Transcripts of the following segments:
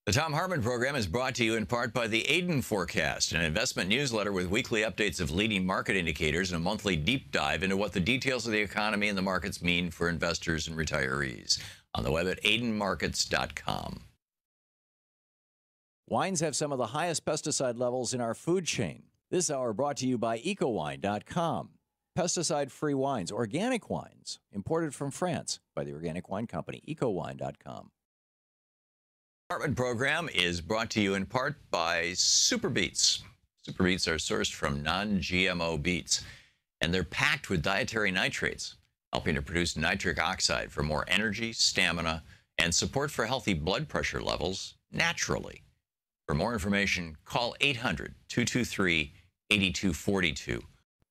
The Thom Hartmann Program is brought to you in part by the Aiden Forecast, an investment newsletter with weekly updates of leading market indicators and a monthly deep dive into what the details of the economy and the markets mean for investors and retirees. On the web at aidenmarkets.com. Wines have some of the highest pesticide levels in our food chain. This hour brought to you by ecowine.com. Pesticide-free wines, organic wines, imported from France by the Organic Wine Company, ecowine.com. Hartmann Program is brought to you in part by Super Beets. Super Beets are sourced from non-GMO beets, and they're packed with dietary nitrates, helping to produce nitric oxide for more energy, stamina, and support for healthy blood pressure levels naturally. For more information, call 800-223-8242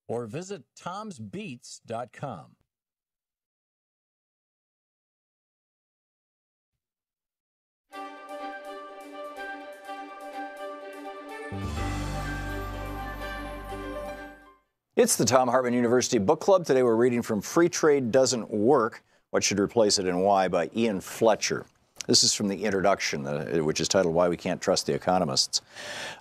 or visit tomsbeets.com. It's the Thom Hartmann University Book Club. Today we're reading from Free Trade Doesn't Work, What Should Replace It and Why by Ian Fletcher. This is from the introduction, which is titled Why We Can't Trust the Economists.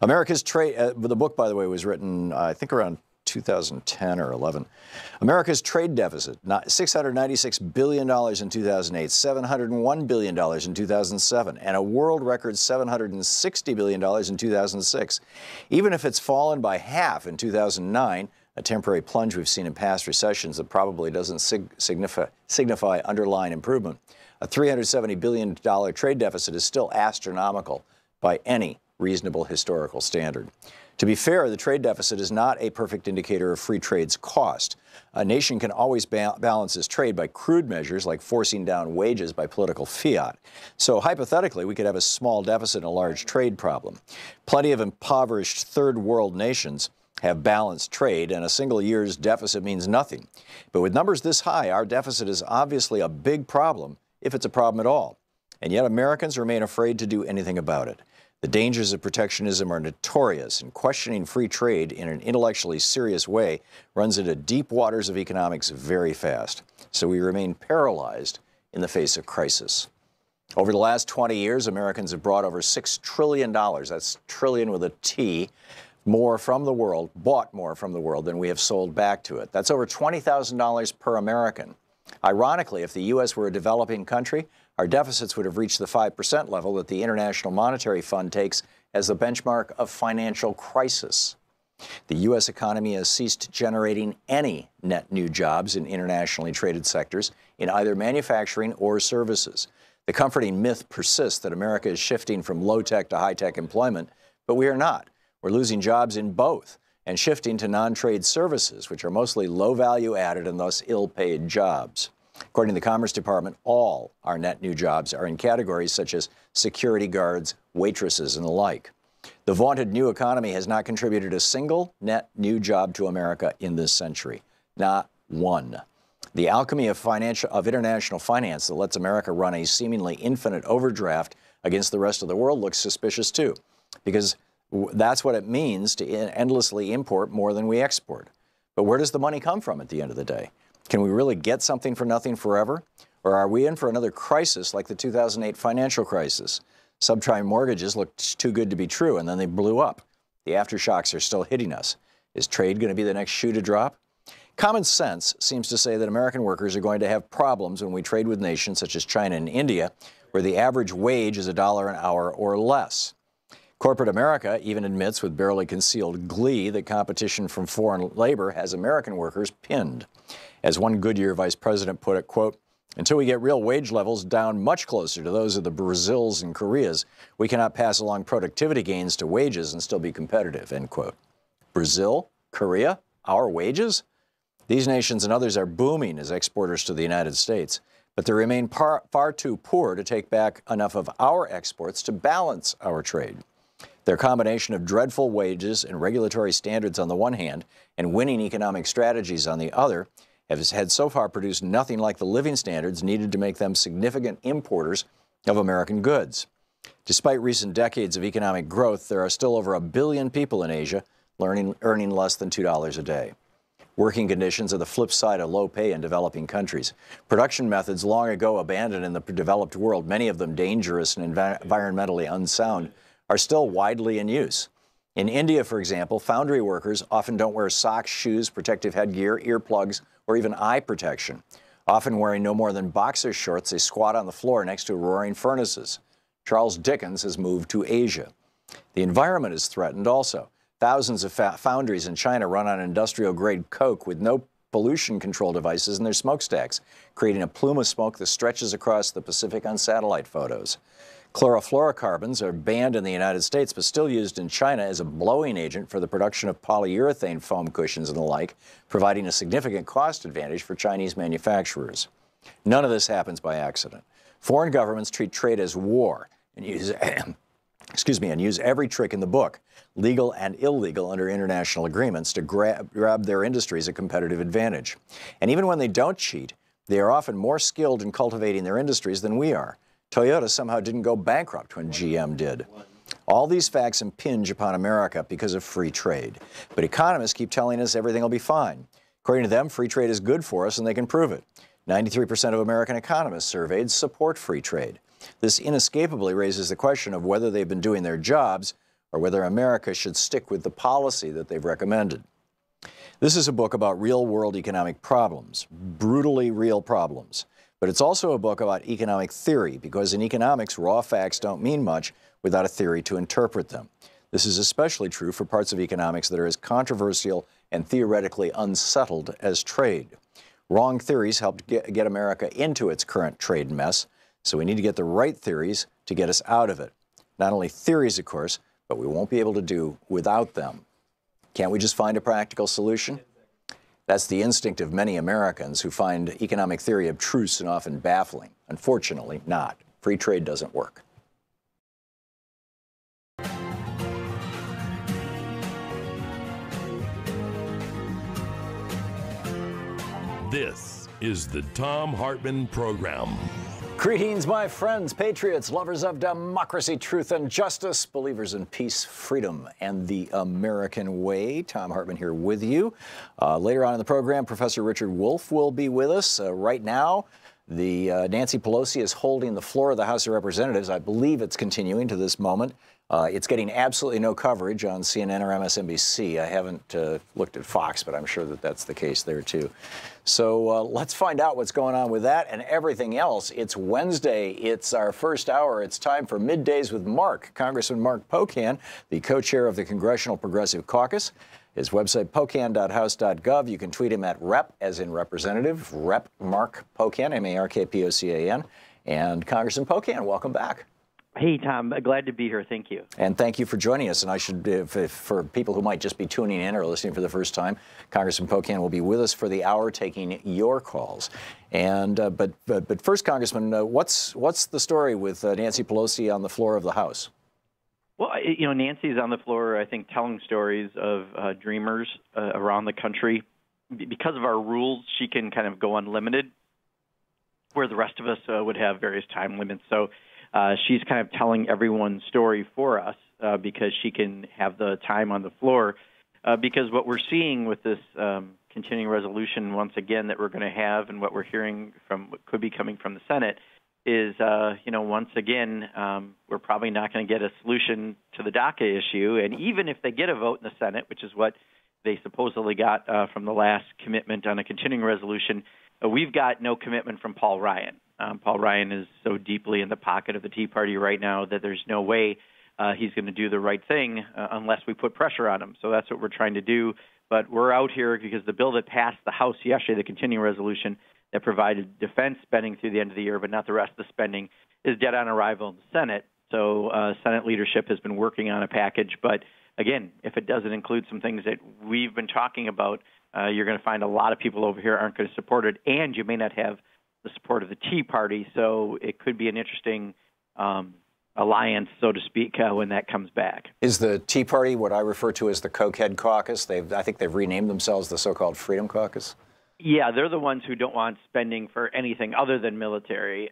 America's trade, the book, by the way, was written, I think, around 2010 or 11. America's trade deficit, $696 billion in 2008, $701 billion in 2007, and a world record $760 billion in 2006. Even if it's fallen by half in 2009, a temporary plunge we've seen in past recessions that probably doesn't signify underlying improvement, a $370 billion trade deficit is still astronomical by any reasonable historical standard. To be fair, the trade deficit is not a perfect indicator of free trade's cost. A nation can always balance its trade by crude measures like forcing down wages by political fiat. So hypothetically, we could have a small deficit and a large trade problem. Plenty of impoverished third world nations have balanced trade, and a single year's deficit means nothing. But with numbers this high, our deficit is obviously a big problem, if it's a problem at all. And yet Americans remain afraid to do anything about it. The dangers of protectionism are notorious, and questioning free trade in an intellectually serious way runs into deep waters of economics very fast. So we remain paralyzed in the face of crisis. Over the last 20 years, Americans have brought over $6 trillion, that's trillion with a T, more from the world, bought more from the world than we have sold back to it. That's over $20,000 per American. Ironically, if the U.S. were a developing country, our deficits would have reached the 5% level that the International Monetary Fund takes as the benchmark of financial crisis. The U.S. economy has ceased generating any net new jobs in internationally traded sectors in either manufacturing or services. The comforting myth persists that America is shifting from low-tech to high-tech employment, but we are not. We're losing jobs in both and shifting to non-trade services, which are mostly low-value added and thus ill-paid jobs. According to the Commerce Department, all our net new jobs are in categories such as security guards, waitresses, and the like. The vaunted new economy has not contributed a single net new job to America in this century. Not one. The alchemy of international finance that lets America run a seemingly infinite overdraft against the rest of the world looks suspicious too, because that's what it means to endlessly import more than we export. But where does the money come from at the end of the day? Can we really get something for nothing forever? Or are we in for another crisis like the 2008 financial crisis? Subprime mortgages looked too good to be true, and then they blew up. The aftershocks are still hitting us. Is trade going to be the next shoe to drop? Common sense seems to say that American workers are going to have problems when we trade with nations such as China and India, where the average wage is $1 an hour or less. Corporate America even admits with barely concealed glee that competition from foreign labor has American workers pinned. As one Goodyear vice president put it, quote, "Until we get real wage levels down much closer to those of the Brazils and Koreas, we cannot pass along productivity gains to wages and still be competitive," end quote. Brazil? Korea? Our wages? These nations and others are booming as exporters to the United States, but they remain far too poor to take back enough of our exports to balance our trade. Their combination of dreadful wages and regulatory standards on the one hand and winning economic strategies on the other had so far produced nothing like the living standards needed to make them significant importers of American goods. Despite recent decades of economic growth, there are still over 1 billion people in Asia earning less than $2 a day. Working conditions are the flip side of low pay in developing countries. Production methods long ago abandoned in the developed world, many of them dangerous and environmentally unsound, are still widely in use. In India, for example, foundry workers often don't wear socks, shoes, protective headgear, earplugs, or even eye protection. Often wearing no more than boxer shorts, they squat on the floor next to roaring furnaces. Charles Dickens has moved to Asia. The environment is threatened also. Thousands of foundries in China run on industrial-grade coke with no pollution control devices in their smokestacks, creating a plume of smoke that stretches across the Pacific on satellite photos. Chlorofluorocarbons are banned in the United States, but still used in China as a blowing agent for the production of polyurethane foam cushions and the like, providing a significant cost advantage for Chinese manufacturers. None of this happens by accident. Foreign governments treat trade as war and use use every trick in the book, legal and illegal under international agreements, to grab their industries a competitive advantage. And even when they don't cheat, they are often more skilled in cultivating their industries than we are. Toyota somehow didn't go bankrupt when GM did. All these facts impinge upon America because of free trade. But economists keep telling us everything will be fine. According to them, free trade is good for us, and they can prove it. 93% of American economists surveyed support free trade. This inescapably raises the question of whether they've been doing their jobs or whether America should stick with the policy that they've recommended. This is a book about real-world economic problems, brutally real problems. But it's also a book about economic theory, because in economics, raw facts don't mean much without a theory to interpret them. This is especially true for parts of economics that are as controversial and theoretically unsettled as trade. Wrong theories helped get America into its current trade mess, so we need to get the right theories to get us out of it. Not only theories, of course, but we won't be able to do without them. Can't we just find a practical solution? That's the instinct of many Americans who find economic theory abstruse and often baffling. Unfortunately, not. Free trade doesn't work. This is the Thom Hartmann Program. Greetings, my friends, patriots, lovers of democracy, truth, and justice, believers in peace, freedom, and the American way. Thom Hartmann here with you. Later on in the program, Professor Richard Wolff will be with us. Right now, Nancy Pelosi is holding the floor of the House of Representatives. I believe it's continuing to this moment. It's getting absolutely no coverage on CNN or MSNBC. I haven't looked at Fox, but I'm sure that that's the case there, too. So let's find out what's going on with that and everything else. It's Wednesday. It's our first hour. It's time for Middays with Mark, Congressman Mark Pocan, the co-chair of the Congressional Progressive Caucus. His website, pocan.house.gov. You can tweet him at Rep, as in representative, Rep Mark Pocan, M-A-R-K-P-O-C-A-N. And Congressman Pocan, welcome back. Hey, Tom, glad to be here. Thank you. And thank you for joining us. And I should, for people who might just be tuning in or listening for the first time, Congressman Pocan will be with us for the hour taking your calls. And but first, Congressman, what's the story with Nancy Pelosi on the floor of the House? Well, you know, Nancy's on the floor, I think, telling stories of dreamers around the country. Because of our rules, she can kind of go unlimited, where the rest of us would have various time limits. So she's kind of telling everyone's story for us because she can have the time on the floor. Because what we're seeing with this continuing resolution, once again, that we're going to have, and what we're hearing from what could be coming from the Senate, is, once again, we're probably not going to get a solution to the DACA issue. And even if they get a vote in the Senate, which is what they supposedly got from the last commitment on a continuing resolution, we've got no commitment from Paul Ryan. Paul Ryan is so deeply in the pocket of the Tea Party right now that there's no way he's going to do the right thing unless we put pressure on him. So that's what we're trying to do. But we're out here because the bill that passed the House yesterday, the continuing resolution that provided defense spending through the end of the year, but not the rest of the spending, is dead on arrival in the Senate. So Senate leadership has been working on a package. But again, if it doesn't include some things that we've been talking about, you're going to find a lot of people over here aren't going to support it, and you may not have the support of the Tea Party. So it could be an interesting alliance, so to speak, when that comes back. Is the Tea Party what I refer to as the Cokehead Caucus? I think they've renamed themselves the so-called Freedom Caucus. Yeah, they're the ones who don't want spending for anything other than military.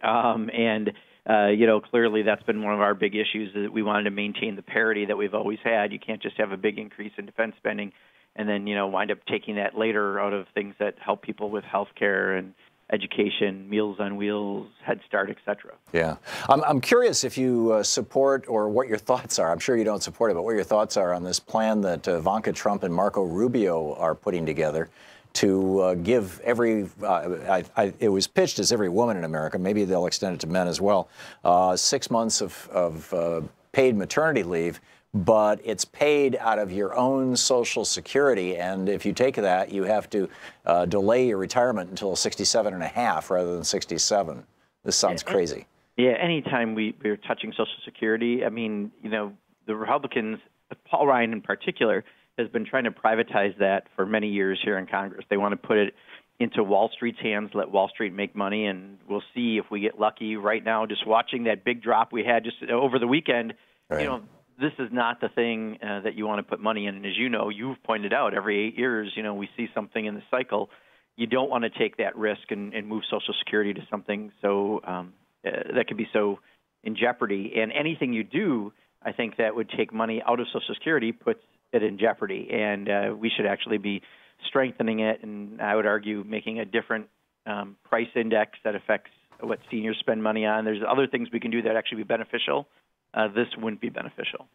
Clearly that's been one of our big issues, is that we wanted to maintain the parity that we've always had. You can't just have a big increase in defense spending and then wind up taking that later out of things that help people with health care and education, Meals on Wheels, Head Start, et cetera. Yeah. I'm curious if you support, or what your thoughts are. I'm sure you don't support it, but what your thoughts are on this plan that Ivanka Trump and Marco Rubio are putting together to give every, it was pitched as every woman in America, maybe they'll extend it to men as well, 6 months of paid maternity leave, but it's paid out of your own Social Security. And if you take that, you have to delay your retirement until 67 and a half rather than 67. This sounds crazy. Yeah, anytime we're touching Social Security, I mean, the Republicans, Paul Ryan in particular, has been trying to privatize that for many years here in Congress. They want to put it into Wall Street's hands, let Wall Street make money, and we'll see if we get lucky. Right now, just watching that big drop we had just over the weekend, right. This is not the thing that you want to put money in. And as you know, you've pointed out, every 8 years, we see something in the cycle. You don't want to take that risk and move Social Security to something so that could be so in jeopardy. And anything you do, I think that would take money out of Social Security puts it in jeopardy. And we should actually be strengthening it, and I would argue making a different price index that affects what seniors spend money on. There's other things we can do that actually be beneficial. This wouldn't be beneficial.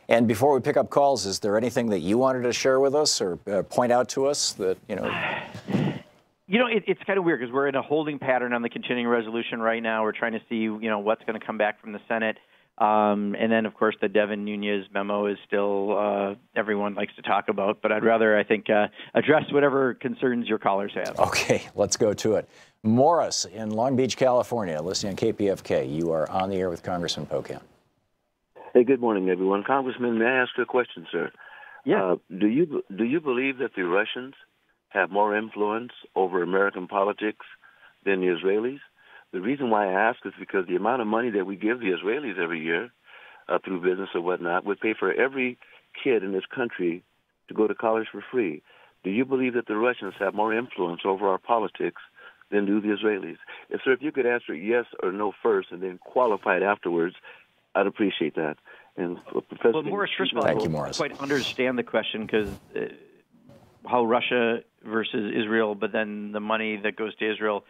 And before we pick up calls, is there anything that you wanted to share with us or point out to us that, It's kind of weird because we're in a holding pattern on the continuing resolution right now. We're trying to see, what's going to come back from the Senate. And then, of course, the Devin Nunes memo is still everyone likes to talk about. But I'd rather, I think, address whatever concerns your callers have. Okay, let's go to it. Morris in Long Beach, California, listening on KPFK. You are on the air with Congressman Pocan. Hey, good morning, everyone. Congressman, may I ask you a question, sir? Yeah. Do you believe that the Russians have more influence over American politics than the Israelis? The reason why I ask is because the amount of money that we give the Israelis every year through business or whatnot would pay for every kid in this country to go to college for free. Do you believe that the Russians have more influence over our politics than do the Israelis? Sir, if you could answer yes or no first and then qualify it afterwards, I'd appreciate that. And Professor, well, Morris, first of all, Thank I you, don't Morris. quite understand the question because how Russia versus Israel, but then the money that goes to Israel.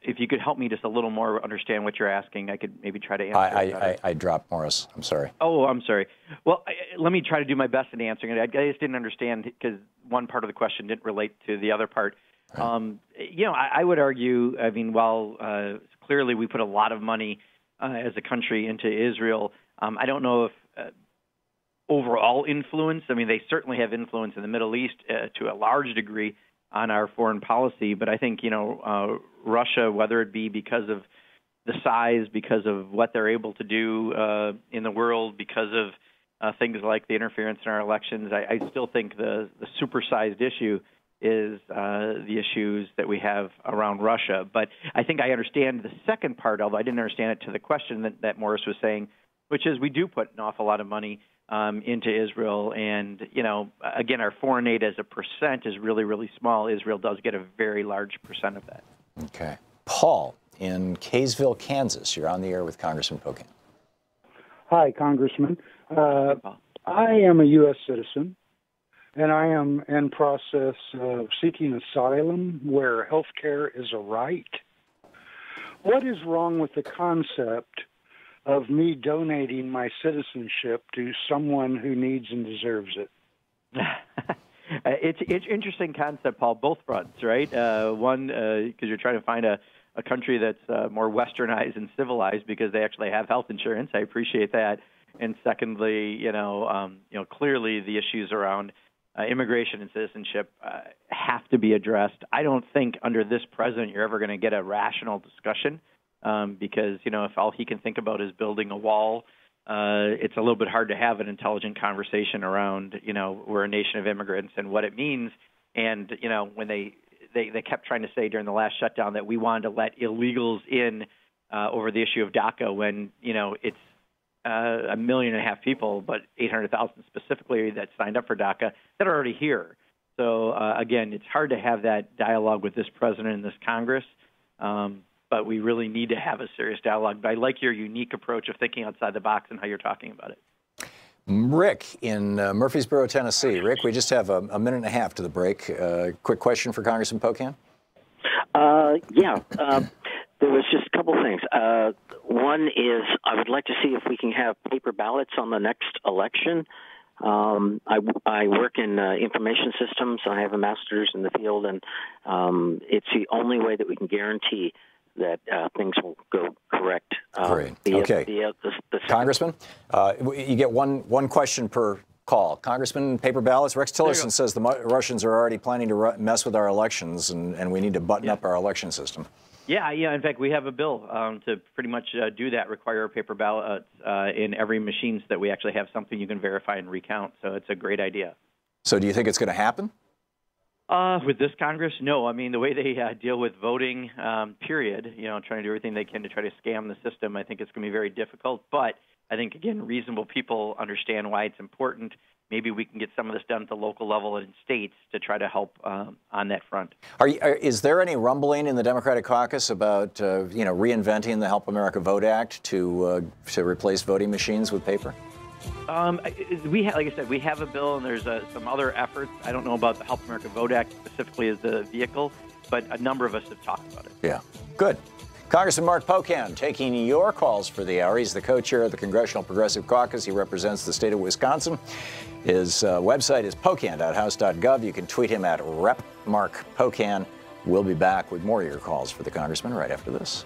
If you could help me just a little more understand what you're asking, I could maybe try to answer. I dropped Morris. I'm sorry. Oh, I'm sorry. Well, let me try to do my best in answering it. I just didn't understand because one part of the question didn't relate to the other part. Right. I would argue, while clearly we put a lot of money as a country into Israel, I don't know if overall influence. They certainly have influence in the Middle East to a large degree on our foreign policy. But I think, Russia, whether it be because of the size, because of what they're able to do in the world, because of things like the interference in our elections, I still think the supersized issue is the issues that we have around Russia. But I think I understand the second part, although I didn't understand it to the question that Morris was saying, which is we do put an awful lot of money into Israel. And, again, our foreign aid as a percent is really, really small. Israel does get a very large percent of that. Okay. Paul in Kaysville, Kansas. You're on the air with Congressman Pocan. Hi, Congressman. I am a U.S. citizen, and I am in process of seeking asylum where health care is a right. What is wrong with the concept of me donating my citizenship to someone who needs and deserves it? It's an interesting concept, Paul, both fronts, right? One, because you're trying to find a country that's more westernized and civilized because they actually have health insurance. I appreciate that. And secondly, clearly the issues around immigration and citizenship have to be addressed. I don't think under this president you're ever going to get a rational discussion because, if all he can think about is building a wall, it's a little bit hard to have an intelligent conversation around, we're a nation of immigrants and what it means. And, when they kept trying to say during the last shutdown that we wanted to let illegals in over the issue of DACA when, it's 1.5 million people, but 800,000 specifically that signed up for DACA that are already here. So, again, it's hard to have that dialogue with this president and this Congress, but we really need to have a serious dialogue. But I like your unique approach of thinking outside the box and how you're talking about it. Rick in Murfreesboro, Tennessee. Rick, we just have a minute and a half to the break. Quick question for Congressman Pocan? There was just a couple things. One is I would like to see if we can have paper ballots on the next election. I work in information systems. I have a master's in the field, and it's the only way that we can guarantee that things will go correct. Great. Okay. Congressman, you get one question per call. Congressman, paper ballots. Rex Tillerson says the Russians are already planning to mess with our elections, and we need to button up our election system. Yeah. In fact, we have a bill to pretty much do that, require paper ballots in every machine so that we actually have something you can verify and recount. So it's a great idea. So do you think it's going to happen? With this Congress, no. I mean, the way they deal with voting, period, trying to do everything they can to try to scam the system, I think it's going to be very difficult. But I think, again, reasonable people understand why it's important. Maybe we can get some of this done at the local level and in states to try to help on that front. Is there any rumbling in the Democratic caucus about, reinventing the Help America Vote Act to replace voting machines with paper? Like I said, we have a bill, and there's some other efforts. I don't know about the Help America Vote Act specifically as the vehicle, but a number of us have talked about it. Yeah, good. Congressman Mark Pocan taking your calls for the hour. He's the co-chair of the Congressional Progressive Caucus. He represents the state of Wisconsin. His website is pocan.house.gov. You can tweet him at @RepMarkPocan. We'll be back with more of your calls for the congressman right after this.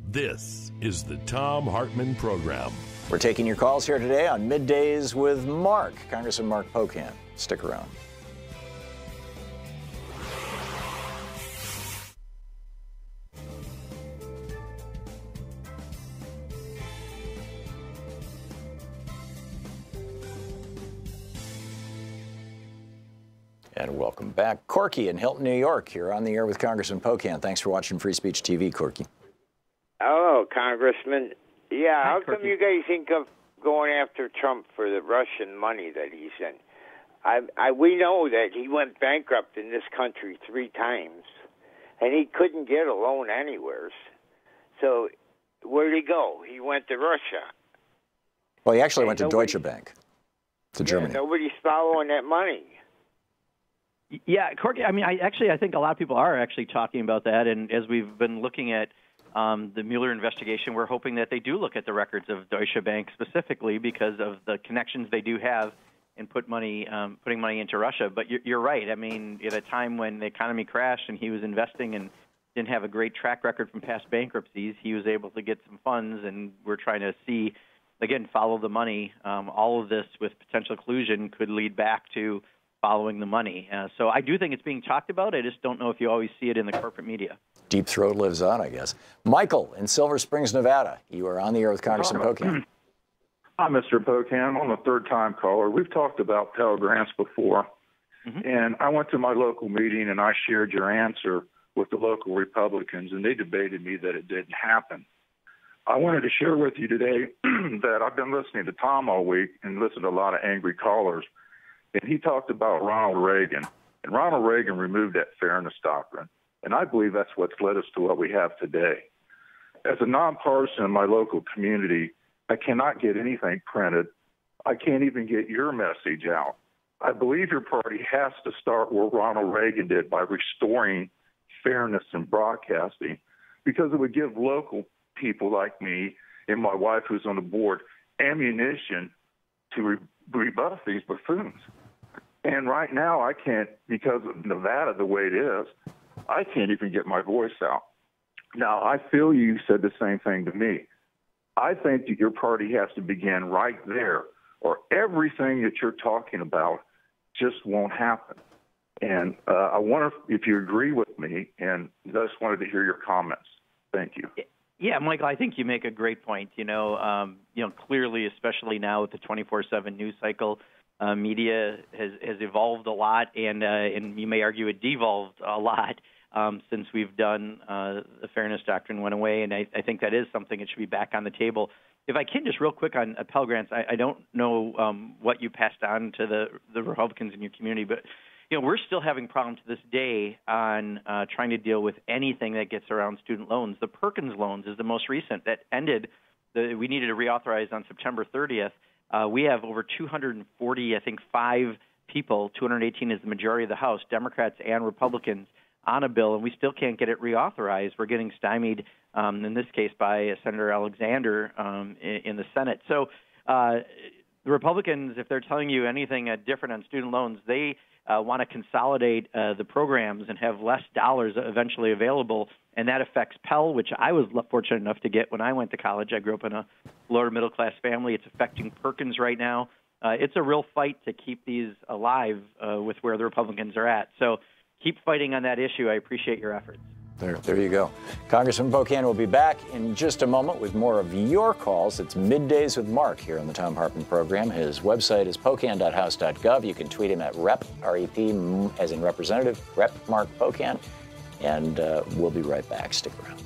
This is the Thom Hartmann Program. We're taking your calls here today on Middays with Mark. Congressman Mark Pocan. Stick around. And welcome back. Corky in Hilton, New York. You're on the air with Congressman Pocan. Thanks for watching Free Speech TV, Corky. Hello, Congressman. Yeah, how come Corky. you guys think of going after Trump for the Russian money that he sent? We know that he went bankrupt in this country 3 times, and he couldn't get a loan anywhere. So where'd he go? He went to Russia. Well, he actually went to Deutsche Bank, to Germany. Nobody's following that money. Yeah, Corky, I mean, I think a lot of people are actually talking about that, and as we've been looking at the Mueller investigation, we're hoping that they do look at the records of Deutsche Bank specifically because of the connections they do have in putting money into Russia. But you're right. I mean, at a time when the economy crashed and he was investing and didn't have a great track record from past bankruptcies, he was able to get some funds, and we're trying to see, again, follow the money. All of this with potential collusion could lead back to following the money. So I do think it's being talked about. I just don't know if you always see it in the corporate media. Deep Throat lives on, I guess. Michael in Silver Springs, Nevada. You are on the air with Congressman Pocan. Hi, Mr. Pocan. I'm a third-time caller. We've talked about Pell Grants before, and I went to my local meeting, and I shared your answer with the local Republicans, and they debated me that it didn't happen. I wanted to share with you today that I've been listening to Tom all week and listened to a lot of angry callers, and he talked about Ronald Reagan, and Ronald Reagan removed that fairness doctrine, and I believe that's what's led us to what we have today. As a nonpartisan in my local community, I cannot get anything printed. I can't even get your message out. I believe your party has to start where Ronald Reagan did by restoring fairness in broadcasting, because it would give local people like me and my wife, who's on the board, ammunition to rebuff these buffoons. And right now I can't, because of Nevada the way it is, I can't even get my voice out. Now, I feel you said the same thing to me. I think that your party has to begin right there, or everything that you're talking about just won't happen. And I wonder if you agree with me, and just wanted to hear your comments. Thank you. Yeah, Michael, I think you make a great point. Clearly, especially now with the 24/7 news cycle, media has evolved a lot, and you may argue it devolved a lot since we've done the fairness doctrine went away, and I think that is something that should be back on the table. If I can, just real quick on Pell Grants, I don't know what you passed on to the Republicans in your community, but we're still having problems to this day on trying to deal with anything that gets around student loans. The Perkins loans is the most recent that ended we needed to reauthorize on September 30th. We have over 240, I think 5 people, 218 is the majority of the House, Democrats and Republicans, on a bill, and we still can't get it reauthorized. We're getting stymied, in this case, by Senator Alexander in the Senate. So the Republicans, if they're telling you anything different on student loans, they want to consolidate the programs and have less dollars eventually available, and that affects Pell, which I was fortunate enough to get when I went to college. I grew up in a lower middle-class family. It's affecting Perkins right now. It's a real fight to keep these alive with where the Republicans are at. So keep fighting on that issue. I appreciate your efforts. There you go. Congressman Pocan will be back in just a moment with more of your calls. It's Middays with Mark here on the Thom Hartmann Program. His website is pocan.house.gov. You can tweet him at Rep, R-E-P, as in representative, Rep Mark Pocan. And we'll be right back. Stick around.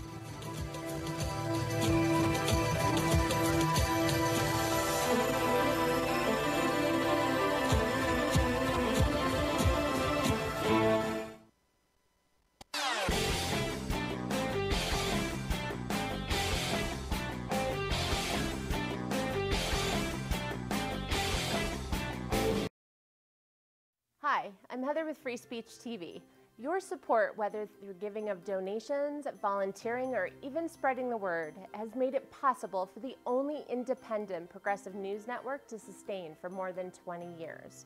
Hi, I'm Heather with Free Speech TV. Your support, whether through giving of donations, volunteering, or even spreading the word, has made it possible for the only independent progressive news network to sustain for more than 20 years.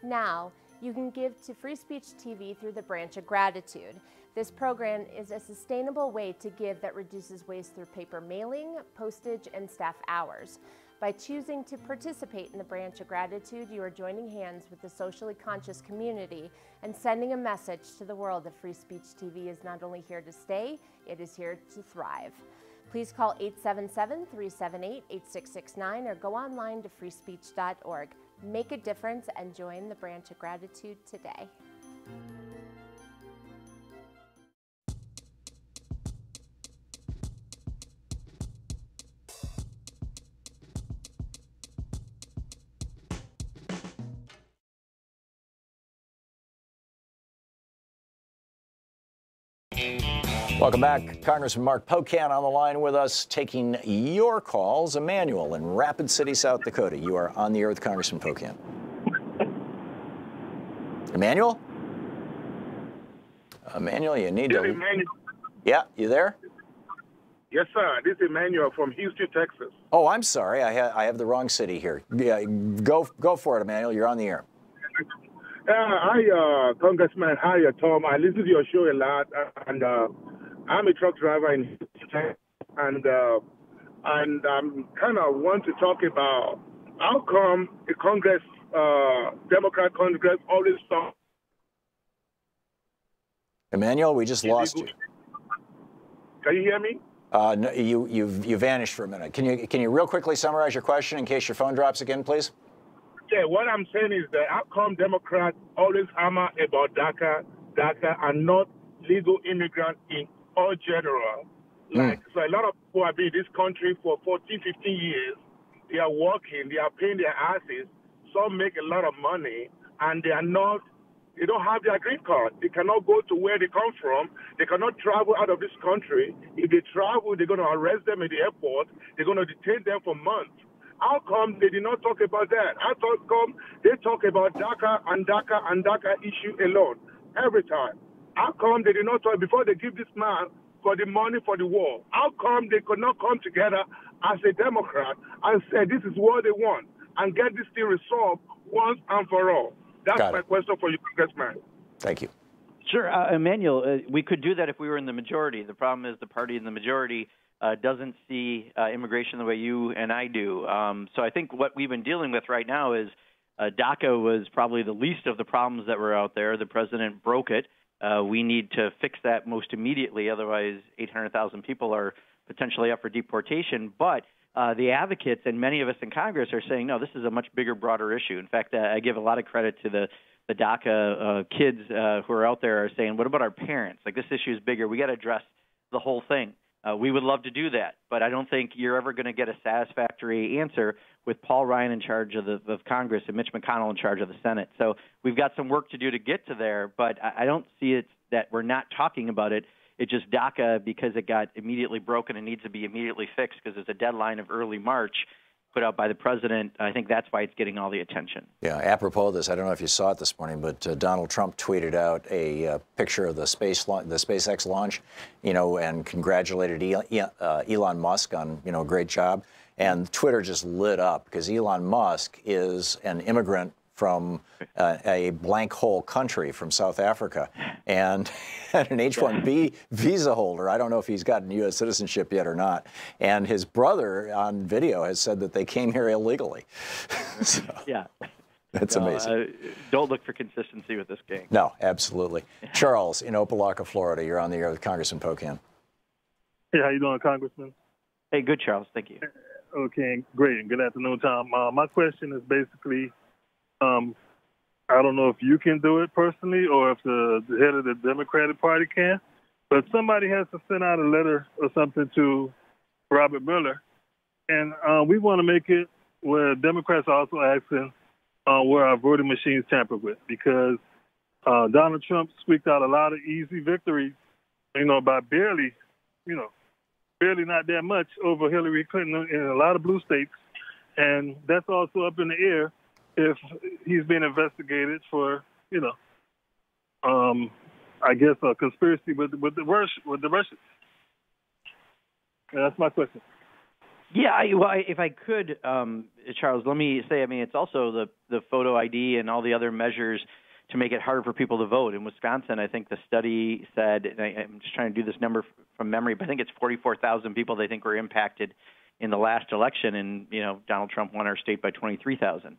Now, you can give to Free Speech TV through the Branch of Gratitude. This program is a sustainable way to give that reduces waste through paper mailing, postage, and staff hours. By choosing to participate in the Branch of Gratitude, you are joining hands with the socially conscious community and sending a message to the world that Free Speech TV is not only here to stay, it is here to thrive. Please call 877-378-8669 or go online to freespeech.org. Make a difference and join the Branch of Gratitude today. Welcome back. Congressman Mark Pocan on the line with us, taking your calls. Emmanuel in Rapid City, South Dakota. You are on the air with Congressman Pocan. Emmanuel? Emmanuel, you need to... Emmanuel. Yeah, you there? Yes, sir. This is Emmanuel from Houston, Texas. Oh, I'm sorry. I have the wrong city here. Yeah, go for it, Emmanuel. You're on the air. Hi, Congressman. Hi, Tom. I listen to your show a lot, and I'm a truck driver in Houston, and I'm kind of want to talk about how come the Congress, Democrat Congress, always talk. Emmanuel, we just lost you. Can you hear me? No, you vanished for a minute. Can you real quickly summarize your question in case your phone drops again, please? Yeah, what I'm saying is that how come Democrats always hammer about DACA, and not legal immigrants in all general? Like, so a lot of people have been in this country for 14, 15 years. They are working, they are paying their asses. Some make a lot of money, and they don't have their green card. They cannot go to where they come from. They cannot travel out of this country. If they travel, they're going to arrest them at the airport. They're going to detain them for months. How come they did not talk about that? How come they talk about DACA issue alone every time? How come they did not talk before they give this man for the money for the war? How come they could not come together as a Democrat and say this is what they want and get this thing resolved once and for all? That's my question for you, Congressman. Thank you. Sure, Emmanuel, we could do that if we were in the majority. The problem is the party in the majority doesn't see immigration the way you and I do. So I think what we've been dealing with right now is DACA was probably the least of the problems that were out there. The president broke it. We need to fix that most immediately. Otherwise, 800,000 people are potentially up for deportation. But the advocates and many of us in Congress are saying, no, this is a much bigger, broader issue. In fact, I give a lot of credit to the DACA kids who are out there are saying, what about our parents? Like, this issue is bigger. We got to address the whole thing. We would love to do that, but I don't think you're ever going to get a satisfactory answer with Paul Ryan in charge of Congress and Mitch McConnell in charge of the Senate. So we've got some work to do to get to there, but I don't see it that we're not talking about it. It just DACA, because it got immediately broken and needs to be immediately fixed because there's a deadline of early March put out by the president. I think that's why it's getting all the attention. Yeah, apropos of this, I don't know if you saw it this morning, but Donald Trump tweeted out a picture of the SpaceX launch, and congratulated Elon Musk on, a great job. And Twitter just lit up because Elon Musk is an immigrant from a blank hole country from South Africa and an H-1B visa holder. I don't know if he's gotten U.S. citizenship yet or not. And his brother on video has said that they came here illegally. So, yeah. That's amazing. Don't look for consistency with this gang. No, absolutely. Charles in Opelika, Florida. You're on the air with Congressman Pocan. Hey, how you doing, Congressman? Hey, good, Charles. Thank you. Okay, great. And good afternoon, Tom. My question is basically, I don't know if you can do it personally or if the head of the Democratic Party can, but somebody has to send out a letter or something to Robert Mueller. And we want to make it where Democrats are also asking where our voting machines tampered with, because Donald Trump squeaked out a lot of easy victories, by barely not that much over Hillary Clinton in a lot of blue states. And that's also up in the air if he's being investigated for, I guess a conspiracy with the Russians. And that's my question. Yeah, if I could, Charles, let me say, it's also the photo ID and all the other measures to make it harder for people to vote. In Wisconsin, I think the study said, and I'm just trying to do this number from memory, but I think it's 44,000 people they think were impacted in the last election, and Donald Trump won our state by 23,000.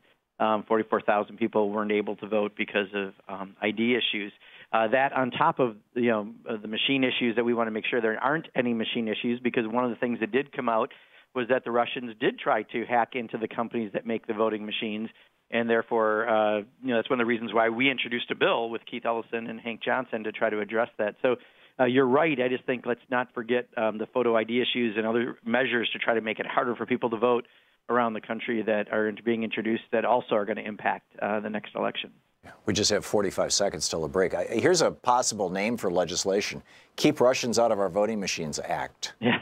44,000 people weren't able to vote because of ID issues. That on top of the machine issues that we want to make sure there aren't any machine issues, because one of the things that did come out was that the Russians did try to hack into the companies that make the voting machines, and therefore, that's one of the reasons why we introduced a bill with Keith Ellison and Hank Johnson to try to address that. So you're right. I just think let's not forget the photo ID issues and other measures to try to make it harder for people to vote around the country that are being introduced that also are going to impact the next election. We just have 45 seconds till the break. Here's a possible name for legislation: Keep Russians Out of Our Voting Machines Act. Yeah.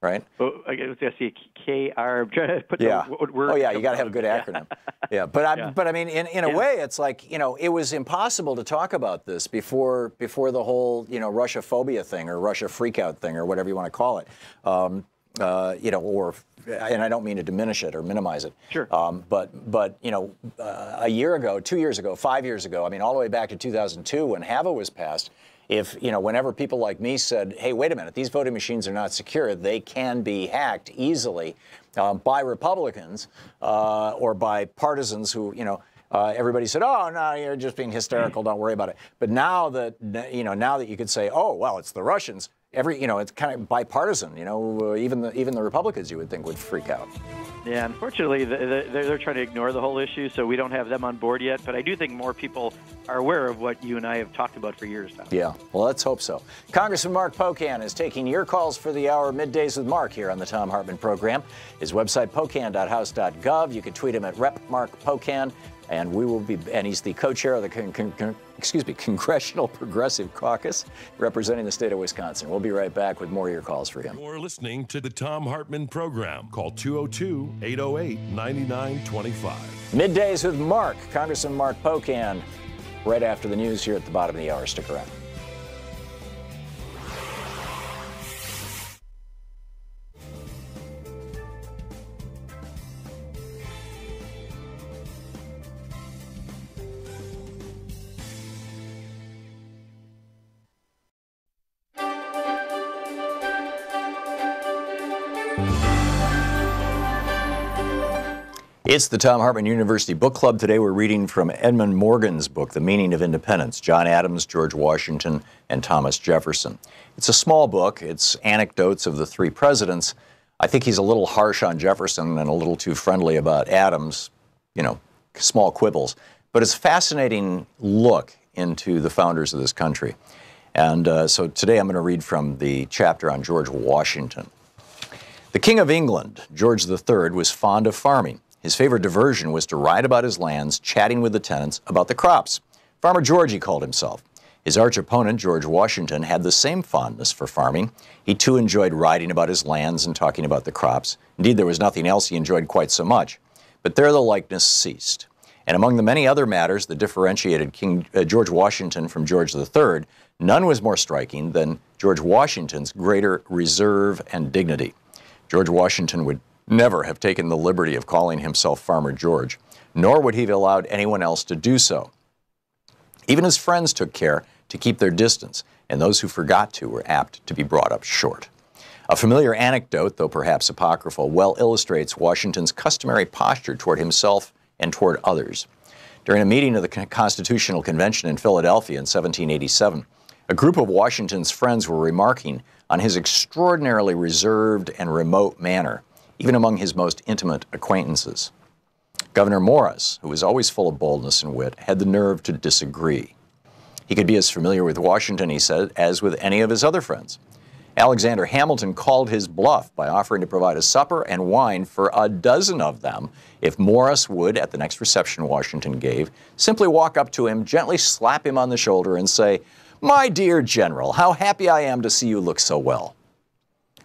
Right? Oh, I guess see KR. Put yeah. The word. Oh, yeah. You got to have a good acronym. Yeah. But I mean, in a way, it's like, it was impossible to talk about this before the whole, Russia phobia thing or Russia freakout thing or whatever you want to call it. And I don't mean to diminish it or minimize it. Sure. But a year ago, 2 years ago, 5 years ago, all the way back to 2002 when HAVA was passed, whenever people like me said, hey, wait a minute, these voting machines are not secure, they can be hacked easily by Republicans or by partisans who, everybody said, oh, no, you're just being hysterical, don't worry about it. But now that you could say, oh, well, it's the Russians, it's kind of bipartisan, even the Republicans you would think would freak out. Yeah, unfortunately, they're trying to ignore the whole issue, so we don't have them on board yet. But I do think more people are aware of what you and I have talked about for years now. Yeah, well, let's hope so. Congressman Mark Pocan is taking your calls for the hour Middays with Mark here on the Thom Hartmann Program. His website, pocan.house.gov. You can tweet him at @RepMarkPocan. And and he's the co-chair of the Congressional Progressive Caucus, representing the state of Wisconsin. We'll be right back with more of your calls for him. You're listening to the Thom Hartmann Program. Call 202-808-9925. Middays with Mark, Congressman Mark Pocan, right after the news here at the bottom of the hour. Stick around. It's the Thom Hartmann University Book Club. Today we're reading from Edmund Morgan's book, The Meaning of Independence, John Adams, George Washington, and Thomas Jefferson. It's a small book. It's anecdotes of the three presidents. I think he's a little harsh on Jefferson and a little too friendly about Adams, small quibbles. But it's a fascinating look into the founders of this country. And so today I'm going to read from the chapter on George Washington. The King of England, George III, was fond of farming. His favorite diversion was to ride about his lands, chatting with the tenants about the crops. Farmer George, he called himself. His arch opponent, George Washington, had the same fondness for farming. He too enjoyed writing about his lands and talking about the crops. Indeed, there was nothing else he enjoyed quite so much. But there the likeness ceased. And among the many other matters that differentiated King George Washington from George III, none was more striking than George Washington's greater reserve and dignity. George Washington would never have taken the liberty of calling himself Farmer George, nor would he have allowed anyone else to do so. Even his friends took care to keep their distance, and those who forgot to were apt to be brought up short. A familiar anecdote, though perhaps apocryphal, well illustrates Washington's customary posture toward himself and toward others. During a meeting of the Constitutional Convention in Philadelphia in 1787, a group of Washington's friends were remarking on his extraordinarily reserved and remote manner, even among his most intimate acquaintances. Gouverneur Morris, who was always full of boldness and wit, had the nerve to disagree. He could be as familiar with Washington, he said, as with any of his other friends. Alexander Hamilton called his bluff by offering to provide a supper and wine for a dozen of them if Morris would, at the next reception Washington gave, simply walk up to him, gently slap him on the shoulder and say, "My dear General, how happy I am to see you look so well."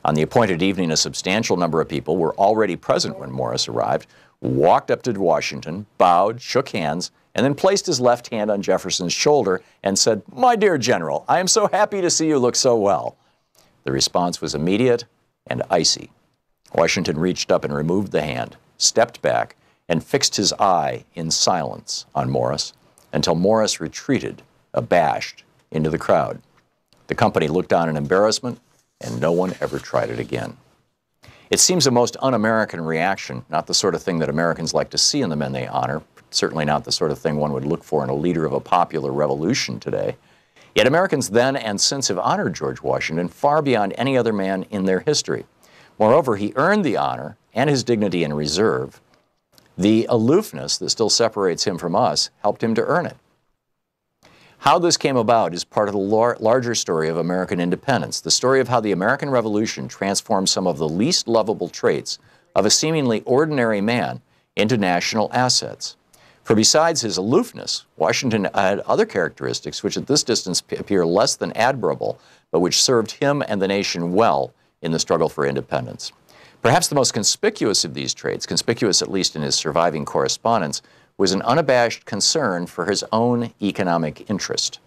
On the appointed evening, a substantial number of people were already present when Morris arrived, walked up to Washington, bowed, shook hands, and then placed his left hand on Jefferson's shoulder and said, "My dear General, I am so happy to see you look so well." The response was immediate and icy. Washington reached up and removed the hand, stepped back, and fixed his eye in silence on Morris until Morris retreated, abashed, into the crowd. The company looked on in embarrassment, and no one ever tried it again. It seems a most un-American reaction, not the sort of thing that Americans like to see in the men they honor, certainly not the sort of thing one would look for in a leader of a popular revolution today. Yet Americans then and since have honored George Washington far beyond any other man in their history. Moreover, he earned the honor and his dignity and reserve. The aloofness that still separates him from us helped him to earn it. How this came about is part of the larger story of American independence, the story of how the American Revolution transformed some of the least lovable traits of a seemingly ordinary man into national assets. For besides his aloofness, Washington had other characteristics which at this distance appear less than admirable, but which served him and the nation well in the struggle for independence. Perhaps the most conspicuous of these traits, conspicuous at least in his surviving correspondence, was an unabashed concern for his own economic interest.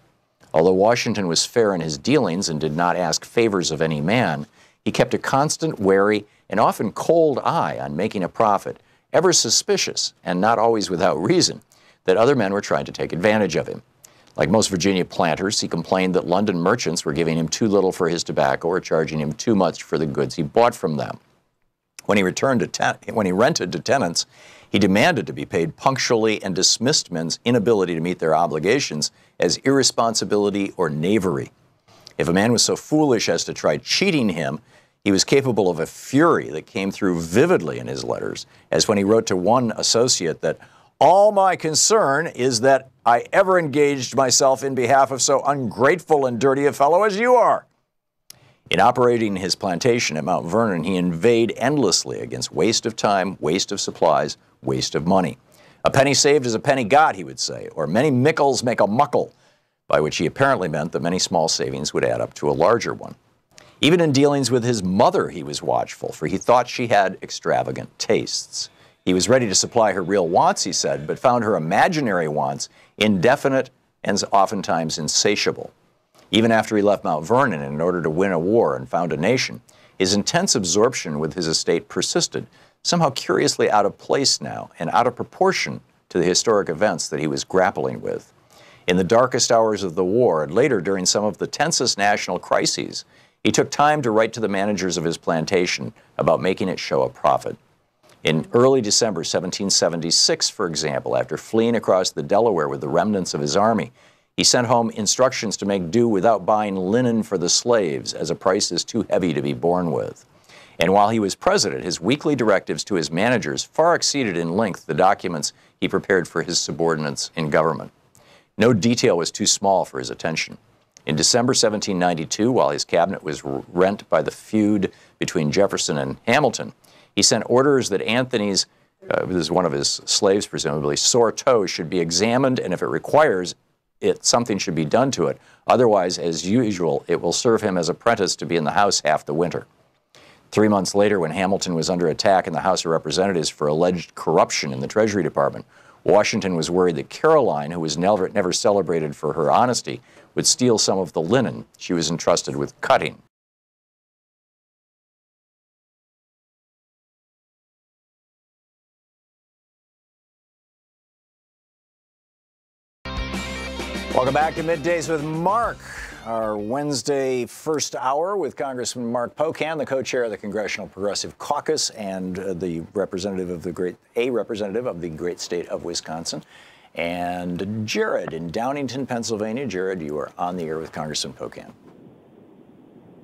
Although Washington was fair in his dealings and did not ask favors of any man, he kept a constant, wary, and often cold eye on making a profit, ever suspicious, and not always without reason, that other men were trying to take advantage of him. Like most Virginia planters, he complained that London merchants were giving him too little for his tobacco or charging him too much for the goods he bought from them. When he rented to tenants, he demanded to be paid punctually and dismissed men's inability to meet their obligations as irresponsibility or knavery. If a man was so foolish as to try cheating him, he was capable of a fury that came through vividly in his letters, as when he wrote to one associate that, "All my concern is that I ever engaged myself in behalf of so ungrateful and dirty a fellow as you are." In operating his plantation at Mount Vernon, he inveighed endlessly against waste of time, waste of supplies, waste of money. "A penny saved is a penny got," he would say, or "many mickles make a muckle," by which he apparently meant that many small savings would add up to a larger one. Even in dealings with his mother, he was watchful, for he thought she had extravagant tastes. He was ready to supply her real wants, he said, but found her imaginary wants indefinite and oftentimes insatiable. Even after he left Mount Vernon in order to win a war and found a nation, his intense absorption with his estate persisted, somehow curiously out of place now and out of proportion to the historic events that he was grappling with. In the darkest hours of the war and later during some of the tensest national crises, he took time to write to the managers of his plantation about making it show a profit. In early December 1776, for example, after fleeing across the Delaware with the remnants of his army, he sent home instructions to make do without buying linen for the slaves, as a price is too heavy to be borne with. And while he was president, his weekly directives to his managers far exceeded in length the documents he prepared for his subordinates in government. No detail was too small for his attention. In December 1792, while his cabinet was rent by the feud between Jefferson and Hamilton, he sent orders that Anthony's, this is one of his slaves presumably, sore toe should be examined, and if it requires something should be done to it. Otherwise, as usual, it will serve him as apprentice to be in the House half the winter. 3 months later, when Hamilton was under attack in the House of Representatives for alleged corruption in the Treasury Department, Washington was worried that Caroline, who was never celebrated for her honesty, would steal some of the linen she was entrusted with cutting. Welcome back to Middays with Mark, our Wednesday first hour with Congressman Mark Pocan, the co-chair of the Congressional Progressive Caucus and the representative of the great state of Wisconsin, and Jared in Downingtown, Pennsylvania. Jared, you are on the air with Congressman Pocan.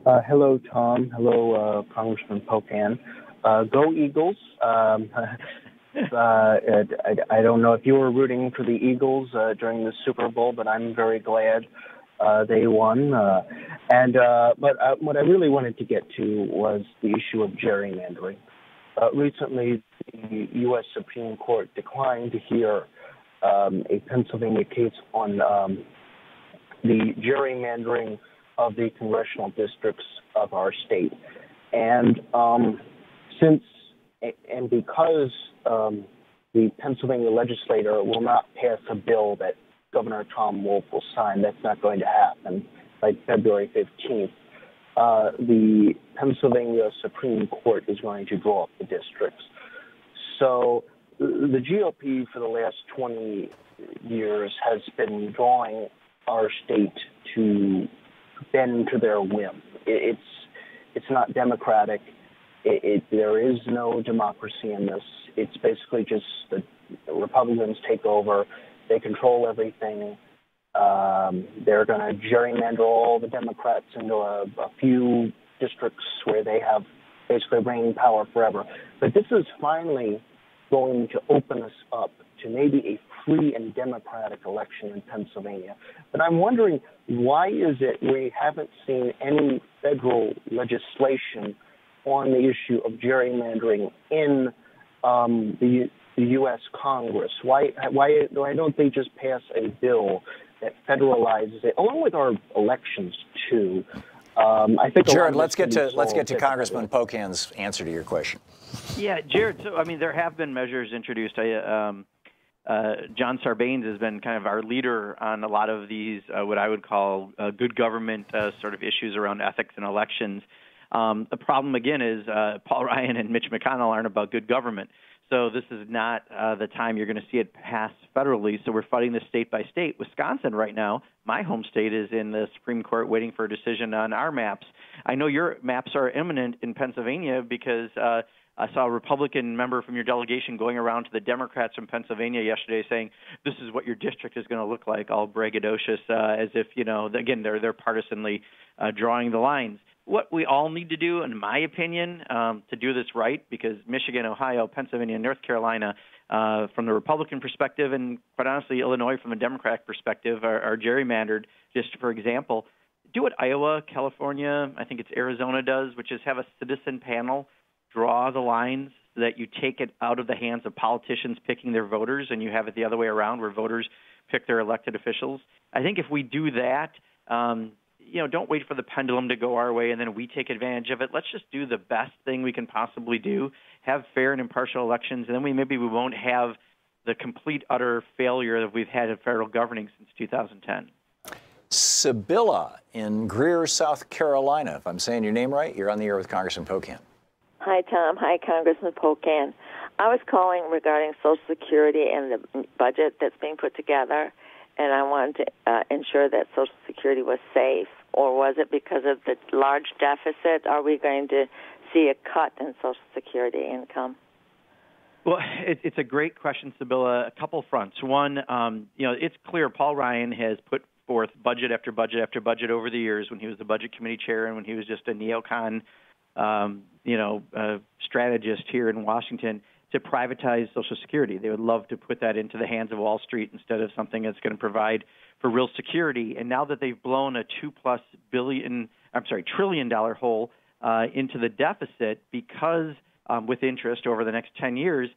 Hello, Tom. Hello, Congressman Pocan. Go Eagles. I don't know if you were rooting for the Eagles during the Super Bowl, but I'm very glad they won. But what I really wanted to get to was the issue of gerrymandering. Recently, the U.S. Supreme Court declined to hear a Pennsylvania case on the gerrymandering of the congressional districts of our state. And because the Pennsylvania legislature will not pass a bill that Governor Tom Wolf will sign, that's not going to happen by February 15th, the Pennsylvania Supreme Court is going to draw up the districts. So the GOP for the last 20 years has been drawing our state to bend to their whim. It's not democratic. There is no democracy in this. It's basically just the Republicans take over. They control everything. They're going to gerrymander all the Democrats into a few districts where they have basically reigning power forever. But this is finally going to open us up to maybe a free and democratic election in Pennsylvania. But I'm wondering, why is it we haven't seen any federal legislation on the issue of gerrymandering in the U.S. Congress? Why don't they just pass a bill that federalizes it, along with our elections too? I think Jared, let's get to Congressman Pocan's answer to your question. Yeah, Jared. So I mean, there have been measures introduced. John Sarbanes has been kind of our leader on a lot of these, what I would call good government sort of issues around ethics and elections. The problem, again, is Paul Ryan and Mitch McConnell aren't about good government. So this is not the time you're going to see it pass federally. So we're fighting this state by state. Wisconsin right now, my home state, is in the Supreme Court waiting for a decision on our maps. I know your maps are imminent in Pennsylvania because I saw a Republican member from your delegation going around to the Democrats from Pennsylvania yesterday saying, this is what your district is going to look like, all braggadocious, as if, again, they're partisanly drawing the lines. What we all need to do, in my opinion, to do this right, because Michigan, Ohio, Pennsylvania, North Carolina, from the Republican perspective, and quite honestly, Illinois from a Democratic perspective, are gerrymandered. Just for example, do what Iowa, California, I think it's Arizona does, which is have a citizen panel draw the lines so that you take it out of the hands of politicians picking their voters, and you have it the other way around where voters pick their elected officials. I think if we do that, don't wait for the pendulum to go our way and then we take advantage of it. Let's just do the best thing we can possibly do, have fair and impartial elections, and then we won't have the complete, utter failure that we've had in federal governing since 2010. Sibylla in Greer, South Carolina. If I'm saying your name right, you're on the air with Congressman Pocan. Hi, Tom. Hi, Congressman Pocan. I was calling regarding Social Security and the budget that's being put together, and I wanted to ensure that Social Security was safe. Or was it because of the large deficit? Are we going to see a cut in Social Security income? Well, it's a great question, Sibylla. A couple fronts. One, it's clear Paul Ryan has put forth budget after budget after budget over the years when he was the Budget Committee chair and when he was just a neocon strategist here in Washington to privatize Social Security. They would love to put that into the hands of Wall Street instead of something that's going to provide for real security. And now that they've blown a $2+ trillion hole into the deficit because with interest over the next 10 years.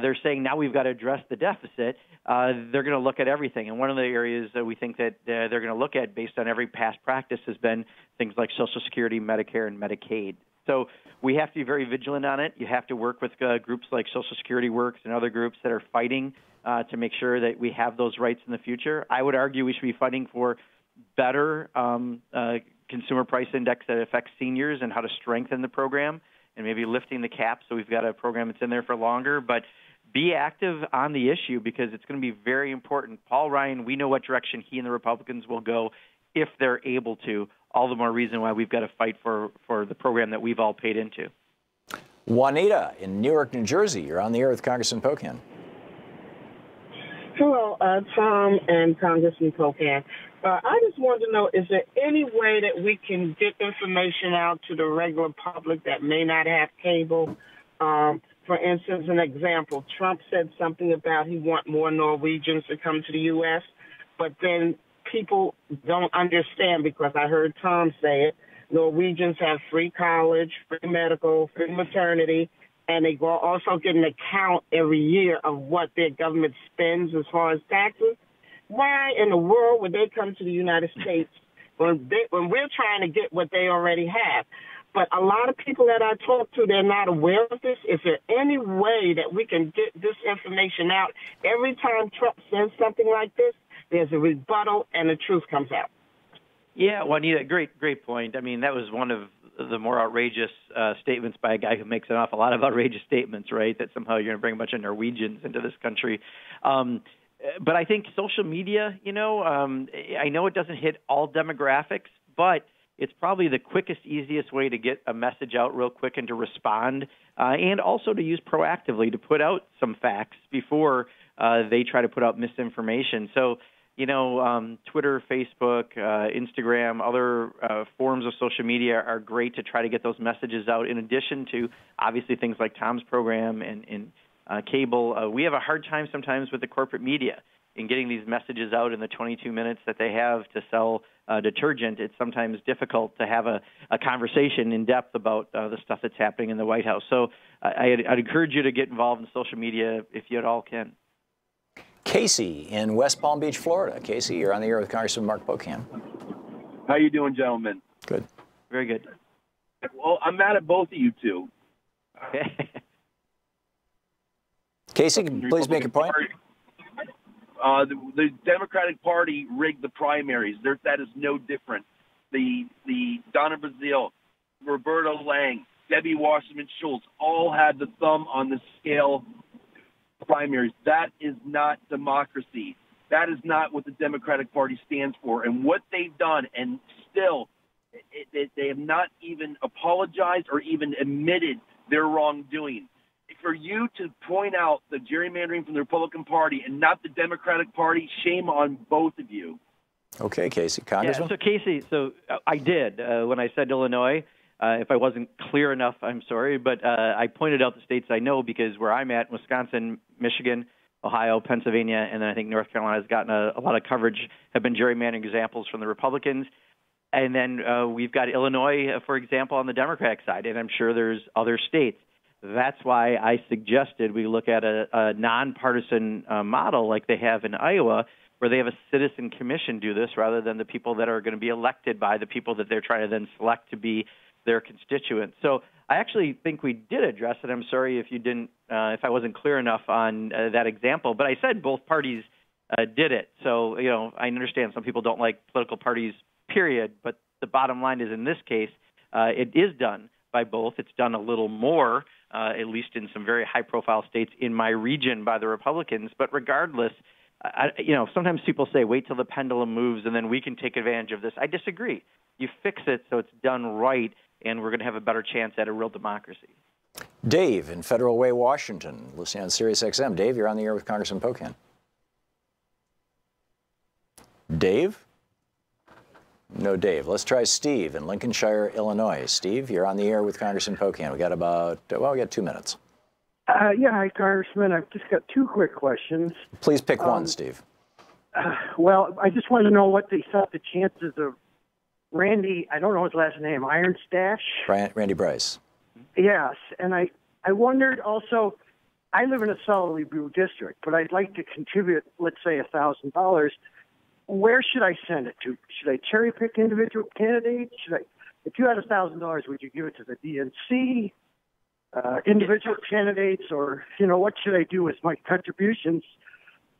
They're saying now we've got to address the deficit. They're going to look at everything. And one of the areas that we think that they're going to look at based on every past practice has been things like Social Security, Medicare, and Medicaid. So we have to be very vigilant on it. You have to work with groups like Social Security Works and other groups that are fighting to make sure that we have those rights in the future. I would argue we should be fighting for better consumer price index that affects seniors and how to strengthen the program and maybe lifting the cap so we've got a program that's in there for longer. But be active on the issue because it's going to be very important. Paul Ryan, we know what direction he and the Republicans will go if they're able to. All the more reason why we've got to fight for the program that we've all paid into. Juanita in Newark, New Jersey. You're on the air with Congressman Pocan. Hello, Tom and Congressman Pocan. I just wanted to know, is there any way that we can get information out to the regular public that may not have cable? For instance, an example, Trump said something about he want more Norwegians to come to the U.S., but then people don't understand because I heard Tom say it. Norwegians have free college, free medical, free maternity, and they also get an account every year of what their government spends as far as taxes. Why in the world would they come to the United States when we're trying to get what they already have? But a lot of people that I talk to, they're not aware of this. Is there any way that we can get this information out? Every time Trump says something like this, there's a rebuttal and the truth comes out. Yeah, Juanita, great point. I mean, that was one of the more outrageous statements by a guy who makes an awful lot of outrageous statements, right, that somehow you're going to bring a bunch of Norwegians into this country. But I think social media, I know it doesn't hit all demographics, but it's probably the quickest, easiest way to get a message out real quick and to respond, and also to use proactively to put out some facts before they try to put out misinformation. So, Twitter, Facebook, Instagram, other forms of social media are great to try to get those messages out, in addition to, obviously, things like Tom's program and cable. We have a hard time sometimes with the corporate media in getting these messages out in the 22 minutes that they have to sell detergent. It's sometimes difficult to have a conversation in depth about the stuff that's happening in the White House. So I'd encourage you to get involved in social media if you at all can. Casey in West Palm Beach, Florida. Casey, you're on the air with Congressman Mark Pocan. How you doing, gentlemen? Good. Very good. Well, I'm mad at both of you two. Casey, please make your point. The Democratic Party rigged the primaries. That is no different. The Donna Brazile, Roberta Lang, Debbie Wasserman Schultz all had the thumb on the scale primaries. That is not democracy. That is not what the Democratic Party stands for. And what they've done, and still, they have not even apologized or even admitted their wrongdoing. For you to point out the gerrymandering from the Republican Party and not the Democratic Party, shame on both of you. Okay, Casey. Congressman? Yeah, so Casey, I did when I said Illinois. If I wasn't clear enough, I'm sorry, but I pointed out the states I know because where I'm at, Wisconsin, Michigan, Ohio, Pennsylvania, and then I think North Carolina has gotten a lot of coverage, have been gerrymandering examples from the Republicans. And then we've got Illinois, for example, on the Democratic side, and I'm sure there's other states. That's why I suggested we look at a nonpartisan model like they have in Iowa, where they have a citizen commission do this rather than the people that are going to be elected by the people that they're trying to then select to be their constituents. So I actually think we did address it. I'm sorry if you didn't, if I wasn't clear enough on that example. But I said both parties did it. So, I understand some people don't like political parties, period. But the bottom line is in this case, it is done by both. It's done a little more, at least in some very high-profile states in my region by the Republicans. But regardless, sometimes people say, wait till the pendulum moves and then we can take advantage of this. I disagree. You fix it so it's done right, and we're going to have a better chance at a real democracy. Dave in Federal Way, Washington, listening on Sirius XM. Dave, you're on the air with Congressman Pocan. Dave? No Dave. Let's try Steve in Lincolnshire, Illinois. Steve, you're on the air with Congressman Pocan. We got we got 2 minutes. Yeah, hi, Congressman. I've just got two quick questions. Please pick one, Steve. Well, I just wanted to know what they thought the chances of Randy, I don't know his last name, Iron Stash? Randy Bryce. Yes, and I I wondered also, I live in a solidly blue district, but I'd like to contribute, let's say, $1,000. Where should I send it to? Should I cherry pick individual candidates? If you had $1,000, would you give it to the DNC, individual candidates, or what should I do with my contributions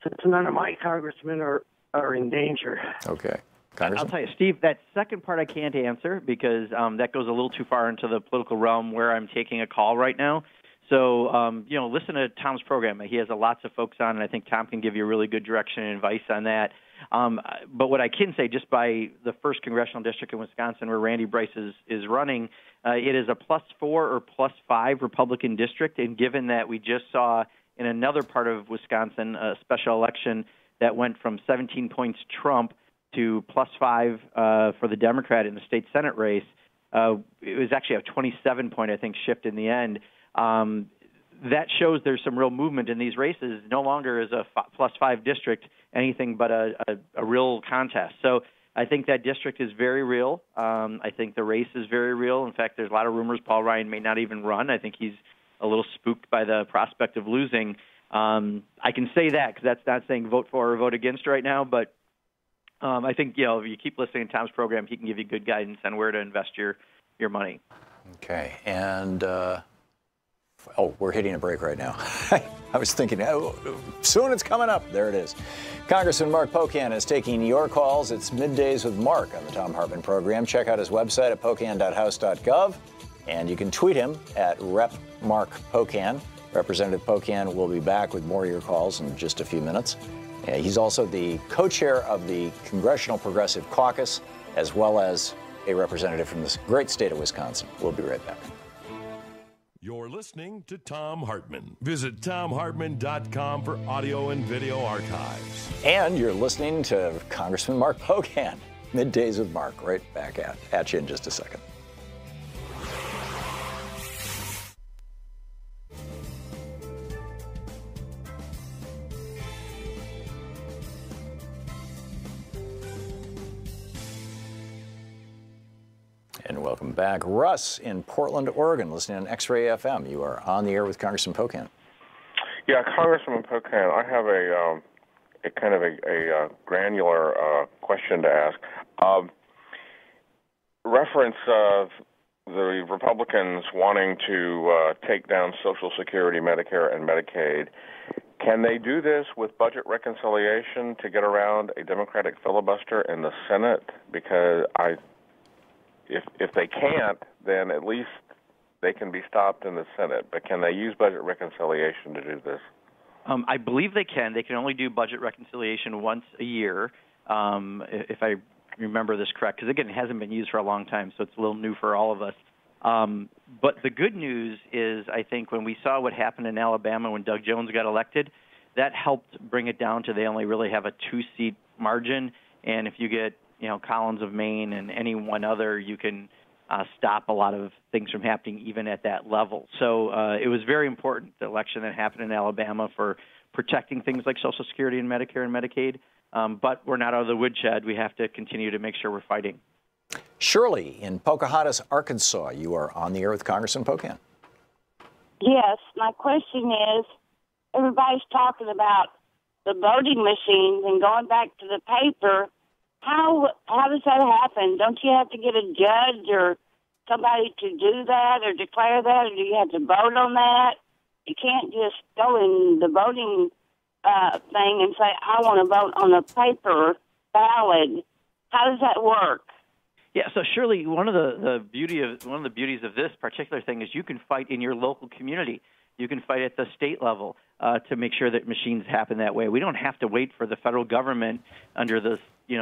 since none of my congressmen are in danger? Okay. I'll tell you, Steve, that second part I can't answer because that goes a little too far into the political realm where I'm taking a call right now. So, listen to Thom's program. He has lots of folks on, and I think Thom can give you really good direction and advice on that. But what I can say, just by the 1st Congressional District in Wisconsin where Randy Bryce is running, it is a +4 or +5 Republican district. And given that we just saw in another part of Wisconsin a special election that went from 17 points Trump to +5 for the Democrat in the state Senate race, it was actually a 27-point, I think, shift in the end. That shows there's some real movement in these races. No longer is a +5 district anything but a real contest. So I think that district is very real. I think the race is very real. In fact, there's a lot of rumors Paul Ryan may not even run. I think he's a little spooked by the prospect of losing. I can say that because that's not saying vote for or vote against right now, but I think, if you keep listening to Thom's program, he can give you good guidance on where to invest your money. Okay. And, we're hitting a break right now. I was thinking, soon it's coming up. There it is. Congressman Mark Pocan is taking your calls. It's Middays with Mark on the Thom Hartmann Program. Check out his website at pocan.house.gov, and you can tweet him at Rep. Mark Pocan. Representative Pocan will be back with more of your calls in just a few minutes. He's also the co-chair of the Congressional Progressive Caucus, as well as a representative from this great state of Wisconsin. We'll be right back. You're listening to Thom Hartmann. Visit thomhartmann.com for audio and video archives. And you're listening to Congressman Mark Pocan. Middays with Mark, right back at you in just a second. And welcome back. Russ in Portland, Oregon, listening on X-Ray FM. You are on the air with Congressman Pocan. Yeah, Congressman Pocan, I have a kind of a granular question to ask. Reference of the Republicans wanting to take down Social Security, Medicare, and Medicaid. Can they do this with budget reconciliation to get around a Democratic filibuster in the Senate? Because if they can't, then at least they can be stopped in the Senate. But can they use budget reconciliation to do this? I believe they can. They can only do budget reconciliation once a year, if I remember this correct, because, again, it hasn't been used for a long time, so it's a little new for all of us. But the good news is, I think, when we saw what happened in Alabama when Doug Jones got elected, that helped bring it down to they only really have a 2-seat margin. And if you get Collins of Maine and any one other, you can stop a lot of things from happening even at that level. So it was very important, the election that happened in Alabama, for protecting things like Social Security and Medicare and Medicaid. But we're not out of the woodshed. We have to continue to make sure we're fighting. Shirley in Pocahontas, Arkansas. You are on the air with Congressman Pocan. Yes, my question is, everybody's talking about the voting machines and going back to the paper. How does that happen? Don't you have to get a judge or somebody to do that or declare that, or do you have to vote on that? You can't just go in the voting thing and say, I want to vote on a paper ballot. How does that work? Yeah, so surely one of the beauties of this particular thing is you can fight in your local community. You can fight at the state level to make sure that machines happen that way. We don't have to wait for the federal government under this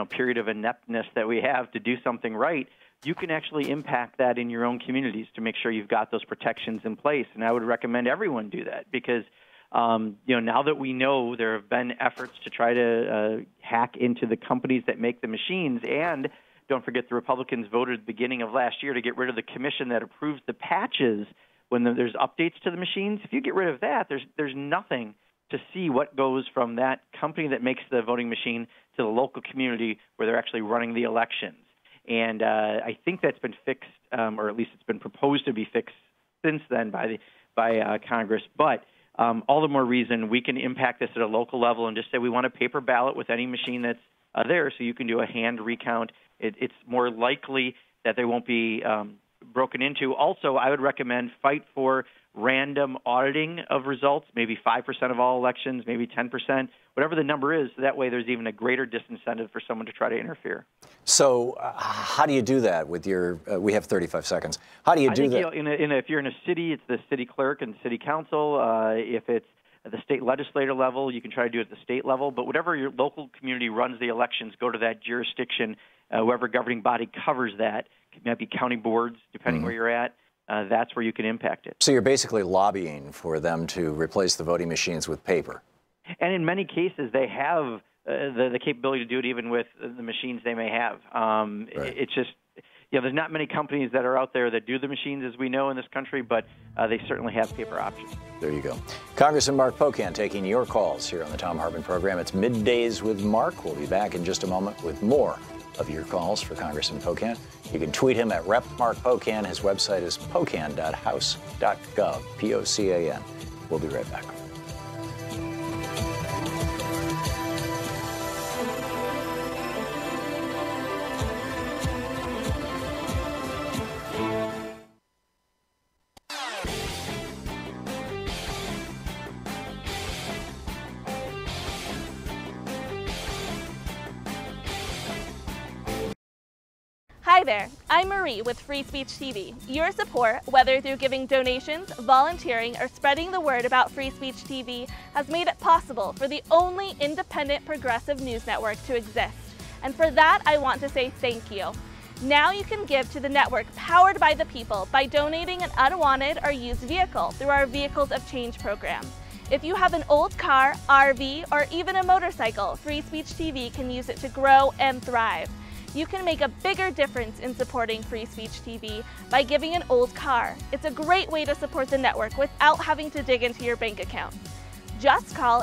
period of ineptness that we have to do something right. You can actually impact that in your own communities to make sure you've got those protections in place. And I would recommend everyone do that because now that we know there have been efforts to try to hack into the companies that make the machines, and don't forget the Republicans voted at the beginning of last year to get rid of the commission that approves the patches when there's updates to the machines. If you get rid of that, there's nothing to see what goes from that company that makes the voting machine to the local community where they're actually running the elections. And I think that's been fixed, or at least it's been proposed to be fixed since then by by Congress. But all the more reason we can impact this at a local level and just say we want a paper ballot with any machine that's there, so you can do a hand recount. It's more likely that they won't be broken into. Also, I would recommend fight for random auditing of results, maybe 5% of all elections, maybe 10%, whatever the number is. That way there's even a greater disincentive for someone to try to interfere. So how do you do that with your, we have 35 seconds. How do you do that? You know, if you're in a city, it's the city clerk and city council. If it's at the state legislator level, you can try to do it at the state level. But whatever your local community runs the elections, go to that jurisdiction. Whoever governing body covers that, it might be county boards, depending where you're at. That's where you can impact it. So you're basically lobbying for them to replace the voting machines with paper. And in many cases, they have the capability to do it even with the machines they may have. Right. It's just, you know, there's not many companies that are out there that do the machines as we know in this country, but they certainly have paper options. There you go. Congressman Mark Pocan taking your calls here on the Thom Hartmann Program. It's Middays with Mark. We'll be back in just a moment with more of your calls for Congressman Pocan. You can tweet him at Rep. Mark Pocan. His website is pocan.house.gov, P-O-C-A-N. We'll be right back. Hi there, I'm Marie with Free Speech TV. Your support, whether through giving donations, volunteering, or spreading the word about Free Speech TV, has made it possible for the only independent progressive news network to exist. And for that, I want to say thank you. Now you can give to the network powered by the people by donating an unwanted or used vehicle through our Vehicles of Change program. If you have an old car, RV, or even a motorcycle, Free Speech TV can use it to grow and thrive. You can make a bigger difference in supporting Free Speech TV by giving an old car. It's a great way to support the network without having to dig into your bank account. Just call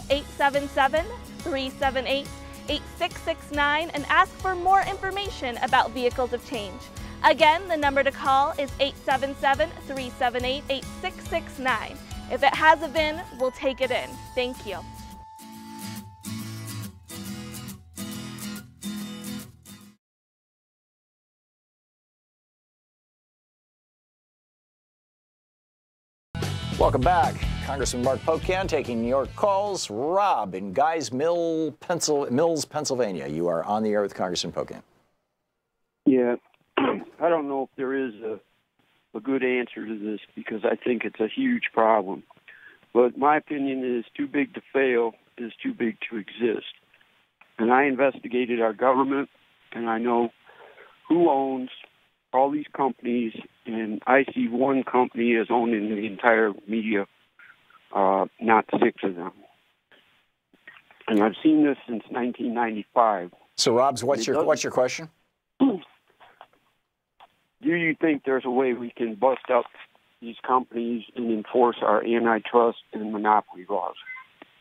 877-378-8669 and ask for more information about Vehicles of Change. Again, the number to call is 877-378-8669. If it has a VIN, we'll take it in. Thank you. Welcome back. Congressman Mark Pocan taking your calls. Rob in Guys Mills, Pennsylvania. You are on the air with Congressman Pocan. Yeah, I don't know if there is a good answer to this because I think it's a huge problem. But my opinion is too big to fail is too big to exist. And I investigated our government, and I know who owns all these companies, and I see one company as owning the entire media, not 6 of them. And I've seen this since 1995. So, Robs, what's your question? Do you think there's a way we can bust up these companies and enforce our antitrust and monopoly laws?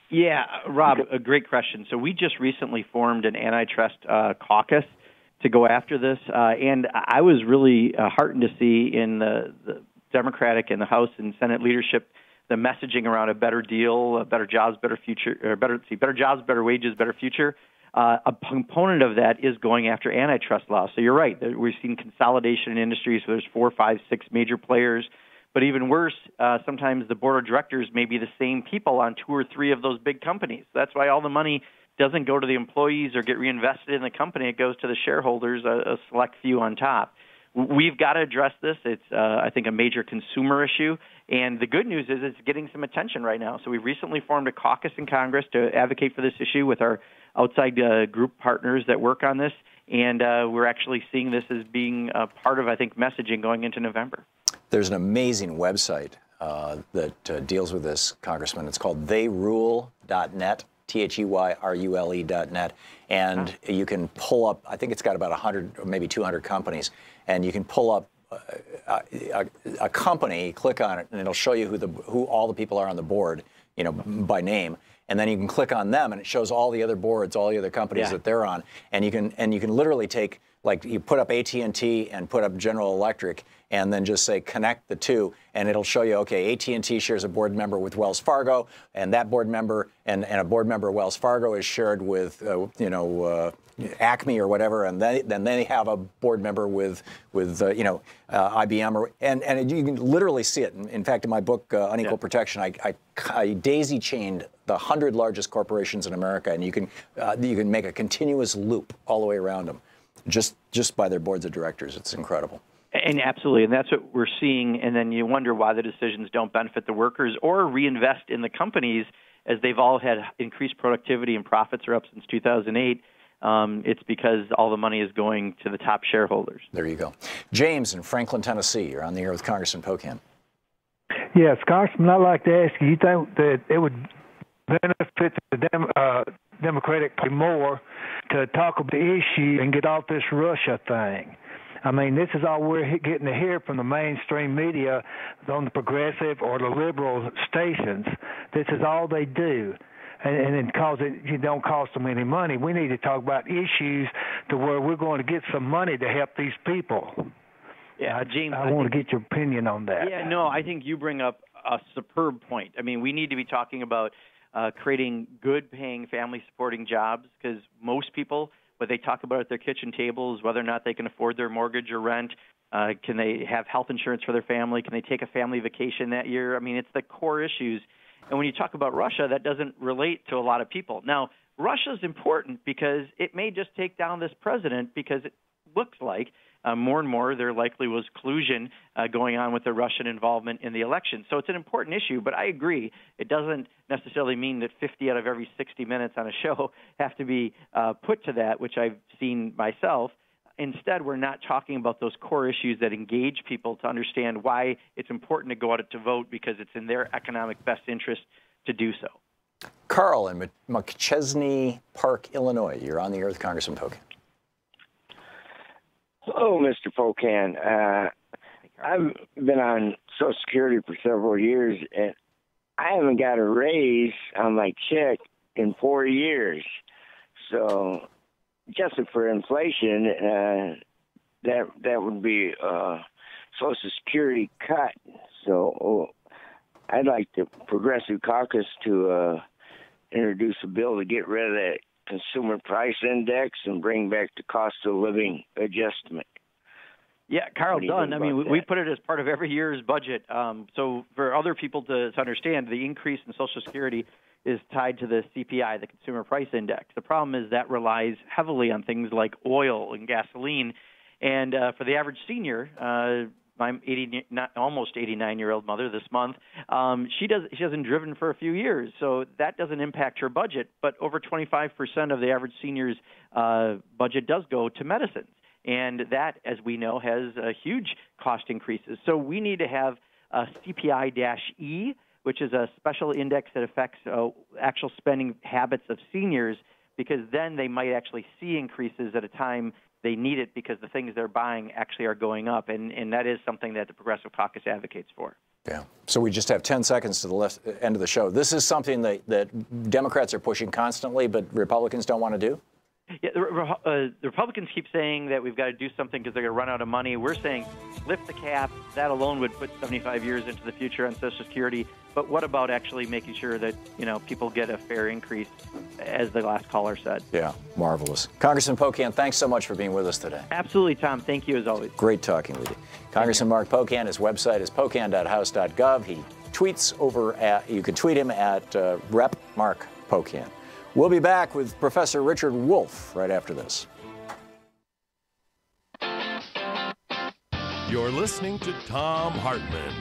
Yeah, Rob, a great question. So we just recently formed an antitrust caucus to go after this, and I was really heartened to see in the Democratic and the House and Senate leadership the messaging around a better deal, better jobs, better future, or better jobs, better wages, better future. A component of that is going after antitrust law. So you're right. We've seen consolidation in industries where there's 4, 5, 6 major players. But even worse, sometimes the board of directors may be the same people on 2 or 3 of those big companies. That's why all the money doesn't go to the employees or get reinvested in the company. It goes to the shareholders, a select few on top. We've got to address this. It's, I think, a major consumer issue. And the good news is it's getting some attention right now. So we've recently formed a caucus in Congress to advocate for this issue with our outside group partners that work on this. And we're actually seeing this as being a part of, I think, messaging going into November. There's an amazing website that deals with this, Congressman. It's called theyrule.net. THEYRULE.net, and you can pull up, I think it's got about 100 or maybe 200 companies, and you can pull up a company, click on it, and it'll show you who all the people are on the board, you know, by name, and then you can click on them, and it shows all the other boards, all the other companies that they're on, and you can literally take like you put up AT&T and put up General Electric, and then just say connect the two, and it'll show you, okay, AT&T shares a board member with Wells Fargo, and that board member and a board member of Wells Fargo is shared with, Acme or whatever, and then they have a board member with IBM, and you can literally see it. In fact, in my book, Unequal Protection, I daisy-chained the 100 largest corporations in America, and you can make a continuous loop all the way around them, just by their boards of directors. It's incredible. And absolutely, and that's what we're seeing. And then you wonder why the decisions don't benefit the workers or reinvest in the companies, as they've all had increased productivity and profits are up since 2008. It's because all the money is going to the top shareholders. There you go. James in Franklin, Tennessee. You're on the air with Congressman Pocan. Yes, Congressman, I'd like to ask you think that it would benefit the Democratic Party more to talk about the issue and get off this Russia thing? I mean, this is all we're getting to hear from the mainstream media on the progressive or the liberal stations. This is all they do. And it don't cost them any money. We need to talk about issues to where we're going to get some money to help these people. Yeah, James, I want to get your opinion on that. Yeah, no, I think you bring up a superb point. I mean, we need to be talking about creating good-paying, family-supporting jobs, because most people, what they talk about at their kitchen table is whether or not they can afford their mortgage or rent. Can they have health insurance for their family? Can they take a family vacation that year? I mean, it's the core issues. And when you talk about Russia, that doesn't relate to a lot of people. Now, Russia's important because it may just take down this president, because it looks like more and more there likely was collusion going on with the Russian involvement in the election. So it's an important issue, but I agree. It doesn't necessarily mean that 50 out of every 60 minutes on a show have to be put to that, which I've seen myself. Instead, we're not talking about those core issues that engage people to understand why it's important to go out to vote, because it's in their economic best interest to do so. Carl in McChesney Park, Illinois. You're on the air with Congressman Pocan. Hello, Mr. Pocan. I've been on Social Security for several years, and I haven't got a raise on my check in 4 years. So, adjusted for inflation, that would be Social Security cut. So I'd like the Progressive Caucus to introduce a bill to get rid of that Consumer Price Index and bring back the cost of living adjustment. Yeah, Carl Dunn. I mean, we put it as part of every year's budget. So for other people to understand, the increase in Social Security is tied to the CPI, the Consumer Price Index. The problem is that relies heavily on things like oil and gasoline. And for the average senior, I'm almost 89-year-old mother this month. She hasn't driven for a few years, so that doesn't impact her budget. But over 25% of the average senior's budget does go to medicines. And that, as we know, has huge cost increases. So we need to have a CPI-E, which is a special index that affects actual spending habits of seniors, because then they might actually see increases at a time they need it, because the things they're buying actually are going up. And that is something that the Progressive Caucus advocates for. Yeah. So we just have 10 seconds to the end of the show. This is something that Democrats are pushing constantly, but Republicans don't want to do? Yeah, the Republicans keep saying that we've got to do something because they're going to run out of money. We're saying lift the cap. That alone would put 75 years into the future on Social Security. But what about actually making sure that, people get a fair increase, as the last caller said? Yeah, marvelous. Congressman Pocan, thanks so much for being with us today. Absolutely, Tom. Thank you, as always. Great talking with you. Congressman Mark Pocan, his website is pocan.house.gov. He tweets you can tweet him at Rep. Mark Pocan. We'll be back with Professor Richard Wolff right after this. You're listening to Thom Hartmann.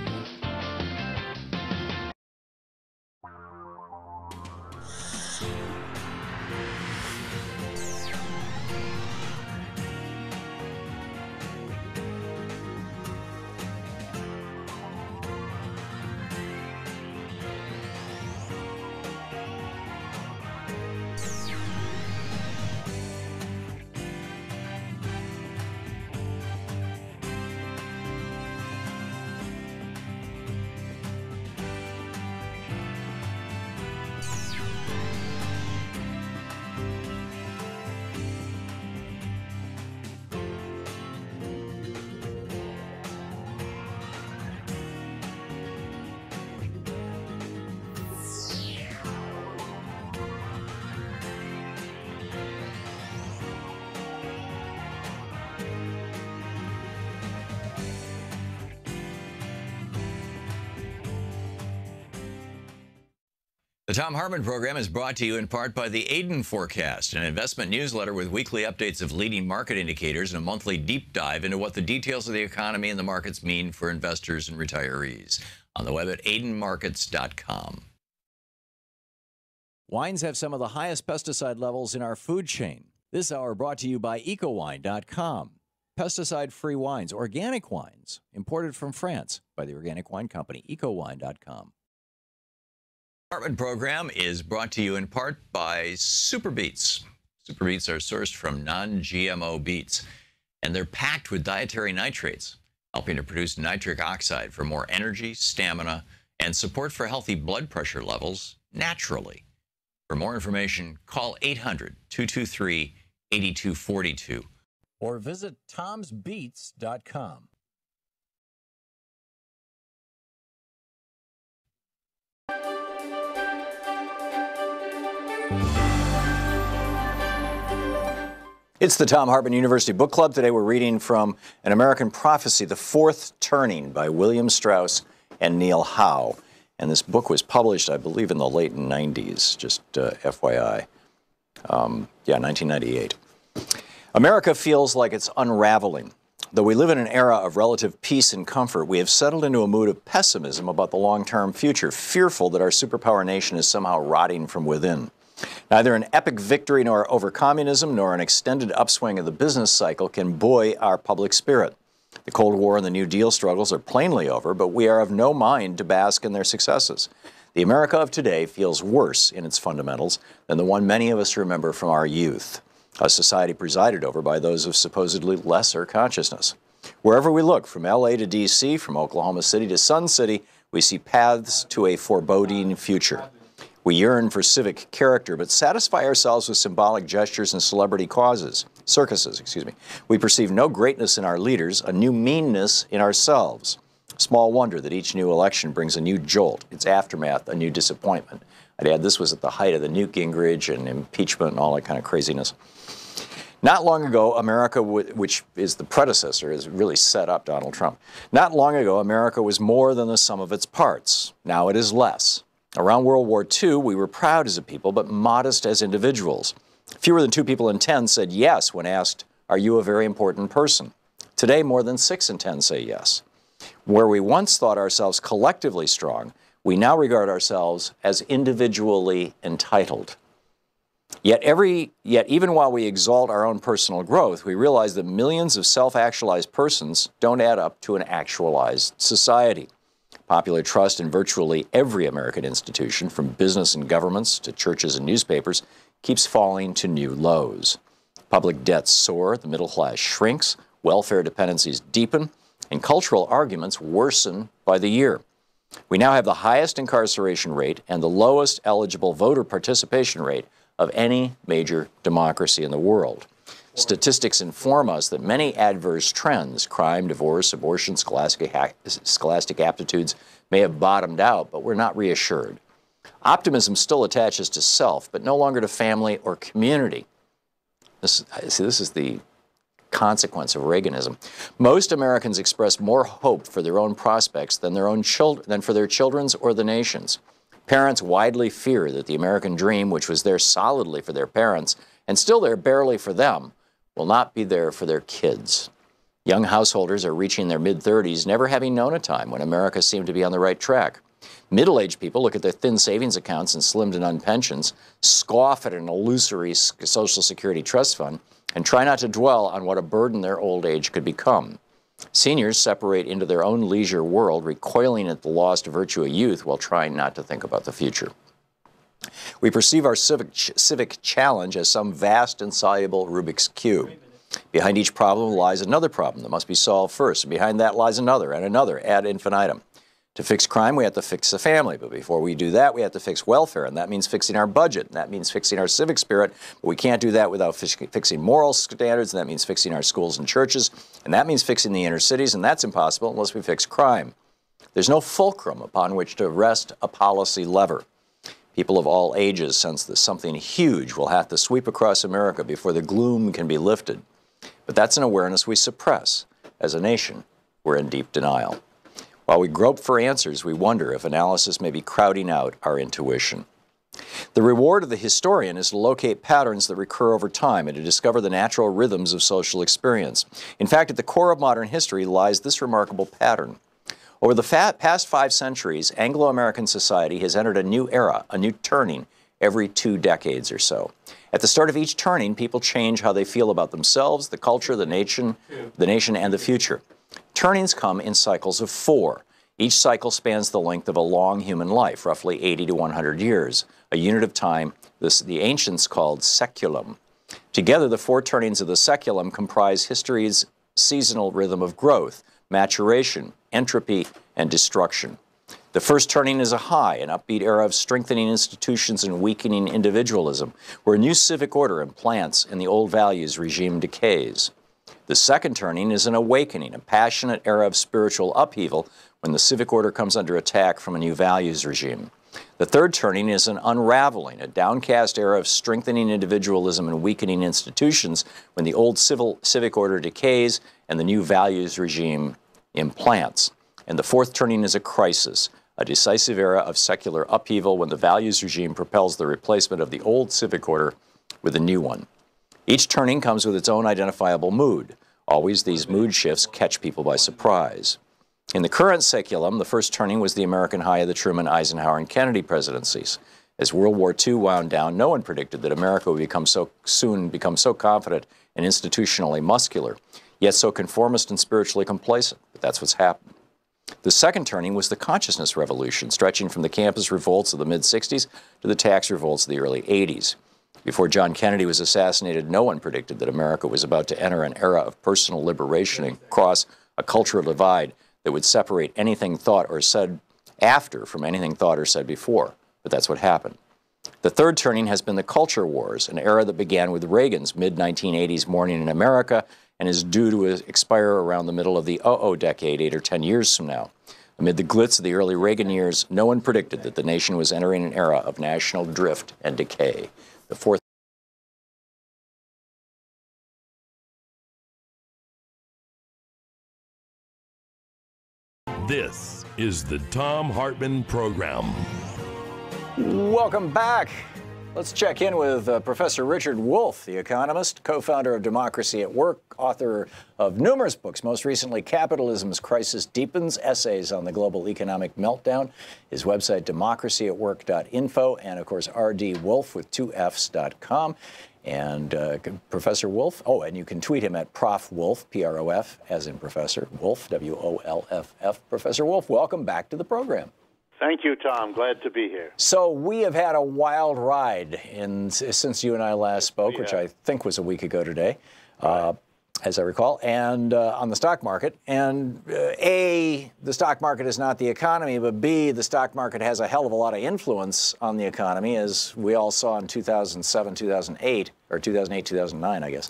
The Thom Hartmann Program is brought to you in part by the Aiden Forecast, an investment newsletter with weekly updates of leading market indicators and a monthly deep dive into what the details of the economy and the markets mean for investors and retirees. On the web at aidenmarkets.com. Wines have some of the highest pesticide levels in our food chain. This hour brought to you by ecowine.com. Pesticide-free wines, organic wines, imported from France by the Organic Wine Company, ecowine.com. Hartmann Program is brought to you in part by Super Beets. Super Beets are sourced from non-GMO beets, and they're packed with dietary nitrates, helping to produce nitric oxide for more energy, stamina, and support for healthy blood pressure levels naturally. For more information, call 800-223-8242 or visit tomsbeets.com. It's the Thom Hartmann University Book Club. Today we're reading from An American Prophecy, The Fourth Turning by William Strauss and Neil Howe. And this book was published, I believe, in the late 90s, just FYI. 1998. America feels like it's unraveling. Though we live in an era of relative peace and comfort, we have settled into a mood of pessimism about the long-term future, fearful that our superpower nation is somehow rotting from within. Neither an epic victory nor over communism nor an extended upswing of the business cycle can buoy our public spirit. The Cold War and the New Deal struggles are plainly over, but we are of no mind to bask in their successes. The America of today feels worse in its fundamentals than the one many of us remember from our youth, a society presided over by those of supposedly lesser consciousness. Wherever we look, from L.A. to D.C., from Oklahoma City to Sun City, we see paths to a foreboding future. We yearn for civic character, but satisfy ourselves with symbolic gestures and celebrity circuses. We perceive no greatness in our leaders, a new meanness in ourselves. Small wonder that each new election brings a new jolt, its aftermath, a new disappointment. I'd add this was at the height of the Newt Gingrich and impeachment and all that kind of craziness. Not long ago, America, which is the predecessor, has really set up Donald Trump. Not long ago, America was more than the sum of its parts. Now it is less. Around World War II, we were proud as a people, but modest as individuals. Fewer than 2 people in 10 said yes when asked, "Are you a very important person?" Today, more than 6 in 10 say yes. Where we once thought ourselves collectively strong, we now regard ourselves as individually entitled. Yet even while we exalt our own personal growth, we realize that millions of self-actualized persons don't add up to an actualized society. Popular trust in virtually every American institution, from business and governments to churches and newspapers, keeps falling to new lows. Public debts soar, the middle class shrinks, welfare dependencies deepen, and cultural arguments worsen by the year. We now have the highest incarceration rate and the lowest eligible voter participation rate of any major democracy in the world. Statistics inform us that many adverse trends, crime, divorce, abortion, scholastic aptitudes, may have bottomed out, but we're not reassured. Optimism still attaches to self, but no longer to family or community. This is the consequence of Reaganism. Most Americans express more hope for their own prospects than for their children's or the nation's. Parents widely fear that the American dream, which was there solidly for their parents and still there barely for them, will not be there for their kids. Young householders are reaching their mid-30s, never having known a time when America seemed to be on the right track. Middle-aged people look at their thin savings accounts and slimmed-to-none pensions, scoff at an illusory Social Security trust fund, and try not to dwell on what a burden their old age could become. Seniors separate into their own leisure world, recoiling at the lost virtue of youth while trying not to think about the future. We perceive our civic challenge as some vast, insoluble Rubik's Cube. Behind each problem lies another problem that must be solved first, and behind that lies another and another ad infinitum. To fix crime, we have to fix the family, but before we do that, we have to fix welfare, and that means fixing our budget, and that means fixing our civic spirit, but we can't do that without fixing moral standards, and that means fixing our schools and churches, and that means fixing the inner cities, and that's impossible unless we fix crime. There's no fulcrum upon which to rest a policy lever. People of all ages sense that something huge will have to sweep across America before the gloom can be lifted. But that's an awareness we suppress. As a nation, we're in deep denial. While we grope for answers, we wonder if analysis may be crowding out our intuition. The reward of the historian is to locate patterns that recur over time and to discover the natural rhythms of social experience. In fact, at the core of modern history lies this remarkable pattern. Over the past 5 centuries, Anglo-American society has entered a new era, a new turning, every 2 decades or so. At the start of each turning, people change how they feel about themselves, the culture, the nation, and the future. Turnings come in cycles of 4. Each cycle spans the length of a long human life, roughly 80 to 100 years, a unit of time the ancients called seculum. Together, the 4 turnings of the seculum comprise history's seasonal rhythm of growth, maturation, entropy, and destruction. The first turning is a high, an upbeat era of strengthening institutions and weakening individualism, where a new civic order implants and the old values regime decays. The second turning is an awakening, a passionate era of spiritual upheaval when the civic order comes under attack from a new values regime. The third turning is an unraveling, a downcast era of strengthening individualism and weakening institutions when the old civic order decays and the new values regime implants. And the fourth turning is a crisis, a decisive era of secular upheaval when the values regime propels the replacement of the old civic order with a new one. Each turning comes with its own identifiable mood. Always these mood shifts catch people by surprise. In the current seculum, the first turning was the American high of the Truman, Eisenhower, and Kennedy presidencies. As World War II wound down, no one predicted that America would become so confident and institutionally muscular, yet so conformist and spiritually complacent. But that's what's happened. The second turning was the consciousness revolution, stretching from the campus revolts of the mid-'60s to the tax revolts of the early '80s. Before John Kennedy was assassinated, no one predicted that America was about to enter an era of personal liberation and cross a cultural divide that would separate anything thought or said after from anything thought or said before. But that's what happened. The third turning has been the culture wars, an era that began with Reagan's mid-1980s Morning in America and is due to expire around the middle of the decade, 8 or 10 years from now. Amid the glitz of the early Reagan years, no one predicted that the nation was entering an era of national drift and decay. The fourth This is the Thom Hartmann Program. Welcome back. Let's check in with Professor Richard Wolff, the economist, co-founder of Democracy at Work, author of numerous books, most recently Capitalism's Crisis Deepens, Essays on the Global Economic Meltdown, his website democracyatwork.info, and of course rdwolff with 2fs.com. And Professor Wolff, and you can tweet him at Prof. Wolff, P-R-O-F, as in Professor, Wolff, W-O-L-F-F. Professor Wolff, welcome back to the program. Thank you, Tom. Glad to be here. So we have had a wild ride since you and I last spoke, which I think was a week ago today, as I recall, and on the stock market. And A, the stock market is not the economy, but B, the stock market has a hell of a lot of influence on the economy, as we all saw in 2007, 2008, or 2008, 2009, I guess.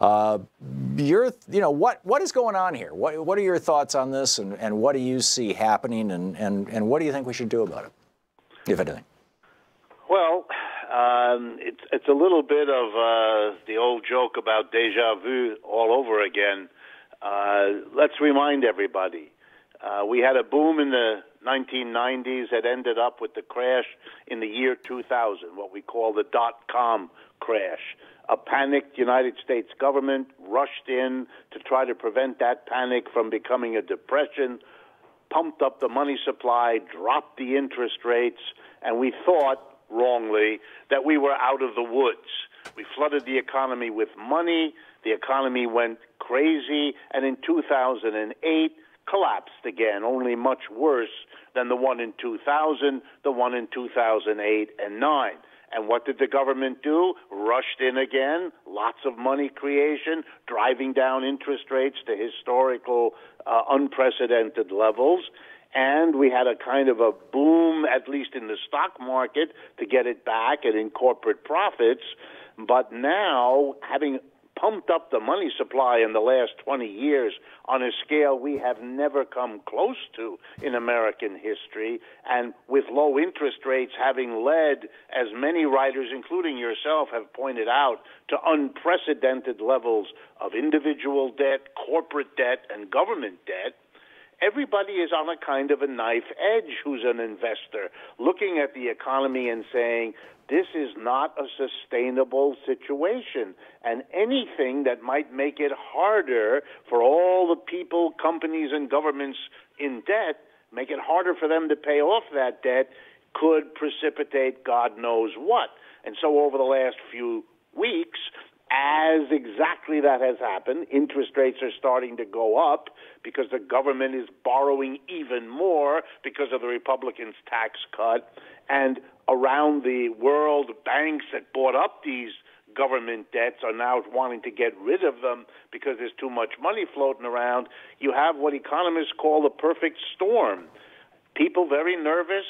What is going on here? What are your thoughts on this, and what do you see happening, and what do you think we should do about it, if anything? Well, it's a little bit of the old joke about deja vu all over again. Let's remind everybody. We had a boom in the 1990s that ended up with the crash in the year 2000, what we call the dot-com crash. A panicked United States government rushed in to try to prevent that panic from becoming a depression, pumped up the money supply, dropped the interest rates, and we thought, wrongly, that we were out of the woods. We flooded the economy with money, the economy went crazy, and in 2008 collapsed again, only much worse than the one in 2000, the one in 2008 and 9. And what did the government do? Rushed in again, lots of money creation, driving down interest rates to historical, unprecedented levels. And we had a kind of a boom, at least in the stock market, to get it back and in corporate profits. But now, having pumped up the money supply in the last 20 years on a scale we have never come close to in American history, and with low interest rates having led, as many writers, including yourself, have pointed out, to unprecedented levels of individual debt, corporate debt, and government debt, everybody is on a kind of a knife edge who's an investor, looking at the economy and saying, this is not a sustainable situation. And anything that might make it harder for all the people, companies, and governments in debt, make it harder for them to pay off that debt, could precipitate God knows what. And so over the last few weeks, as exactly that has happened, interest rates are starting to go up because the government is borrowing even more because of the Republicans' tax cut. And around the world, banks that bought up these government debts are now wanting to get rid of them because there's too much money floating around. You have what economists call the perfect storm. People very nervous,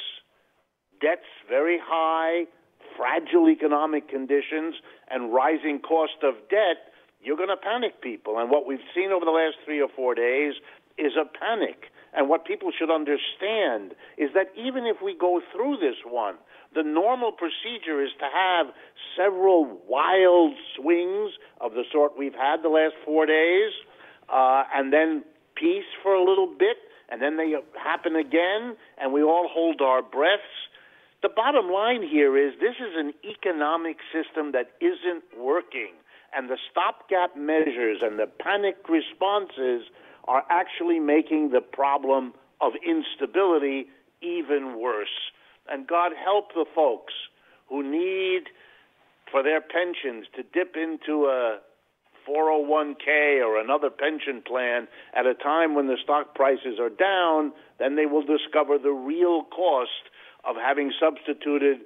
debts very high, fragile economic conditions, and rising cost of debt. You're going to panic people. And what we've seen over the last 3 or 4 days is a panic. And what people should understand is that even if we go through this one, the normal procedure is to have several wild swings of the sort we've had the last 4 days, and then peace for a little bit, and then they happen again, and we all hold our breaths. The bottom line here is this is an economic system that isn't working, and the stopgap measures and the panicked responses are actually making the problem of instability even worse. And God help the folks who need, for their pensions, to dip into a 401k or another pension plan at a time when the stock prices are down. Then they will discover the real cost of having substituted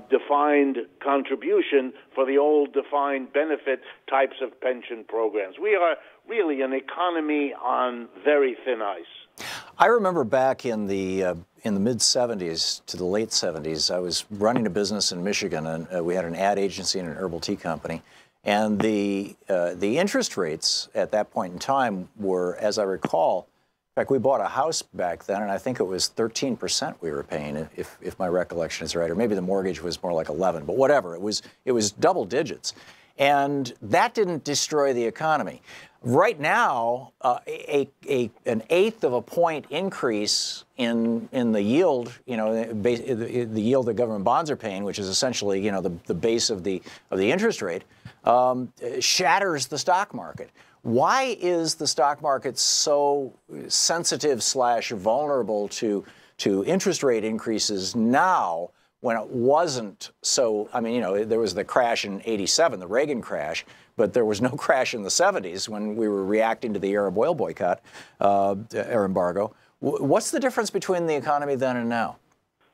defined contribution for the old defined benefit types of pension programs. We are really an economy on very thin ice. I remember back in the mid-'70s to the late '70s, I was running a business in Michigan, and we had an ad agency and an herbal tea company. And the interest rates at that point in time were, as I recall, in fact, we bought a house back then, and I think it was 13% we were paying, if my recollection is right, or maybe the mortgage was more like 11, but whatever. It was double digits, and that didn't destroy the economy. Right now, an eighth of a point increase in the yield, the yield that government bonds are paying, which is essentially, the base of the interest rate, shatters the stock market. Why is the stock market so sensitive / vulnerable to interest rate increases now when it wasn't so? I mean, there was the crash in '87, the Reagan crash, but there was no crash in the '70s when we were reacting to the Arab oil boycott or embargo. What's the difference between the economy then and now?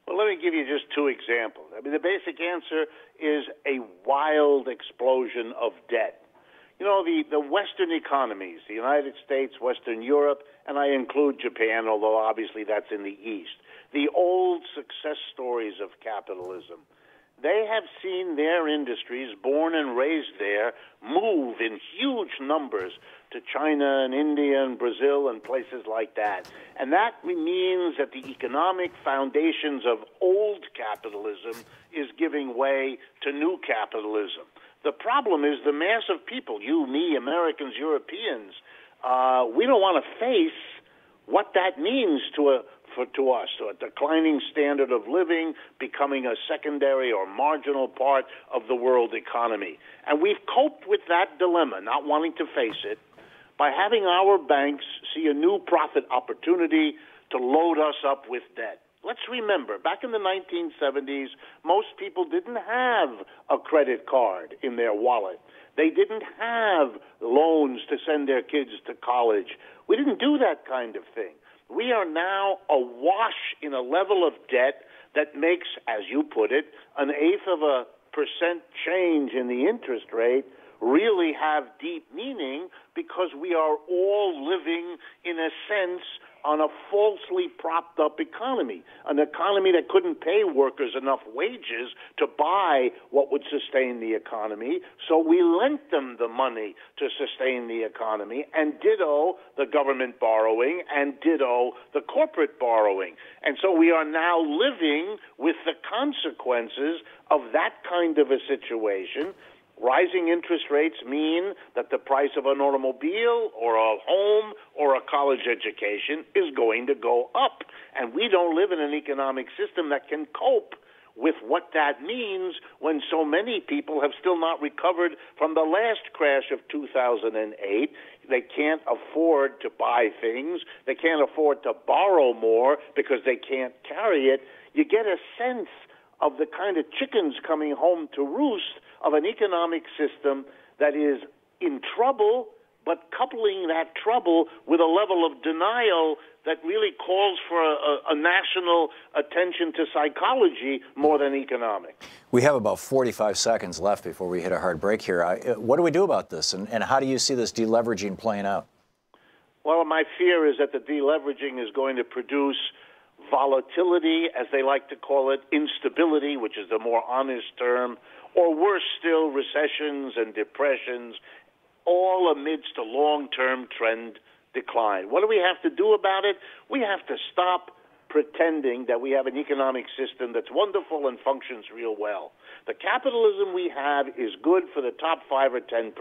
Well, let me give you just two examples. I mean, the basic answer is a wild explosion of debt. The Western economies, the United States, Western Europe, and I include Japan, although obviously that's in the East, the old success stories of capitalism, they have seen their industries, born and raised there, move in huge numbers to China and India and Brazil and places like that. And that means that the economic foundations of old capitalism is giving way to new capitalism. The problem is the mass of people, you, me, Americans, Europeans, we don't want to face what that means to us, to a declining standard of living, becoming a secondary or marginal part of the world economy. And we've coped with that dilemma, not wanting to face it, by having our banks see a new profit opportunity to load us up with debt. Let's remember, back in the 1970s, most people didn't have a credit card in their wallet. They didn't have loans to send their kids to college. We didn't do that kind of thing. We are now awash in a level of debt that makes, as you put it, 1/8% change in the interest rate really have deep meaning, because we are all living, in a sense, on a falsely propped up economy, an economy that couldn't pay workers enough wages to buy what would sustain the economy. So we lent them the money to sustain the economy, and ditto the government borrowing, and ditto the corporate borrowing. And so we are now living with the consequences of that kind of a situation. Rising interest rates mean that the price of an automobile or a home or a college education is going to go up. And we don't live in an economic system that can cope with what that means when so many people have still not recovered from the last crash of 2008. They can't afford to buy things. They can't afford to borrow more because they can't carry it. You get a sense of the kind of chickens coming home to roost of an economic system that is in trouble, but coupling that trouble with a level of denial that really calls for a national attention to psychology more than economics. We have about 45 seconds left before we hit a hard break here. What do we do about this, and how do you see this deleveraging playing out? Well, my fear is that the deleveraging is going to produce volatility, as they like to call it, instability, which is the more honest term, or worse still, recessions and depressions, all amidst a long-term trend decline. What do we have to do about it? We have to stop pretending that we have an economic system that's wonderful and functions real well. The capitalism we have is good for the top 5 or 10%.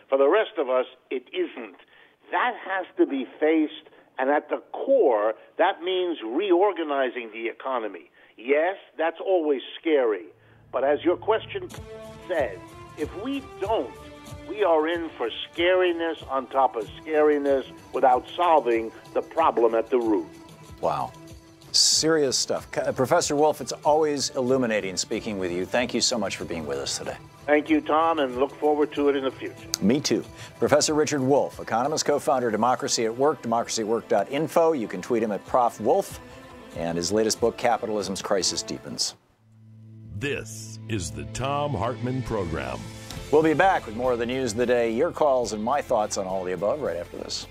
For the rest of us, it isn't. That has to be faced, and at the core, that means reorganizing the economy. Yes, that's always scary. But as your question said, if we don't, we are in for scariness on top of scariness without solving the problem at the root. Wow. Serious stuff. Professor Wolf, it's always illuminating speaking with you. Thank you so much for being with us today. Thank you, Tom, and look forward to it in the future. Me too. Professor Richard Wolff, economist, co-founder, Democracy at Work, democracyawork.info. You can tweet him at Prof. Wolf, and his latest book, Capitalism's Crisis Deepens. This is the Thom Hartmann Program. We'll be back with more of the news of the day, your calls, and my thoughts on all of the above right after this.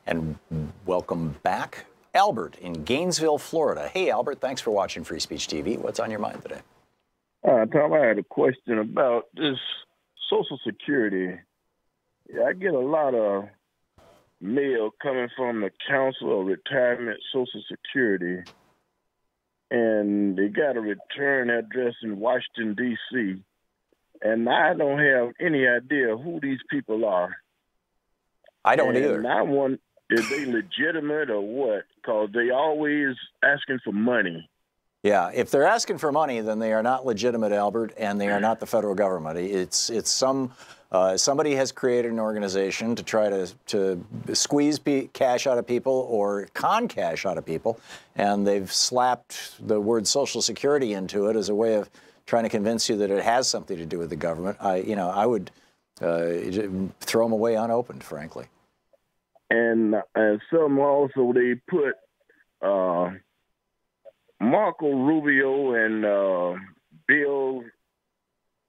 And welcome back. Albert in Gainesville, Florida. Hey, Albert, thanks for watching Free Speech TV. What's on your mind today? Tom, I had a question about this Social Security. I get a lot of mail coming from the Council of Retirement Social Security, and they got a return address in Washington, D.C., and I don't have any idea who these people are. I don't either. And I want, is they legitimate or what? Because they always asking for money. Yeah, if they're asking for money, then they are not legitimate, Albert, and they are not the federal government. It's somebody has created an organization to try to squeeze cash out of people or con cash out of people, and they've slapped the word Social Security into it as a way of trying to convince you that it has something to do with the government. I would throw them away unopened, frankly. And some also they put Marco Rubio and Bill,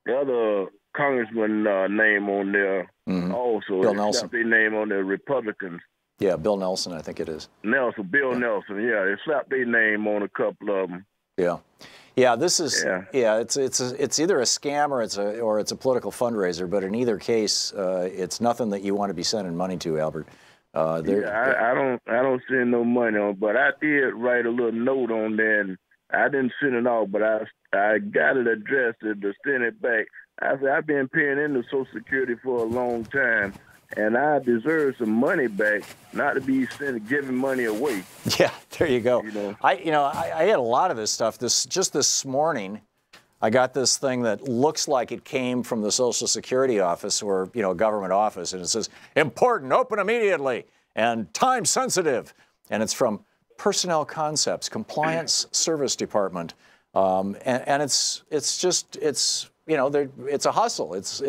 the other congressman name on there also. Bill Nelson. They name on the Republicans. Yeah, Bill Nelson, I think it is. Bill Nelson. Yeah, they slapped their name on a couple of them. Yeah, this is it's either a scam or it's a political fundraiser. But in either case, it's nothing that you want to be sending money to, Albert. I don't send no money on, but I did write a little note on there, and I didn't send it off, but I got it addressed to send it back. I said I've been paying into Social Security for a long time, and I deserve some money back, not to be giving money away. Yeah, there you go. I had a lot of this stuff. Just this morning, I got this thing that looks like it came from the Social Security office or, a government office, and it says, important, open immediately, and time sensitive. And it's from Personnel Concepts, Compliance Service Department. And it's a hustle. It's a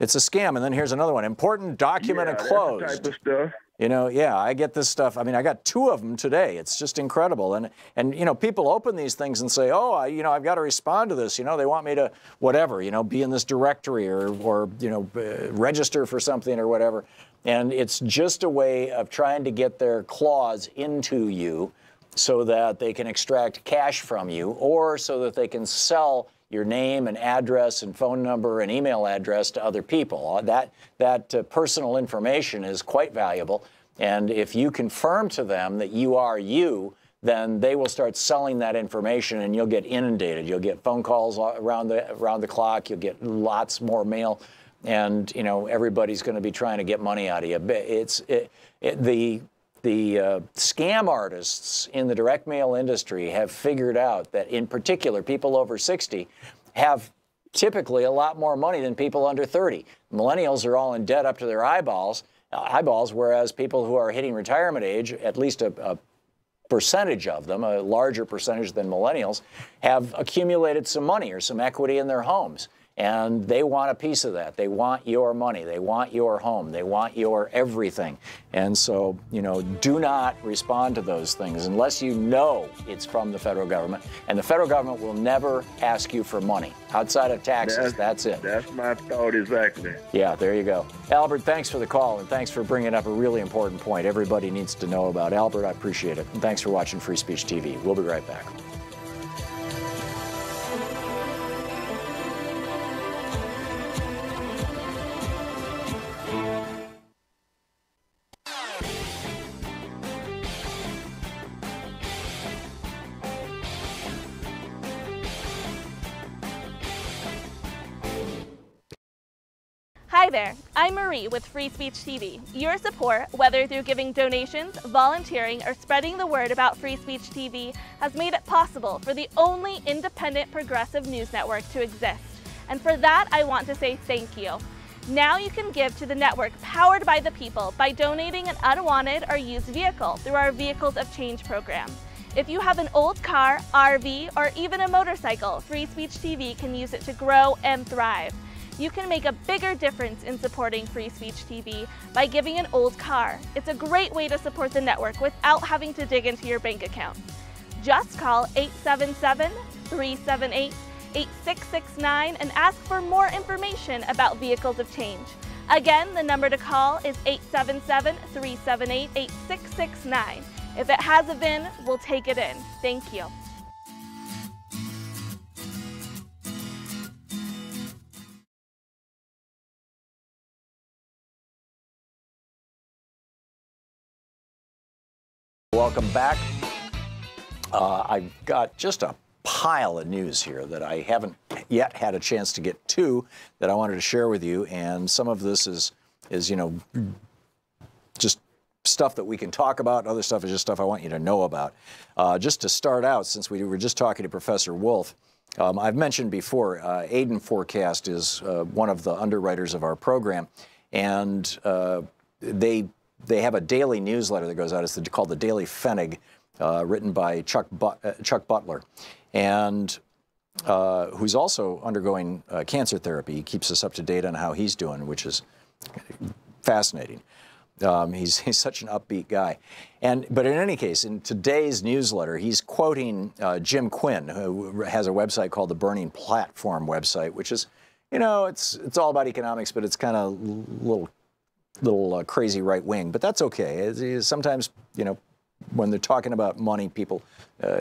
scam. And then here's another one, important document enclosed. That type of stuff. I get this stuff. I mean, I got 2 of them today. It's just incredible. And people open these things and say, oh, I've got to respond to this. They want me to whatever, be in this directory or register for something or whatever. And it's just a way of trying to get their claws into you so that they can extract cash from you, or so that they can sell your name and address and phone number and email address to other people. That personal information is quite valuable. And if you confirm to them that you are you, then they will start selling that information, and you'll get inundated. You'll get phone calls around the clock. You'll get lots more mail, and everybody's going to be trying to get money out of you. The scam artists in the direct mail industry have figured out that, in particular, people over 60 have typically a lot more money than people under 30. Millennials are all in debt up to their eyeballs, whereas people who are hitting retirement age, at least a percentage of them, a larger percentage than millennials, have accumulated some money or some equity in their homes. And they want a piece of that. They want your money. They want your home. They want your everything. And so, do not respond to those things unless you know it's from the federal government. And the federal government will never ask you for money. Outside of taxes, that's it. That's my thought exactly. Yeah, there you go. Albert, thanks for the call, and thanks for bringing up a really important point everybody needs to know about. Albert, I appreciate it. And thanks for watching Free Speech TV. We'll be right back. Hi there, I'm Marie with Free Speech TV. Your support, whether through giving donations, volunteering, or spreading the word about Free Speech TV, has made it possible for the only independent progressive news network to exist. And for that, I want to say thank you. Now you can give to the network powered by the people by donating an unwanted or used vehicle through our Vehicles of Change program. If you have an old car, RV, or even a motorcycle, Free Speech TV can use it to grow and thrive. You can make a bigger difference in supporting Free Speech TV by giving an old car. It's a great way to support the network without having to dig into your bank account. Just call 877-378-8669 and ask for more information about Vehicles of Change. Again, the number to call is 877-378-8669. If it has a VIN, we'll take it in. Thank you. Welcome back. I've got just a pile of news here that I haven't yet had a chance to get to that I wanted to share with you, and some of this is just stuff that we can talk about. Other stuff is just stuff I want you to know about. Just to start out, since we were just talking to Professor Wolf, I've mentioned before, Aiden Forecast is one of the underwriters of our program, and they have a daily newsletter that goes out. It's called the Daily Pfennig, written by Chuck Butler, and who's also undergoing cancer therapy. He keeps us up to date on how he's doing, which is fascinating. He's such an upbeat guy. But in any case, in today's newsletter, he's quoting Jim Quinn, who has a website called the Burning Platform website, which is, it's all about economics, but it's kind of little crazy right wing, but that's okay. Sometimes, when they're talking about money, people,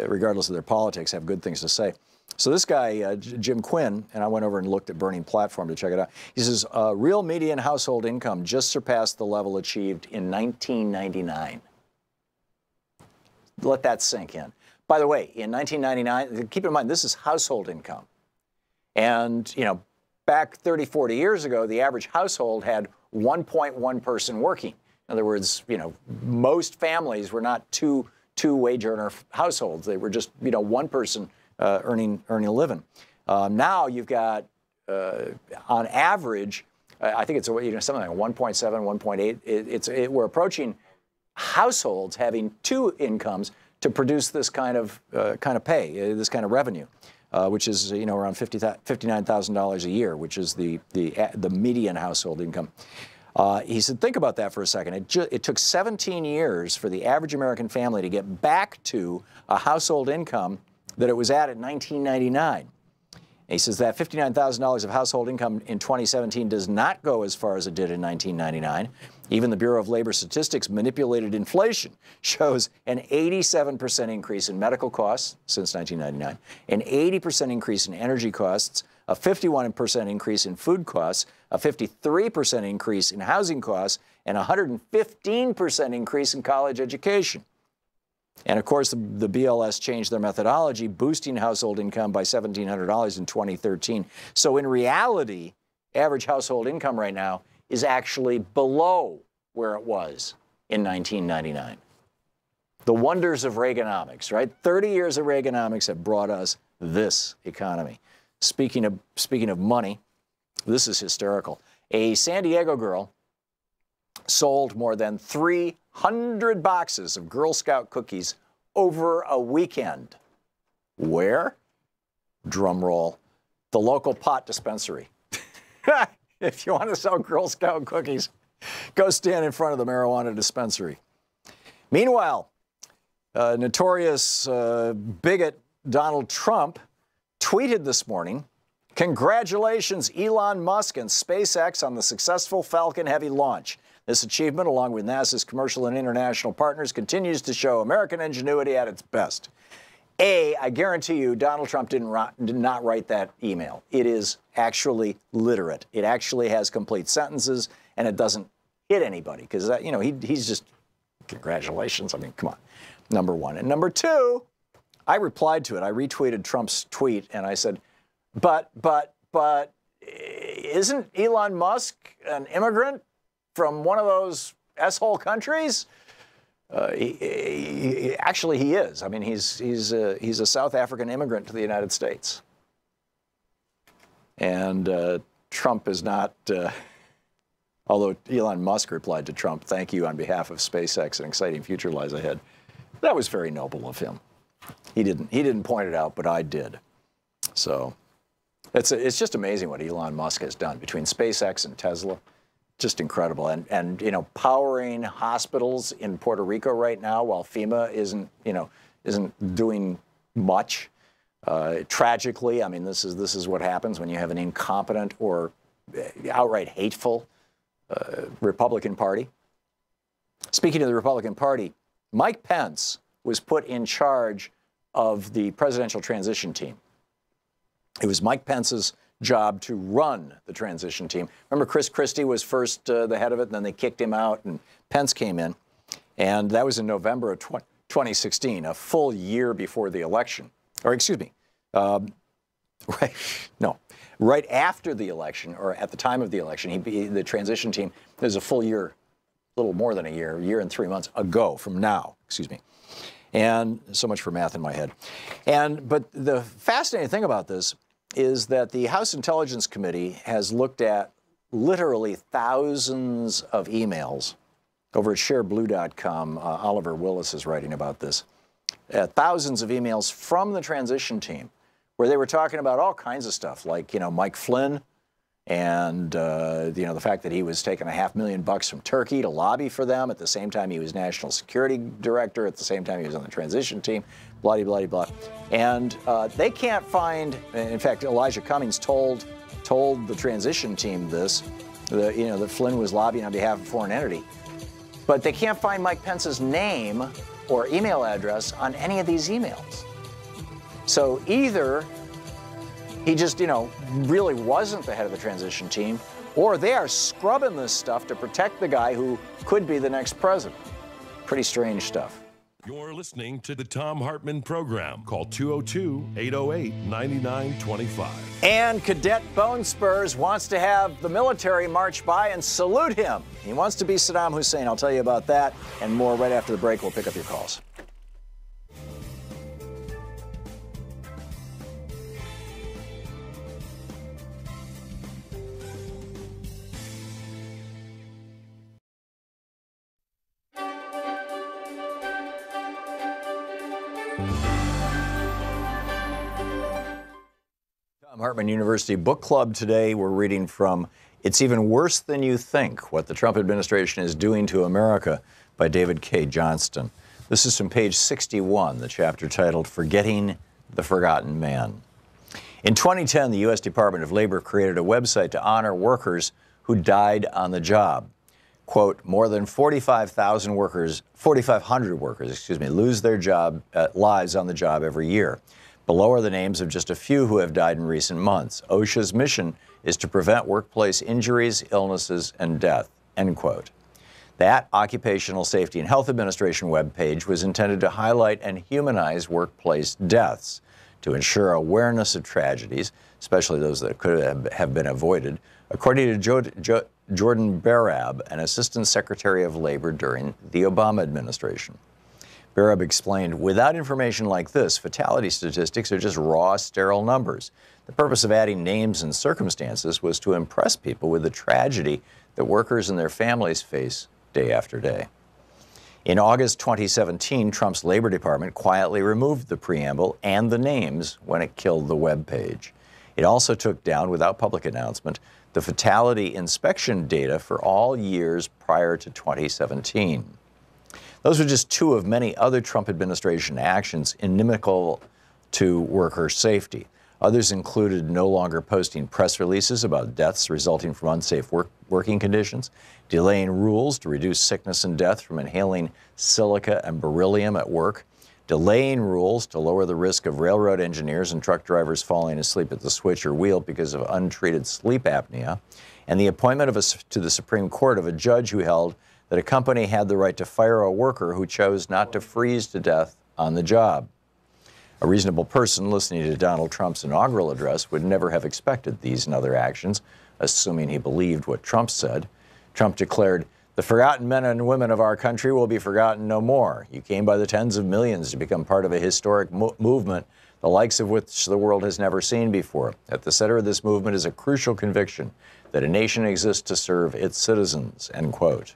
regardless of their politics, have good things to say. So this guy, Jim Quinn, and I went over and looked at Burning Platform to check it out. He says, real median household income just surpassed the level achieved in 1999. Let that sink in. By the way, in 1999, keep in mind, this is household income. And, back 30, 40 years ago, the average household had 1.1 person working. In other words, most families were not two wage earner households. They were just, one person earning a living. Now you've got, on average, I think it's something like 1.7, 1.8. We're approaching households having two incomes to produce this kind of pay, this kind of revenue. Which is around $59,000 a year, which is the median household income. He said, think about that for a second. It took 17 years for the average American family to get back to a household income that it was at 1999. And he says that $59,000 of household income in 2017 does not go as far as it did in 1999. Even the Bureau of Labor Statistics manipulated inflation shows an 87% increase in medical costs since 1999, an 80% increase in energy costs, a 51% increase in food costs, a 53% increase in housing costs, and a 115% increase in college education. And of course, the BLS changed their methodology, boosting household income by $1,700 in 2013. So in reality, average household income right now is actually below where it was in 1999. The wonders of Reaganomics, right? 30 years of Reaganomics have brought us this economy. Speaking of money, this is hysterical. A San Diego girl sold more than 300 boxes of Girl Scout cookies over a weekend. Where? Drum roll. The local pot dispensary. If you want to sell Girl Scout cookies, go stand in front of the marijuana dispensary. Meanwhile, notorious bigot Donald Trump tweeted this morning, "Congratulations, Elon Musk and SpaceX on the successful Falcon Heavy launch. This achievement, along with NASA's commercial and international partners, continues to show American ingenuity at its best." I guarantee you Donald Trump did not write that email. It is actually literate. It actually has complete sentences, and it doesn't hit anybody because, he's just, congratulations. I mean, come on, number one. And number two, I replied to it. I retweeted Trump's tweet, and I said, but isn't Elon Musk an immigrant from one of those S-hole countries? Actually, he is. I mean, he's a South African immigrant to the United States. And Trump is not, although Elon Musk replied to Trump, "Thank you on behalf of SpaceX, an exciting future lies ahead." That was very noble of him. He didn't point it out, but I did. So it's just amazing what Elon Musk has done between SpaceX and Tesla. Just incredible. And powering hospitals in Puerto Rico right now while FEMA isn't doing much. Tragically, I mean, this is what happens when you have an incompetent or outright hateful Republican Party. Speaking of the Republican Party, Mike Pence was put in charge of the presidential transition team. It was Mike Pence's job to run the transition team. Remember, Chris Christie was first the head of it, and then they kicked him out, and Pence came in. And that was in November of 2016, a full year before the election. Or excuse me, right after the election, or at the time of the election, the transition team, there's a full year, a little more than a year and 3 months ago from now, excuse me. And so much for math in my head. But the fascinating thing about this is that the House Intelligence Committee has looked at literally thousands of emails over at shareblue.com. Oliver Willis is writing about this. Thousands of emails from the transition team where they were talking about all kinds of stuff like, Mike Flynn and, the fact that he was taking $500,000 from Turkey to lobby for them. At the same time, he was national security director. At the same time, he was on the transition team, blah, blah, blah. And they can't find, in fact, Elijah Cummings told the transition team this, that Flynn was lobbying on behalf of a foreign entity. But they can't find Mike Pence's name or email address on any of these emails. So either he just, really wasn't the head of the transition team, or they are scrubbing this stuff to protect the guy who could be the next president. Pretty strange stuff. You're listening to the Thom Hartmann Program. Call 202-808-9925. And Cadet Bone Spurs wants to have the military march by and salute him. He wants to be Saddam Hussein. I'll tell you about that and more right after the break. We'll pick up your calls. Thom Hartmann University Book Club today. We're reading from It's Even Worse Than You Think, What the Trump Administration is Doing to America by David K. Johnston. This is from page 61, the chapter titled Forgetting the Forgotten Man. In 2010, the U.S. Department of Labor created a website to honor workers who died on the job. quote, more than 4,500 workers, lose their lives on the job every year. Below are the names of just a few who have died in recent months. OSHA's mission is to prevent workplace injuries, illnesses, and death, end quote. That Occupational Safety and Health Administration webpage was intended to highlight and humanize workplace deaths, to ensure awareness of tragedies, especially those that could have been avoided, according to Jordan Barab, an Assistant Secretary of Labor during the Obama administration. Barab explained, without information like this, fatality statistics are just raw, sterile numbers. The purpose of adding names and circumstances was to impress people with the tragedy that workers and their families face day after day. In August 2017, Trump's Labor Department quietly removed the preamble and the names when it killed the web page. It also took down, without public announcement, the fatality inspection data for all years prior to 2017. Those were just two of many other Trump administration actions inimical to worker safety. Others included no longer posting press releases about deaths resulting from unsafe working conditions, delaying rules to reduce sickness and death from inhaling silica and beryllium at work, delaying rules to lower the risk of railroad engineers and truck drivers falling asleep at the switch or wheel because of untreated sleep apnea, and the appointment to the Supreme Court of a judge who held that a company had the right to fire a worker who chose not to freeze to death on the job. A reasonable person listening to Donald Trump's inaugural address would never have expected these and other actions, assuming he believed what Trump said. Trump declared, "The forgotten men and women of our country will be forgotten no more. You came by the tens of millions to become part of a historic movement, the likes of which the world has never seen before. At the center of this movement is a crucial conviction that a nation exists to serve its citizens," end quote.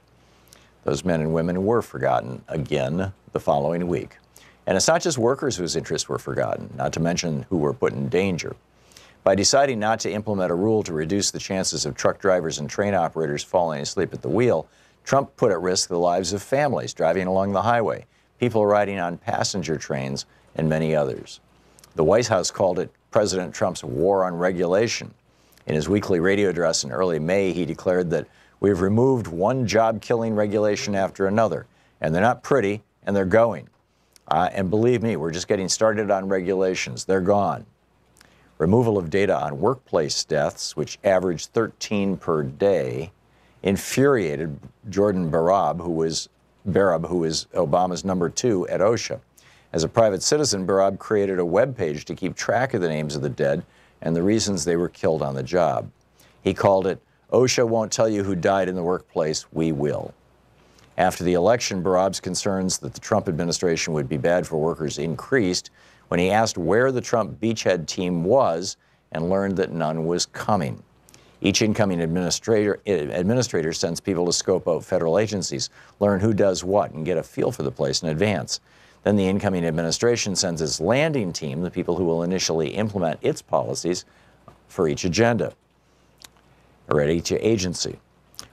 Those men and women were forgotten again the following week. And it's not just workers whose interests were forgotten, not to mention who were put in danger. By deciding not to implement a rule to reduce the chances of truck drivers and train operators falling asleep at the wheel, Trump put at risk the lives of families driving along the highway, people riding on passenger trains, and many others. The White House called it President Trump's war on regulation. In his weekly radio address in early May, he declared that we've removed one job-killing regulation after another, and they're not pretty, and they're going. And believe me, we're just getting started on regulations. They're gone. Removal of data on workplace deaths, which averaged 13 per day, infuriated Jordan Barab, who was Obama's number 2 at OSHA. As a private citizen, Barab created a web page to keep track of the names of the dead and the reasons they were killed on the job. He called it, "OSHA won't tell you who died in the workplace, we will." After the election, Barab's concerns that the Trump administration would be bad for workers increased when he asked where the Trump beachhead team was and learned that none was coming. Each incoming administrator sends people to scope out federal agencies, learn who does what, and get a feel for the place in advance. Then the incoming administration sends its landing team, the people who will initially implement its policies for each agenda or at each agency.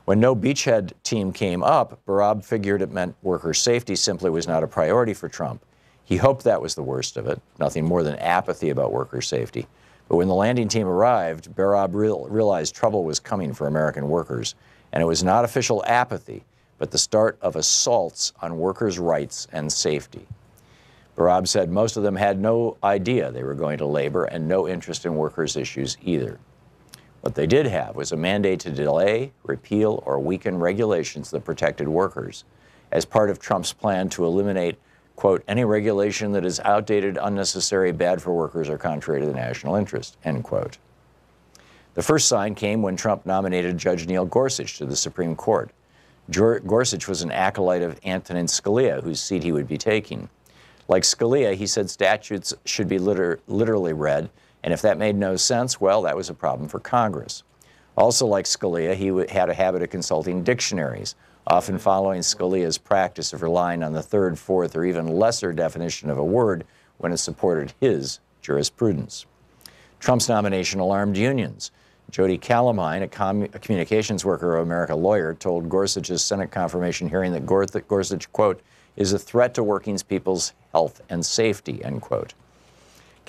When no beachhead team came up, Barab figured it meant worker safety simply was not a priority for Trump. He hoped that was the worst of it, nothing more than apathy about worker safety. But when the landing team arrived, Barab realized trouble was coming for American workers, and it was not official apathy, but the start of assaults on workers' rights and safety. Barab said most of them had no idea they were going to labor and no interest in workers' issues either. What they did have was a mandate to delay, repeal, or weaken regulations that protected workers as part of Trump's plan to eliminate, quote, any regulation that is outdated, unnecessary, bad for workers, or contrary to the national interest, end quote. The first sign came when Trump nominated Judge Neil Gorsuch to the Supreme Court. Gorsuch was an acolyte of Antonin Scalia, whose seat he would be taking. Like Scalia, he said statutes should be literally read, and if that made no sense, well, that was a problem for Congress. Also like Scalia, he had a habit of consulting dictionaries, often following Scalia's practice of relying on the third, fourth, or even lesser definition of a word when it supported his jurisprudence. Trump's nomination alarmed unions. Jody Calamine, a communications worker of America lawyer, told Gorsuch's Senate confirmation hearing that Gorsuch, quote, is a threat to working people's health and safety, end quote.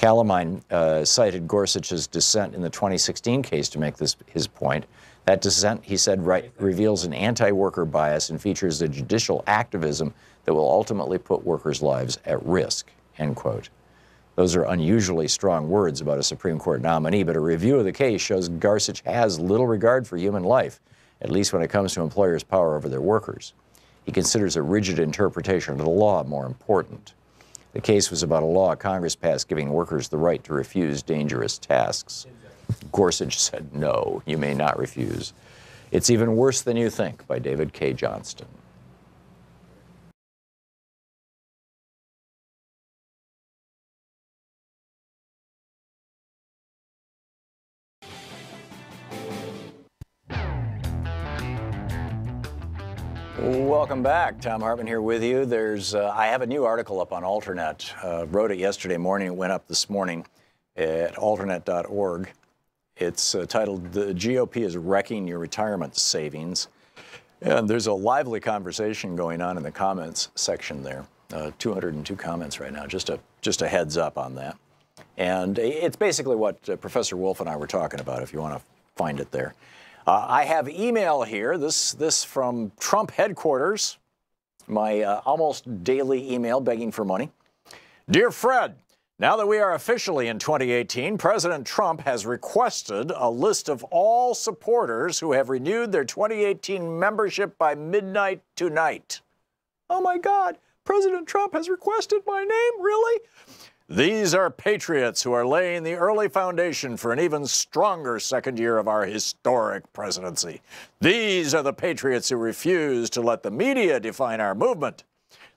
Calamine cited Gorsuch's dissent in the 2016 case to make this his point. That dissent, he said, reveals an anti-worker bias and features a judicial activism that will ultimately put workers' lives at risk, end quote. Those are unusually strong words about a Supreme Court nominee, but a review of the case shows Gorsuch has little regard for human life, at least when it comes to employers' power over their workers. He considers a rigid interpretation of the law more important. The case was about a law Congress passed giving workers the right to refuse dangerous tasks. Gorsuch said, no, you may not refuse. It's even worse than you think, by David K. Johnston. Welcome back. Thom Hartmann here with you. I have a new article up on Alternet. Wrote it yesterday morning. It went up this morning at alternet.org. It's titled, "The GOP is Wrecking Your Retirement Savings." And there's a lively conversation going on in the comments section there. 202 comments right now, just a heads up on that. And it's basically what Professor Wolf and I were talking about, if you want to find it there. I have email here, this from Trump headquarters, my almost daily email begging for money. Dear Fred, now that we are officially in 2018, President Trump has requested a list of all supporters who have renewed their 2018 membership by midnight tonight. Oh my God, President Trump has requested my name, really? These are patriots who are laying the early foundation for an even stronger second year of our historic presidency. These are the patriots who refuse to let the media define our movement.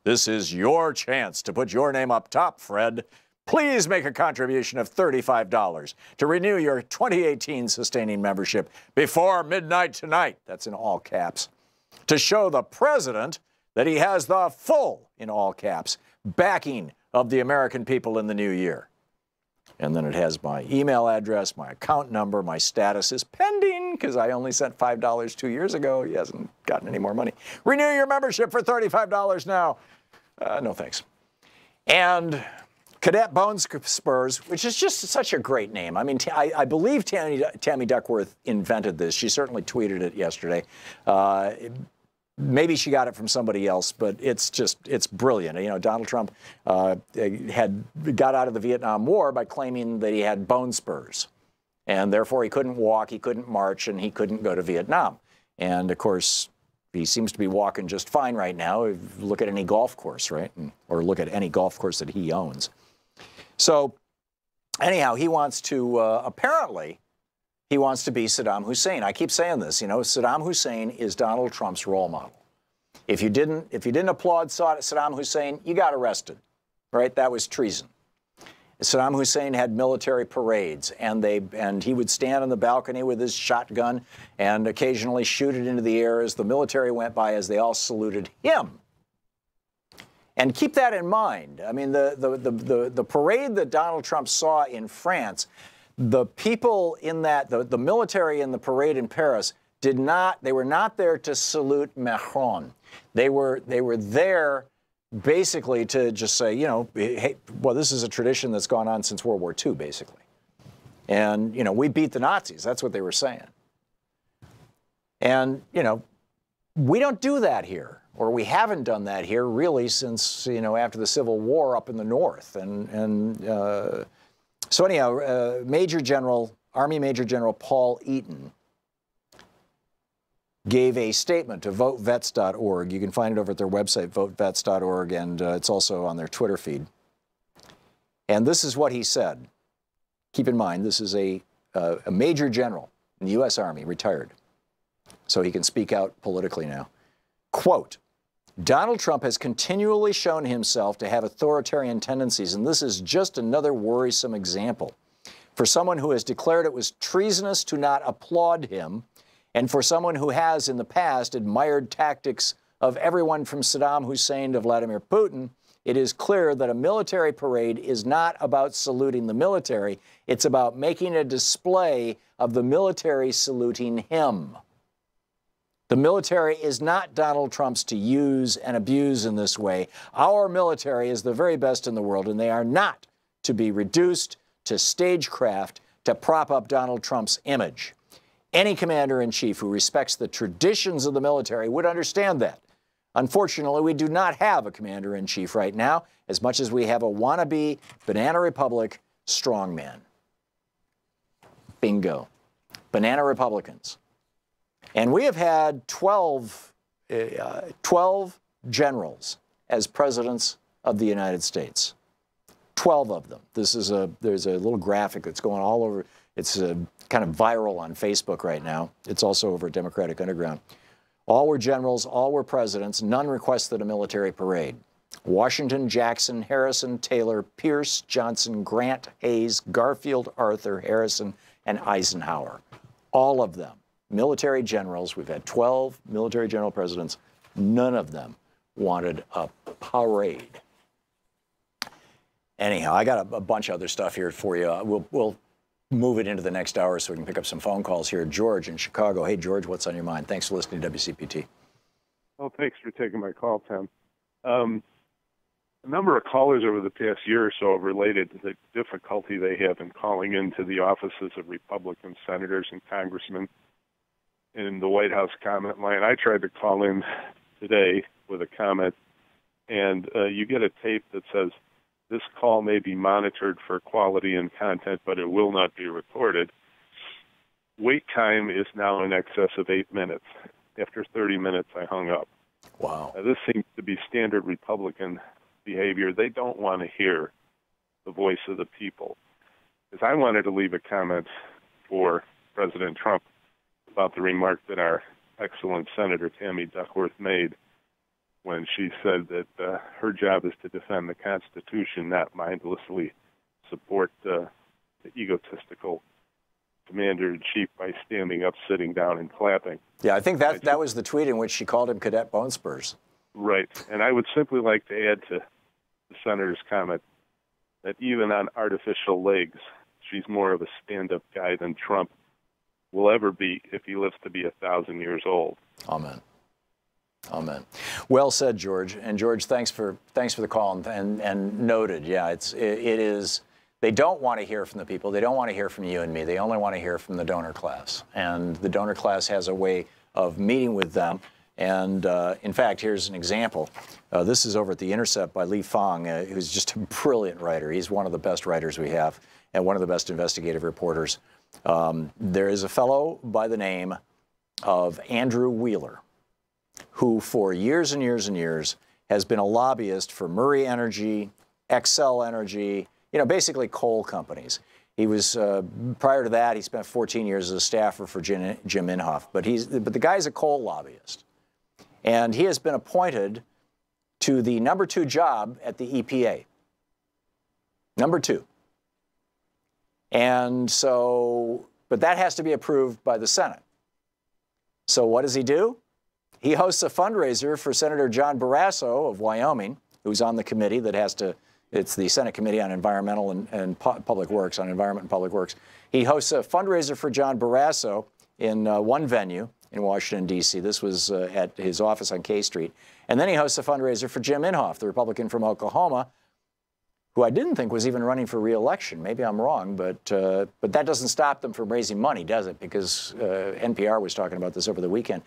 This is your chance to put your name up top, Fred. Please make a contribution of $35 to renew your 2018 sustaining membership before midnight tonight. That's in all caps. To show the president that he has the full, in all caps, backing of the American people in the new year. And then it has my email address, my account number, my status is pending because I only sent $5 2 years ago. He hasn't gotten any more money. Renew your membership for $35 now. No thanks. And Cadet Bone Spurs, which is just such a great name. I mean, I believe Tammy Duckworth invented this. She certainly tweeted it yesterday. Maybe she got it from somebody else, but it's brilliant. You know, Donald Trump got out of the Vietnam War by claiming that he had bone spurs. And therefore he couldn't walk, he couldn't march, and he couldn't go to Vietnam. And of course, he seems to be walking just fine right now. Look at any golf course, right? Or look at any golf course that he owns. So anyhow, he wants to, apparently, he wants to be Saddam Hussein. I keep saying this, you know, Saddam Hussein is Donald Trump's role model. If you didn't applaud Saddam Hussein, you got arrested, right? That was treason. Saddam Hussein had military parades, and he would stand on the balcony with his shotgun and occasionally shoot it into the air as the military went by, as they all saluted him. And keep that in mind. I mean, the parade that Donald Trump saw in France, the people in that, the military in the parade in Paris they were not there to salute Macron. They were there basically to just say, you know, hey, well, this is a tradition that's gone on since World War II, basically. And, you know, we beat the Nazis. That's what they were saying. And, you know, we don't do that here, or we haven't done that here really since, you know, after the Civil War up in the North. So anyhow, Army Major General Paul Eaton gave a statement to votevets.org. You can find it over at their website, votevets.org, and it's also on their Twitter feed. And this is what he said. Keep in mind, this is a major general in the U.S. Army, retired. So he can speak out politically now. Quote, Donald Trump has continually shown himself to have authoritarian tendencies, and this is just another worrisome example. For someone who has declared it was treasonous to not applaud him, and for someone who has in the past admired tactics of everyone from Saddam Hussein to Vladimir Putin, it is clear that a military parade is not about saluting the military. It's about making a display of the military saluting him. The military is not Donald Trump's to use and abuse in this way. Our military is the very best in the world, and they are not to be reduced to stagecraft to prop up Donald Trump's image. Any commander-in-chief who respects the traditions of the military would understand that. Unfortunately, we do not have a commander-in-chief right now, as much as we have a wannabe Banana Republic strongman. Bingo. Banana Republicans. And we have had 12 generals as presidents of the United States. 12 of them. There's a little graphic that's going all over. It's kind of viral on Facebook right now. It's also over at Democratic Underground. All were generals, all were presidents. None requested a military parade. Washington, Jackson, Harrison, Taylor, Pierce, Johnson, Grant, Hayes, Garfield, Arthur, Harrison, and Eisenhower. All of them. Military generals. We've had 12 military general presidents. None of them wanted a parade. Anyhow, I got a bunch of other stuff here for you. We'll move it into the next hour so we can pick up some phone calls here. George in Chicago. Hey, George, what's on your mind? Thanks for listening to WCPT. Oh, thanks for taking my call, Tim. A number of callers over the past year or so have related to the difficulty they have in calling into the offices of Republican senators and congressmen in the White House comment line. I tried to call in today with a comment, and you get a tape that says, "This call may be monitored for quality and content, but it will not be recorded." Wait time is now in excess of 8 minutes. After 30 minutes, I hung up. Wow. This seems to be standard Republican behavior. They don't want to hear the voice of the people. Because I wanted to leave a comment for President Trump about the remark that our excellent Senator Tammy Duckworth made when she said that her job is to defend the Constitution, not mindlessly support the egotistical commander-in-chief by standing up, sitting down, and clapping. Yeah, I think that was the tweet in which she called him Cadet Bone Spurs. Right. And I would simply like to add to the Senator's comment that even on artificial legs, she's more of a stand-up guy than Trump will ever be if he lives to be 1,000 years old. Amen. Amen. Well said, George. And George, thanks for the call and noted. Yeah, it is. They don't want to hear from the people. They don't want to hear from you and me. They only want to hear from the donor class. And the donor class has a way of meeting with them. And in fact, here's an example. This is over at The Intercept by Lee Fong, who's just a brilliant writer. He's one of the best writers we have and one of the best investigative reporters. There is a fellow by the name of Andrew Wheeler, who for years and years and years has been a lobbyist for Murray Energy, Xcel Energy, basically coal companies. He was, prior to that, he spent 14 years as a staffer for Jim Inhofe. But the guy's a coal lobbyist. And he has been appointed to the number 2 job at the EPA. Number 2. And so, but that has to be approved by the Senate. So what does he do? He hosts a fundraiser for Senator John Barrasso of Wyoming, who's on the committee that has to, it's the Senate Committee on Environmental and Public Works, on Environment and Public Works. He hosts a fundraiser for John Barrasso in one venue in Washington, D.C. This was at his office on K Street. And then he hosts a fundraiser for Jim Inhofe, the Republican from Oklahoma, who I didn't think was even running for re-election. Maybe I'm wrong, but that doesn't stop them from raising money, does it? Because NPR was talking about this over the weekend.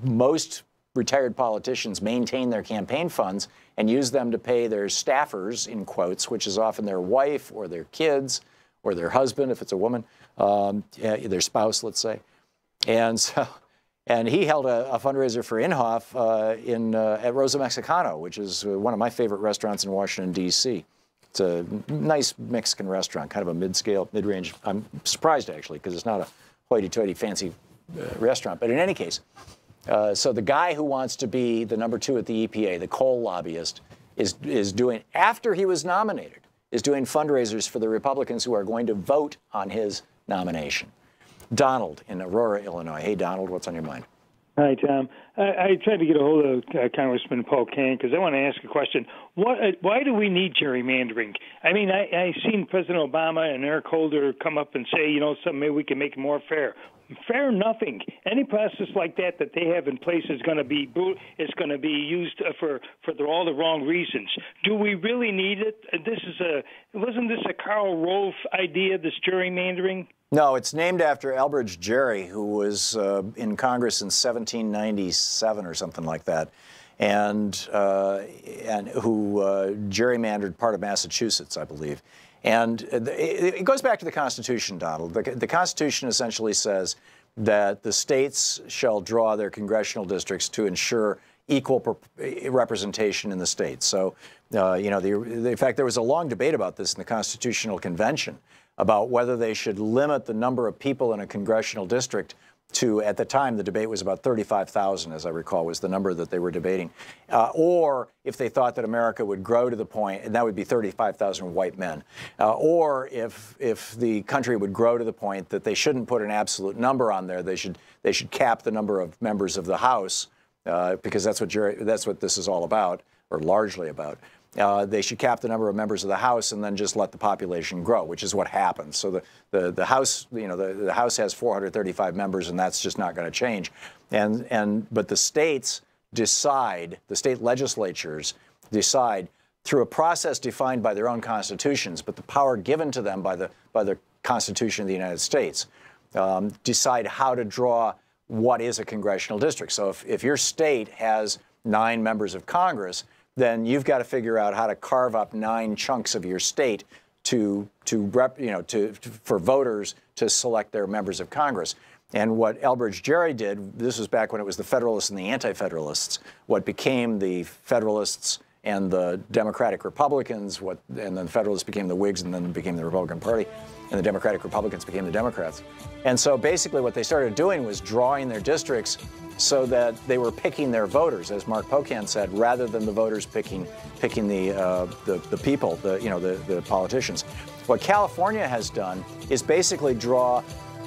Most retired politicians maintain their campaign funds and use them to pay their staffers, in quotes, which is often their wife or their kids or their husband, if it's a woman, their spouse, let's say. And he held a fundraiser for Inhofe at Rosa Mexicano, which is one of my favorite restaurants in Washington, D.C. It's a nice Mexican restaurant, kind of a mid-scale, mid-range. I'm surprised, actually, because it's not a hoity-toity fancy restaurant. But in any case, so the guy who wants to be the number 2 at the EPA, the coal lobbyist, is doing, after he was nominated, is doing fundraisers for the Republicans who are going to vote on his nomination. Donald in Aurora, Illinois. Hey, Donald, what's on your mind? Hi, Tom. I tried to get a hold of Congressman Paul Kane because I want to ask a question. Why do we need gerrymandering? I mean, I seen President Obama and Eric Holder come up and say, something, maybe we can make it more fair. Fair nothing. Any process like that they have in place is going to be used for all the wrong reasons. Do we really need it? Wasn't this a Karl Rove idea, this gerrymandering? No, it's named after Elbridge Gerry, who was in Congress in 1797 or something like that, and who gerrymandered part of Massachusetts, I believe. And it goes back to the Constitution, Donald. The Constitution essentially says that the states shall draw their congressional districts to ensure equal representation in the states. So, in fact, there was a long debate about this in the Constitutional Convention about whether they should limit the number of people in a congressional district to, at the time, the debate was about 35,000, as I recall, was the number that they were debating. Or if they thought that America would grow to the point, and that would be 35,000 white men. Or if the country would grow to the point that they shouldn't put an absolute number on there, they should cap the number of members of the House, because that's what this is all about, or largely about. They should cap the number of members of the House and then just let the population grow, which is what happens. So the House, the House has 435 members, and that's just not going to change. But the states decide, the state legislatures decide through a process defined by their own constitutions, but the power given to them by the Constitution of the United States, decide how to draw what is a congressional district. So if your state has 9 members of Congress, then you've got to figure out how to carve up 9 chunks of your state for voters to select their members of Congress. And what Elbridge Gerry did, this was back when it was the Federalists and the Anti-Federalists, what became the Federalists and the Democratic Republicans, and then the Federalists became the Whigs and then became the Republican Party, and the Democratic Republicans became the Democrats. And so basically what they started doing was drawing their districts so that they were picking their voters, as Mark Pocan said, rather than the voters picking the people, the politicians. What California has done is basically draw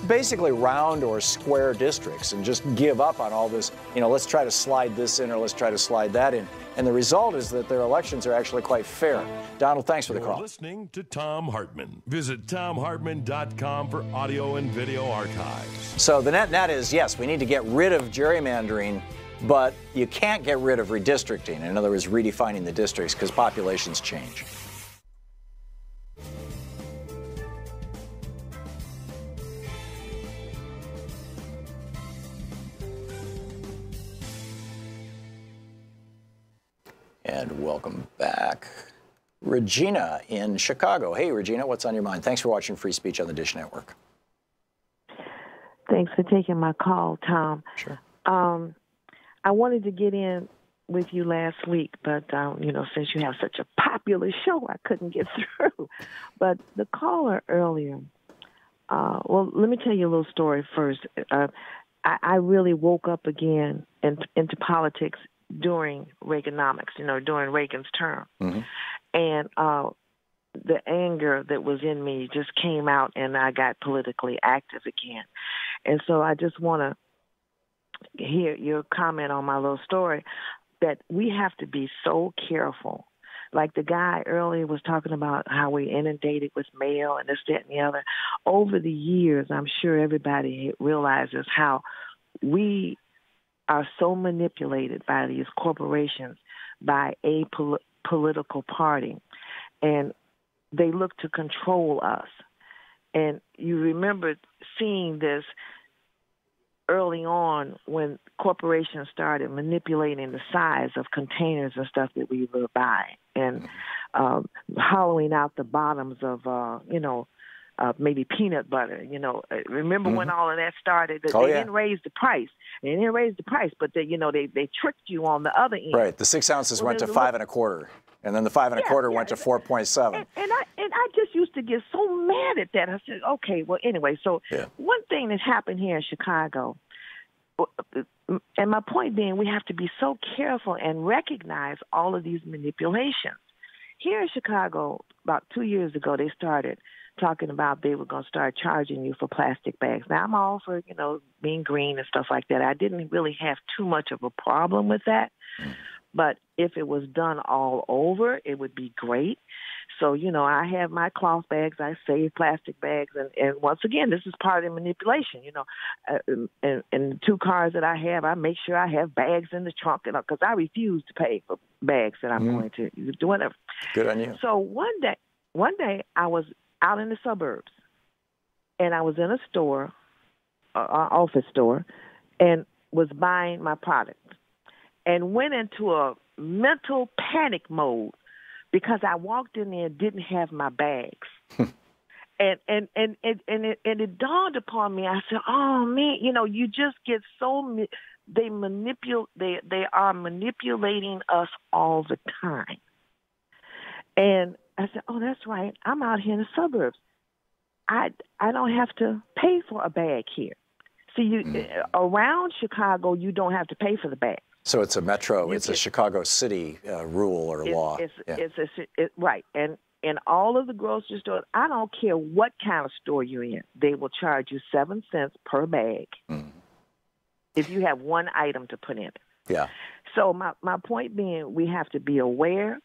round or square districts and just give up on all this, let's try to slide this in or let's try to slide that in. And the result is that their elections are actually quite fair. Donald, thanks for the call. You're listening to Thom Hartmann. Visit ThomHartmann.com for audio and video archives. So the net is, yes, we need to get rid of gerrymandering, but you can't get rid of redistricting. In other words, redefining the districts, because populations change. And welcome back. Regina in Chicago. Hey, Regina, what's on your mind? Thanks for watching Free Speech on the Dish Network. Thanks for taking my call, Tom. Sure. I wanted to get in with you last week, but, since you have such a popular show, I couldn't get through. But the caller earlier, let me tell you a little story first. I really woke up again into politics during Reaganomics, during Reagan's term. Mm-hmm. And the anger that was in me just came out, and I got politically active again. And so I just want to hear your comment on my little story, that we have to be so careful. Like the guy earlier was talking about how we inundated with mail and this, that, and the other. Over the years, I'm sure everybody realizes how we are so manipulated by these corporations, by a political party, and they look to control us. And you remember seeing this early on when corporations started manipulating the size of containers and stuff that we would buy, and hollowing out the bottoms of, maybe peanut butter. Remember when all of that started? They didn't raise the price. They didn't raise the price, but they tricked you on the other end. Right. The 6 ounces went to 5 1/4, and then the 5 1/4 went to 4.7. And I just used to get so mad at that. I said, okay, well, anyway. So one thing that happened here in Chicago, and my point being, we have to be so careful and recognize all of these manipulations. Here in Chicago, about 2 years ago, they started talking about they were going to start charging you for plastic bags. Now, I'm all for, being green and stuff like that. I didn't really have too much of a problem with that. But if it was done all over, it would be great. So, I have my cloth bags. I save plastic bags. And once again, this is part of the manipulation. In the 2 cars that I have, I make sure I have bags in the trunk because I refuse to pay for bags that I'm going to do whatever. Good on you. So one day I was out in the suburbs, and I was in a store, an office store, and was buying my product, and went into a mental panic mode because I walked in there and didn't have my bags. and it dawned upon me. I said, "Oh man, you just get so they are manipulating us all the time." And I said, "Oh, that's right. I'm out here in the suburbs. I don't have to pay for a bag here. See, around Chicago, you don't have to pay for the bag. So it's a metro, it's a Chicago City rule or law. Right. And in all of the grocery stores, I don't care what kind of store you're in, they will charge you 7 cents per bag if you have one item to put in it. Yeah. So my point being, we have to be aware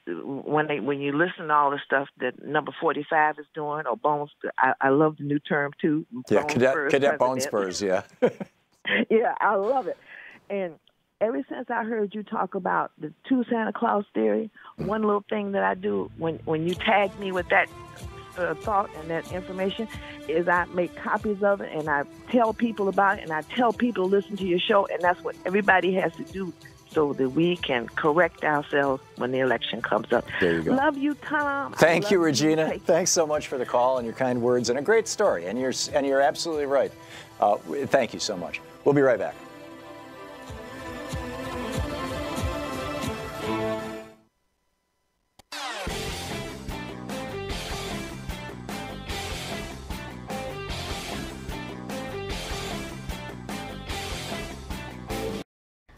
when you listen to all the stuff that Number 45 is doing, or Bones. I love the new term too. Yeah, Cadet Bone Spurs. Yeah. Yeah, I love it. And ever since I heard you talk about the 2 Santa Claus theory, one little thing that I do when you tag me with that thought and that information is I make copies of it and I tell people about it and I tell people to listen to your show, and that's what everybody has to do so that we can correct ourselves when the election comes up. There you go. Love you, Tom. Thank you, Regina. Thanks so much for the call and your kind words and a great story. And you're absolutely right. Thank you so much. We'll be right back.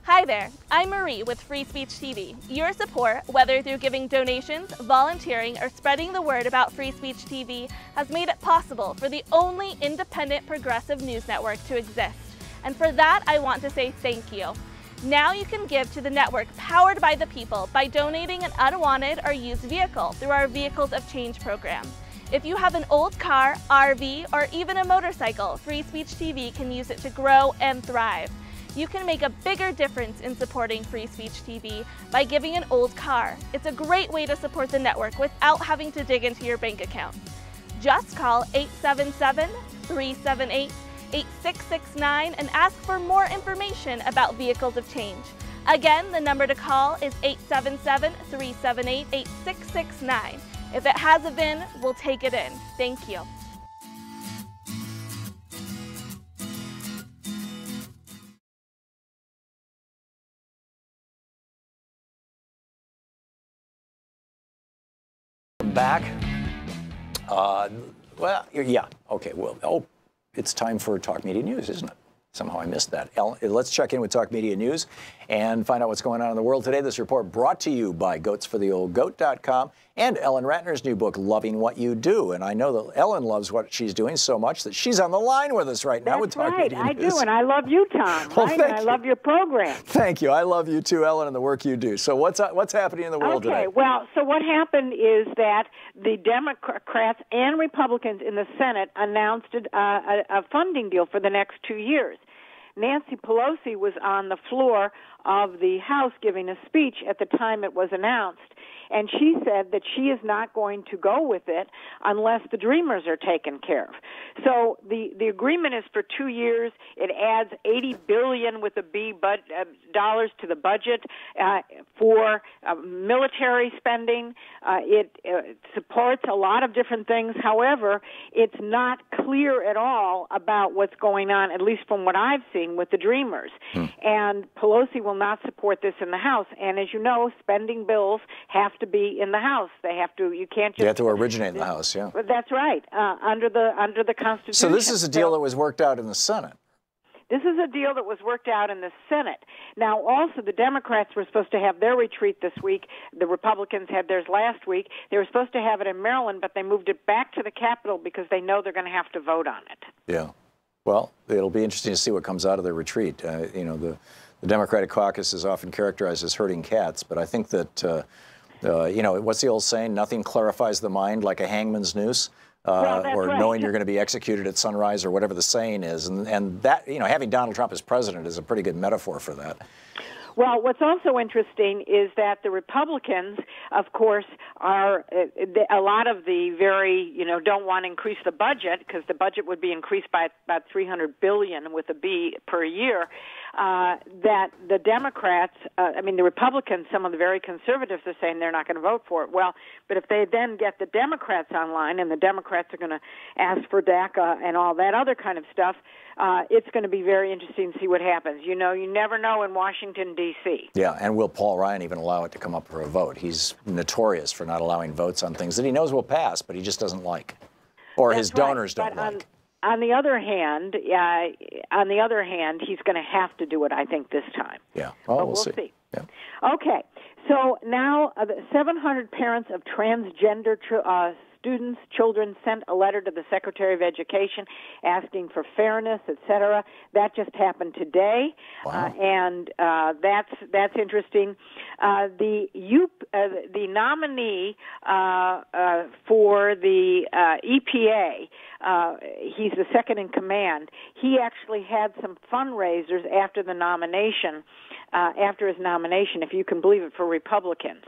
Hi there, I'm Marie with Free Speech TV. Your support, whether through giving donations, volunteering, or spreading the word about Free Speech TV, has made it possible for the only independent progressive news network to exist. And for that, I want to say thank you. Now you can give to the network powered by the people by donating an unwanted or used vehicle through our Vehicles of Change program. If you have an old car, RV, or even a motorcycle, Free Speech TV can use it to grow and thrive. You can make a bigger difference in supporting Free Speech TV by giving an old car. It's a great way to support the network without having to dig into your bank account. Just call 877-378-8669 and ask for more information about Vehicles of Change. Again, the number to call is 877-378-8669. If it has a VIN, we'll take it in. Thank you. Back. Well, yeah. Okay. Well, it's time for Talk Media News, isn't it? Somehow I missed that. Let's check in with Talk Media News and find out what's going on in the world today. This report brought to you by goatsfortheoldgoat.com and Ellen Ratner's new book, Loving What You Do. And I know that Ellen loves what she's doing so much that she's on the line with us right now with Talk Media News. I do, and I love you, Tom. Well, right? And I love your program. Thank you. I love you too, Ellen, and the work you do. So what's happening in the world today? Okay, well, so what happened is that the Democrats and Republicans in the Senate announced a funding deal for the next 2 years. Nancy Pelosi was on the floor of the House giving a speech at the time it was announced, and she said that she is not going to go with it unless the Dreamers are taken care of. So the agreement is for 2 years. It adds $80 billion with a B dollars to the budget for military spending. It supports a lot of different things. However, it's not clear at all about what's going on, at least from what I've seen, with the Dreamers. And Pelosi will not support this in the House. And as you know, spending bills have to be in the House. They have to. You can't just. You have to originate in the House, yeah. That's right. Under the Constitution. So this is a deal that was worked out in the Senate. This is a deal that was worked out in the Senate. Now, also, the Democrats were supposed to have their retreat this week. The Republicans had theirs last week. They were supposed to have it in Maryland, but they moved it back to the Capitol because they know they're going to have to vote on it. Yeah. Well, it'll be interesting to see what comes out of their retreat. You know, the Democratic caucus is often characterized as herding cats, but I think that, you know, what's the old saying? Nothing clarifies the mind like a hangman's noose. Or right. knowing you're going to be executed at sunrise, or whatever the saying is, and that, you know, having Donald Trump as president is a pretty good metaphor for that. Well, what's also interesting is that the Republicans, of course, are a lot of the very, you know, don't want to increase the budget because the budget would be increased by about $300 billion with a B per year. That the Democrats, the Republicans, some of the very conservatives are saying they're not going to vote for it. Well, but if they then get the Democrats online, and the Democrats are going to ask for DACA and all that other kind of stuff, it's going to be very interesting to see what happens. You know, you never know in Washington, D.C. Yeah, and will Paul Ryan even allow it to come up for a vote? He's notorious for not allowing votes on things that he knows will pass, but he just doesn't like, or his donors don't like. On the other hand, he's going to have to do it, I think, this time. Yeah, well, we'll see. Yeah. Okay, so now 700 parents of transgender children sent a letter to the Secretary of Education asking for fairness, etc. That just happened today. Wow. And that's interesting. The nominee for the EPA, he's the second in command. He actually had some fundraisers after the nomination, after his nomination, if you can believe it, for Republicans.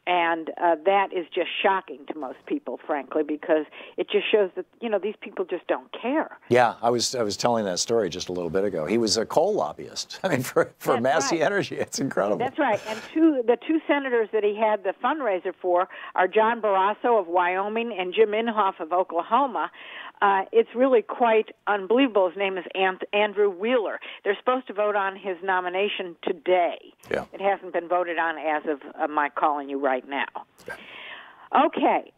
And that is just shocking to most people, frankly, because it just shows that, you know, these people just don't care. Yeah, I was telling that story just a little bit ago. He was a coal lobbyist. I mean, for Massey Energy, it's incredible. That's right. And the two senators that he had the fundraiser for are John Barrasso of Wyoming and Jim Inhofe of Oklahoma. It's really quite unbelievable. His name is Andrew Wheeler. They're supposed to vote on his nomination today. Yeah. It hasn't been voted on as of my calling you right now. Yeah. Okay,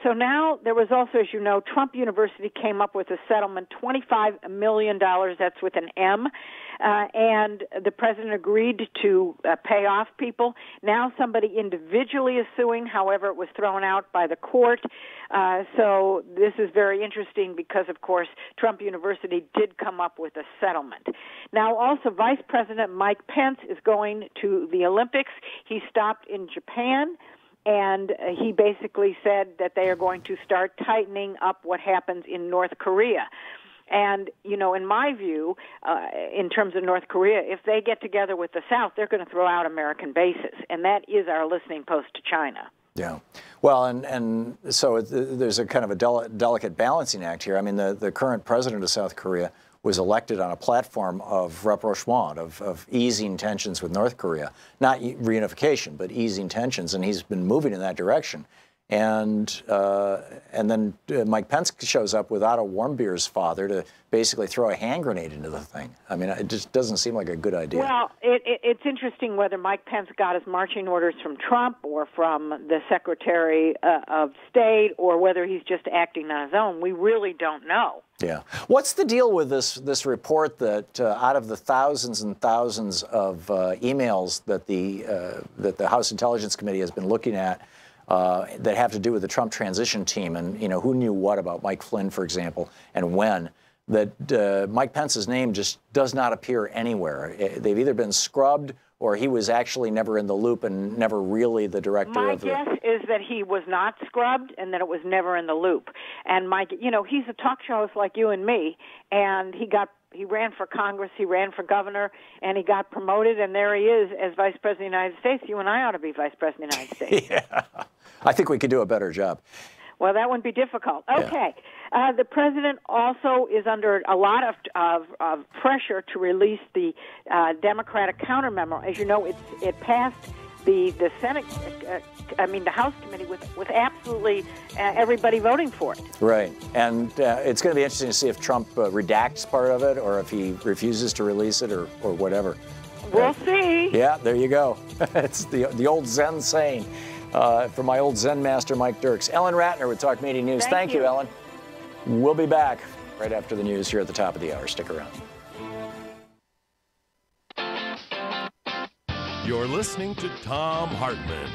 so now there was also, as you know, Trump University came up with a settlement, $25 million, that's with an M, and the president agreed to pay off people. Now somebody individually is suing, however, it was thrown out by the court. So this is very interesting because, of course, Trump University did come up with a settlement. Now also Vice President Mike Pence is going to the Olympics. He stopped in Japan. And he basically said that they are going to start tightening up what happens in North Korea. And, you know, in my view, in terms of North Korea, if they get together with the South, they're going to throw out American bases. And that is our listening post to China. Yeah. Well, and so there's a kind of a delicate balancing act here. I mean, the current president of South Korea was elected on a platform of rapprochement, of easing tensions with North Korea. Not reunification, but easing tensions, and he's been moving in that direction. And then Mike Pence shows up with Otto Warmbier's father to basically throw a hand grenade into the thing. I mean, it just doesn't seem like a good idea. Well, it's interesting whether Mike Pence got his marching orders from Trump or from the Secretary of State, or whether he's just acting on his own. We really don't know. Yeah. What's the deal with this report that out of the thousands and thousands of emails that the House Intelligence Committee has been looking at that have to do with the Trump transition team, and, you know, who knew what about Mike Flynn, for example, and when, that Mike Pence's name just does not appear anywhere. They've either been scrubbed or he was actually never in the loop and never really the director of the... My guess is that he was not scrubbed and that it was never in the loop. And Mike, you know, he's a talk show host like you and me, and he ran for Congress, he ran for governor, and he got promoted, and there he is as Vice President of the United States. You and I ought to be Vice President of the United States. Yeah. I think we could do a better job. Well, that wouldn't be difficult. Okay. Yeah. The president also is under a lot of pressure to release the Democratic counter memo. As you know, it passed the Senate, the House committee with absolutely everybody voting for it. Right. And it's going to be interesting to see if Trump redacts part of it or if he refuses to release it or whatever. We'll see. Yeah, there you go. It's the old Zen saying. From my old Zen master, Mike Dirks. Ellen Ratner with Talk Media News. Thank you, Ellen. We'll be back right after the news here at the top of the hour. Stick around. You're listening to Thom Hartmann.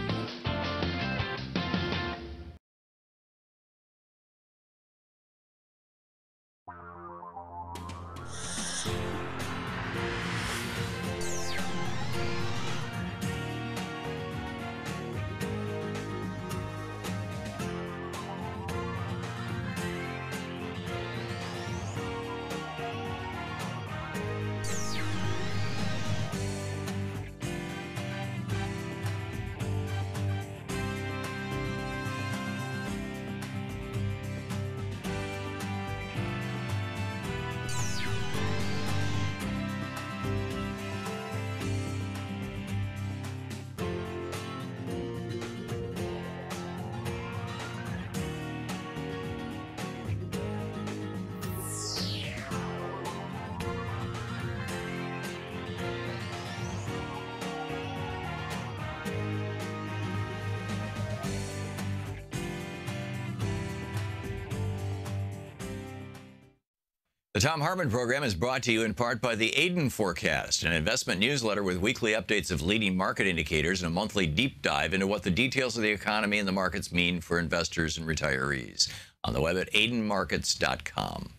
The Thom Hartmann Program is brought to you in part by the Aiden Forecast, an investment newsletter with weekly updates of leading market indicators and a monthly deep dive into what the details of the economy and the markets mean for investors and retirees. On the web at aidenmarkets.com.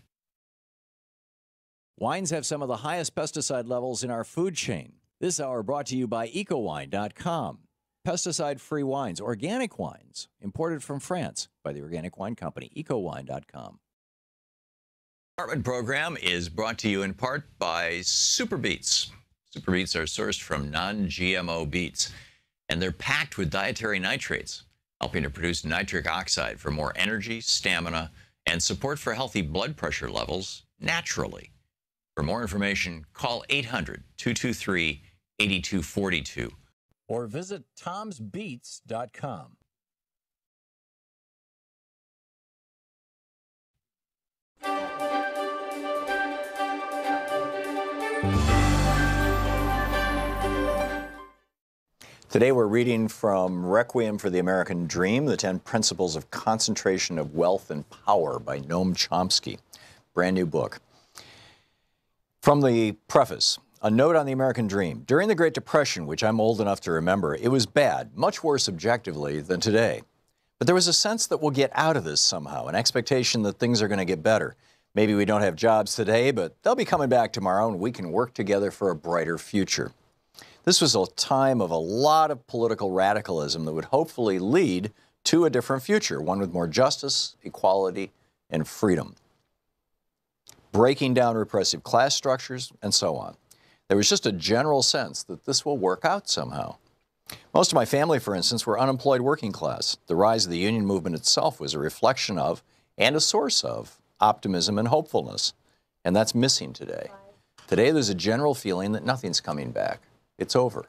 Wines have some of the highest pesticide levels in our food chain. This hour brought to you by ecowine.com. Pesticide-free wines, organic wines, imported from France by the Organic Wine Company, ecowine.com. Hartmann Program is brought to you in part by Super Beets. Super Beets are sourced from non-GMO beets, and they're packed with dietary nitrates, helping to produce nitric oxide for more energy, stamina, and support for healthy blood pressure levels naturally. For more information, call 800-223-8242 or visit tomsbeets.com. Today we're reading from Requiem for the American Dream, The 10 Principles of Concentration of Wealth and Power by Noam Chomsky. Brand new book. From the preface, a note on the American Dream. During the Great Depression, which I'm old enough to remember, it was bad, much worse objectively than today. But there was a sense that we'll get out of this somehow, an expectation that things are going to get better. Maybe we don't have jobs today, but they'll be coming back tomorrow and we can work together for a brighter future. This was a time of a lot of political radicalism that would hopefully lead to a different future, one with more justice, equality, and freedom. Breaking down repressive class structures, and so on. There was just a general sense that this will work out somehow. Most of my family, for instance, were unemployed working class. The rise of the union movement itself was a reflection of, and a source of, optimism and hopefulness. And that's missing today. Today there's a general feeling that nothing's coming back. It's over.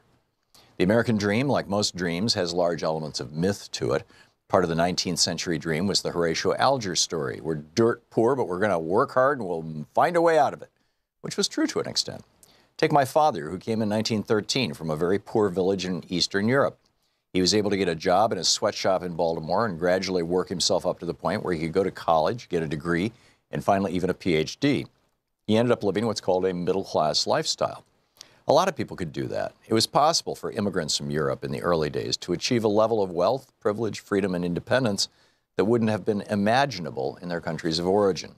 The American dream, like most dreams, has large elements of myth to it. Part of the 19th century dream was the Horatio Alger story. We're dirt poor, but we're going to work hard and we'll find a way out of it, which was true to an extent. Take my father, who came in 1913 from a very poor village in Eastern Europe. He was able to get a job in a sweatshop in Baltimore and gradually work himself up to the point where he could go to college, get a degree, and finally even a PhD. He ended up living what's called a middle-class lifestyle. A lot of people could do that. It was possible for immigrants from Europe in the early days to achieve a level of wealth, privilege, freedom, and independence that wouldn't have been imaginable in their countries of origin.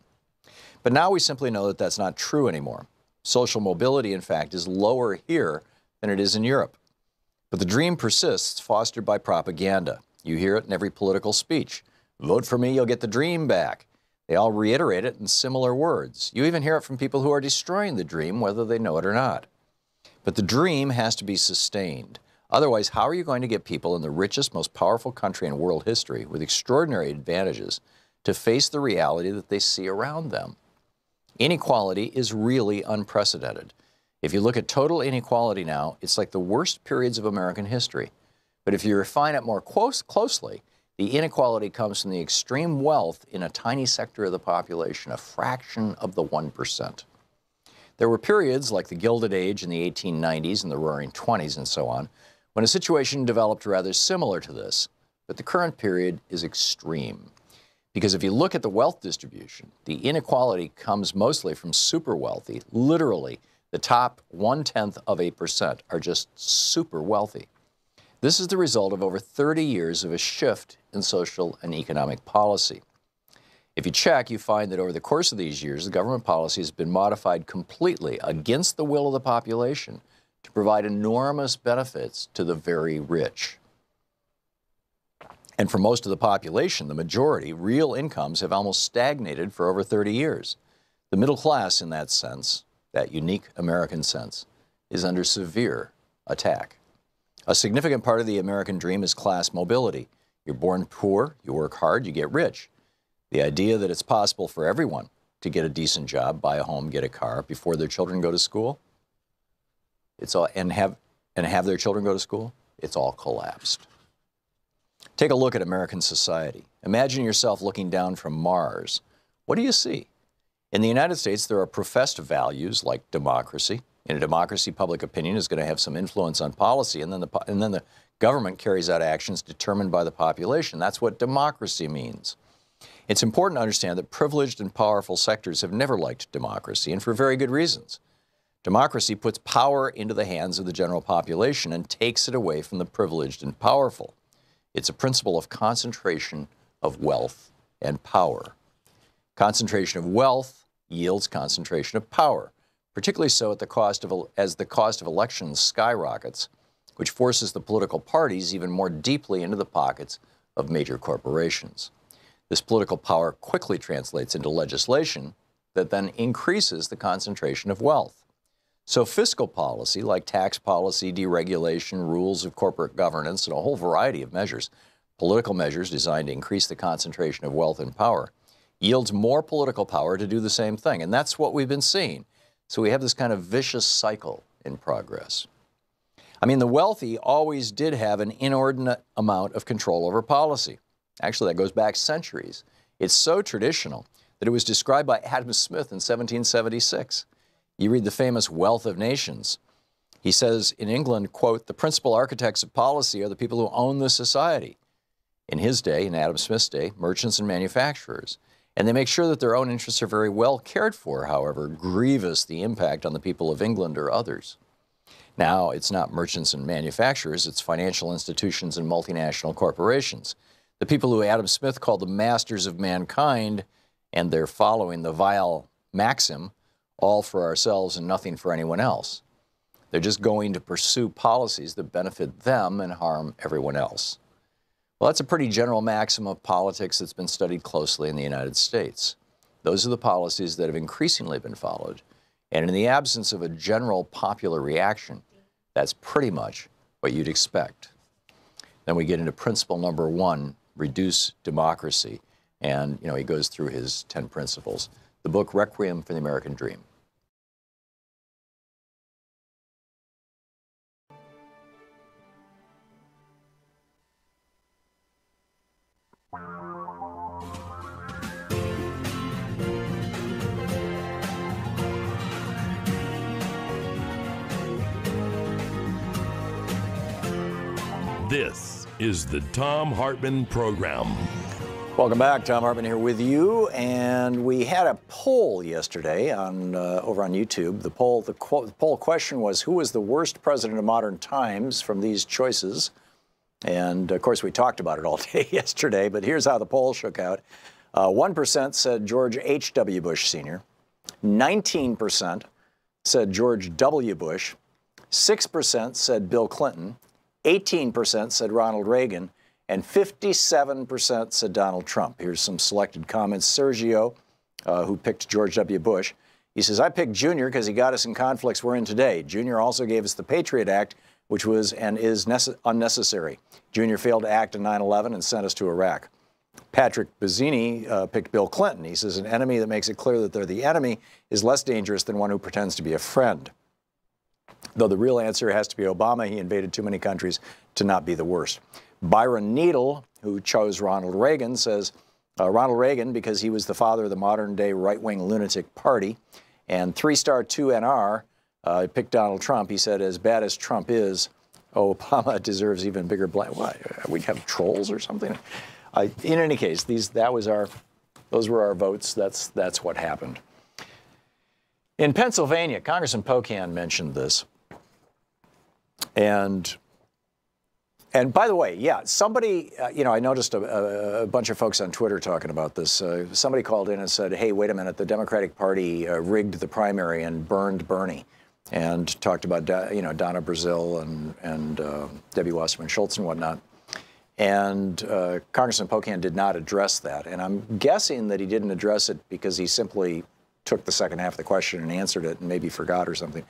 But now we simply know that that's not true anymore. Social mobility, in fact, is lower here than it is in Europe. But the dream persists, fostered by propaganda. You hear it in every political speech. Vote for me, you'll get the dream back. They all reiterate it in similar words. You even hear it from people who are destroying the dream, whether they know it or not. But the dream has to be sustained. Otherwise, how are you going to get people in the richest, most powerful country in world history with extraordinary advantages to face the reality that they see around them? Inequality is really unprecedented. If you look at total inequality now, it's like the worst periods of American history. But if you refine it more closely, the inequality comes from the extreme wealth in a tiny sector of the population, a fraction of the 1%. There were periods like the Gilded Age in the 1890s and the Roaring '20s and so on, when a situation developed rather similar to this. But the current period is extreme. Because if you look at the wealth distribution, the inequality comes mostly from super wealthy, literally The top 0.1% are just super wealthy. This is the result of over 30 years of a shift in social and economic policy. If you check, you find that over the course of these years, the government policy has been modified completely against the will of the population to provide enormous benefits to the very rich. And for most of the population, the majority, real incomes have almost stagnated for over 30 years. The middle class, in that sense, that unique American sense, is under severe attack. A significant part of the American dream is class mobility. You're born poor, you work hard, you get rich. The idea that it's possible for everyone to get a decent job, buy a home, get a car before their children go to school, and have their children go to school, it's all collapsed. Take a look at American society. Imagine yourself looking down from Mars. What do you see? In the United States, there are professed values like democracy. In a democracy, public opinion is going to have some influence on policy, and then the government carries out actions determined by the population. That's what democracy means. It's important to understand that privileged and powerful sectors have never liked democracy, and for very good reasons. Democracy puts power into the hands of the general population and takes it away from the privileged and powerful. It's a principle of concentration of wealth and power. Concentration of wealth yields concentration of power, particularly so at the cost of, as the cost of elections skyrockets, which forces the political parties even more deeply into the pockets of major corporations. This political power quickly translates into legislation that then increases the concentration of wealth. So fiscal policy, like tax policy, deregulation, rules of corporate governance, and a whole variety of measures, political measures designed to increase the concentration of wealth and power, yields more political power to do the same thing. And that's what we've been seeing. So we have this kind of vicious cycle in progress. I mean, the wealthy always did have an inordinate amount of control over policy. Actually, that goes back centuries. It's so traditional that it was described by Adam Smith in 1776. You read the famous Wealth of Nations. He says in England, quote, "The principal architects of policy are the people who own the society." In his day, in Adam Smith's day, merchants and manufacturers. And they make sure that their own interests are very well cared for, however grievous the impact on the people of England or others. Now, it's not merchants and manufacturers, it's financial institutions and multinational corporations. The people who Adam Smith called the masters of mankind, and they're following the vile maxim, all for ourselves and nothing for anyone else. They're just going to pursue policies that benefit them and harm everyone else. Well, that's a pretty general maxim of politics that's been studied closely in the United States. Those are the policies that have increasingly been followed. And in the absence of a general popular reaction, that's pretty much what you'd expect. Then we get into principle number 1, reduce democracy. And, he goes through his 10 principles. The book, Requiem for the American Dream. This is the Thom Hartmann Program. Welcome back. Thom Hartmann here with you. And we had a poll yesterday over on YouTube. The poll question was, who was the worst president of modern times from these choices? And, of course, we talked about it all day yesterday, but here's how the poll shook out. 1% said George H.W. Bush Sr., 19% said George W. Bush, 6% said Bill Clinton, 18% said Ronald Reagan, and 57% said Donald Trump. Here's some selected comments. Sergio, who picked George W. Bush, he says, "I picked Junior because he got us in conflicts we're in today. Junior also gave us the Patriot Act, which was and is unnecessary. Junior failed to act on 9/11 and sent us to Iraq." Patrick Bazzini picked Bill Clinton. He says, "An enemy that makes it clear that they're the enemy is less dangerous than one who pretends to be a friend." Though the real answer has to be Obama. He invaded too many countries to not be the worst. Byron Needle, who chose Ronald Reagan, says, Ronald Reagan because he was the father of the modern-day right-wing lunatic party. And 3-star 2NR picked Donald Trump. He said, as bad as Trump is, Obama deserves even bigger blame. What? We have trolls or something? In any case, those were our votes. That's what happened. In Pennsylvania, Congressman Pocan mentioned this. And by the way, yeah, somebody, I noticed a bunch of folks on Twitter talking about this. Somebody called in and said, hey, wait a minute, the Democratic Party rigged the primary and burned Bernie, and talked about, Donna Brazile and Debbie Wasserman Schultz and whatnot. And Congressman Pocan did not address that. And I'm guessing that he didn't address it because he simply took the second half of the question and answered it and maybe forgot or something.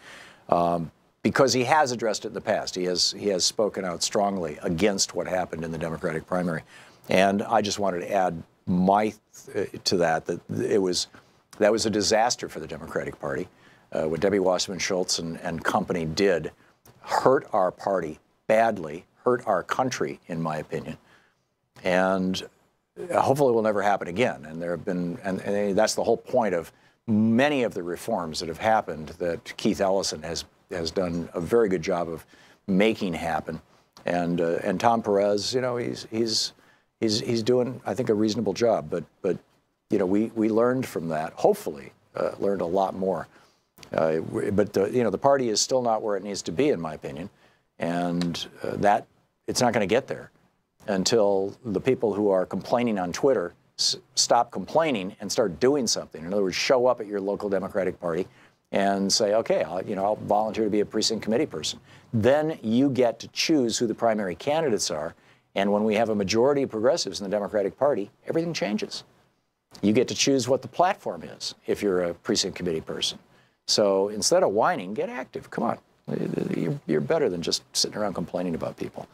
Because he has addressed it in the past. He has spoken out strongly against what happened in the Democratic primary. And I just wanted to add to that that was a disaster for the Democratic Party. What Debbie Wasserman Schultz and company did hurt our party badly, hurt our country, in my opinion. And hopefully it will never happen again. And there have been, and that's the whole point of many of the reforms that have happened that Keith Ellison has done a very good job of making happen, and Tom Perez, he's doing, I think, a reasonable job. But we learned from that. Hopefully, learned a lot more. But the party is still not where it needs to be, in my opinion, and that it's not going to get there until the people who are complaining on Twitter stop complaining and start doing something. In other words, show up at your local Democratic Party and say, okay, I'll volunteer to be a precinct committee person. Then you get to choose who the primary candidates are. And when we have a majority of progressives in the Democratic Party, everything changes. You get to choose what the platform is if you're a precinct committee person. So instead of whining, get active. Come on. You're better than just sitting around complaining about people.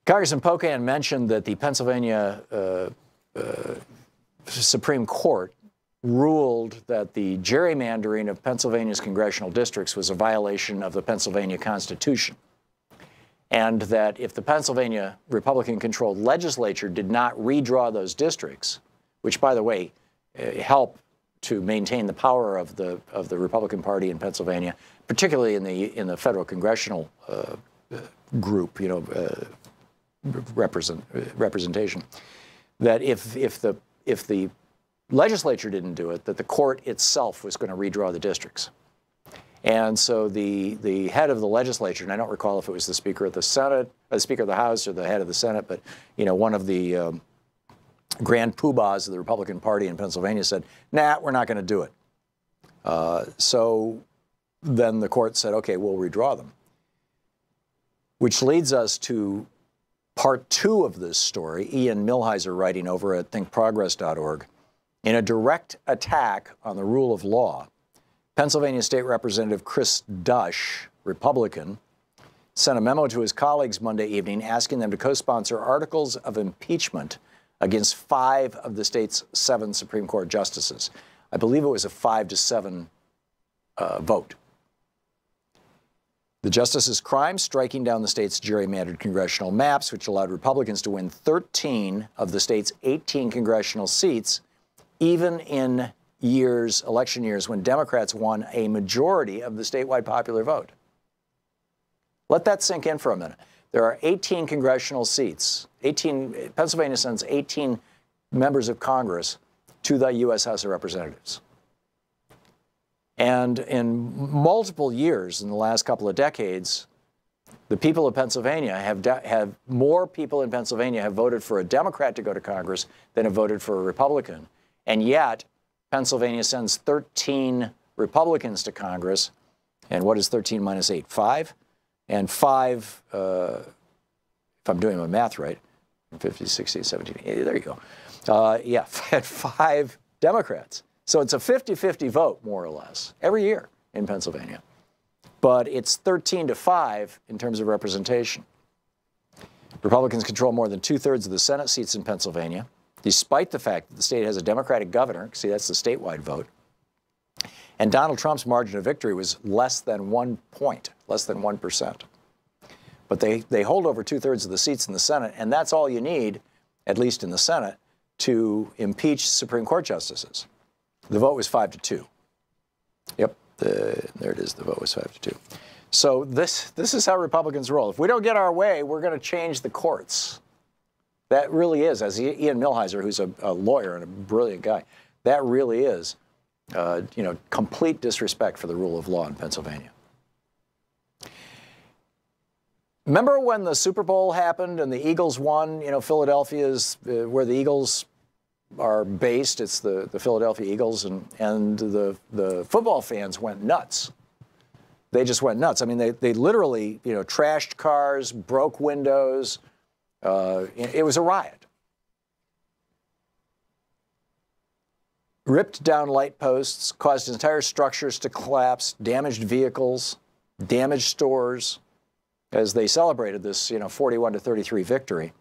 Congressman Pocan mentioned that the Pennsylvania Supreme Court ruled that the gerrymandering of Pennsylvania's congressional districts was a violation of the Pennsylvania Constitution, and that if the Pennsylvania Republican-controlled legislature did not redraw those districts, which, by the way, help to maintain the power of the Republican Party in Pennsylvania, particularly in the federal congressional group, representation, that if the legislature didn't do it, that the court itself was going to redraw the districts. And so the head of the legislature, and I don't recall if it was the Speaker of the Senate, the Speaker of the House, or the head of the Senate, but one of the grand poobahs of the Republican Party in Pennsylvania said, nah, we're not going to do it. So then the court said, okay, we'll redraw them. Which leads us to part 2 of this story, Ian Millhiser writing over at thinkprogress.org. In a direct attack on the rule of law, Pennsylvania State Representative Chris Dush, Republican, sent a memo to his colleagues Monday evening asking them to co-sponsor articles of impeachment against 5 of the state's 7 Supreme Court justices. I believe it was a 5-7 vote. The justices' crimes, striking down the state's gerrymandered congressional maps, which allowed Republicans to win 13 of the state's 18 congressional seats, even in election years when Democrats won a majority of the statewide popular vote. Let that sink in for a minute. There are 18 congressional seats. Pennsylvania sends 18 members of Congress to the U.S. House of Representatives. And in multiple years in the last couple of decades, the people of Pennsylvania have more people in Pennsylvania have voted for a Democrat to go to Congress than have voted for a Republican. And yet, Pennsylvania sends 13 Republicans to Congress. And what is 13 minus 8? 5? And 5, if I'm doing my math right, 50, 60, 17, 80, there you go. Yeah, 5 Democrats. So it's a 50-50 vote, more or less, every year in Pennsylvania. But it's 13-5 in terms of representation. Republicans control more than 2/3 of the Senate seats in Pennsylvania, despite the fact that the state has a Democratic governor. See, that's the statewide vote. And Donald Trump's margin of victory was less than 1 point, less than 1%. But they hold over 2/3 of the seats in the Senate, and that's all you need, at least in the Senate, to impeach Supreme Court justices. The vote was 5-2. Yep, there it is. The vote was 5-2. So this is how Republicans roll. If we don't get our way, we're going to change the courts. That really is, as Ian Millhiser, who's a lawyer and a brilliant guy, that really is Complete disrespect for the rule of law in Pennsylvania. Remember when the Super Bowl happened and the Eagles won? Philadelphia is where the Eagles are based. It's the Philadelphia Eagles, and the football fans went nuts. They just went nuts. I mean, they literally, trashed cars, broke windows. It was a riot. Ripped down light posts, caused entire structures to collapse, damaged vehicles, damaged stores, as they celebrated this, 41-33 victory.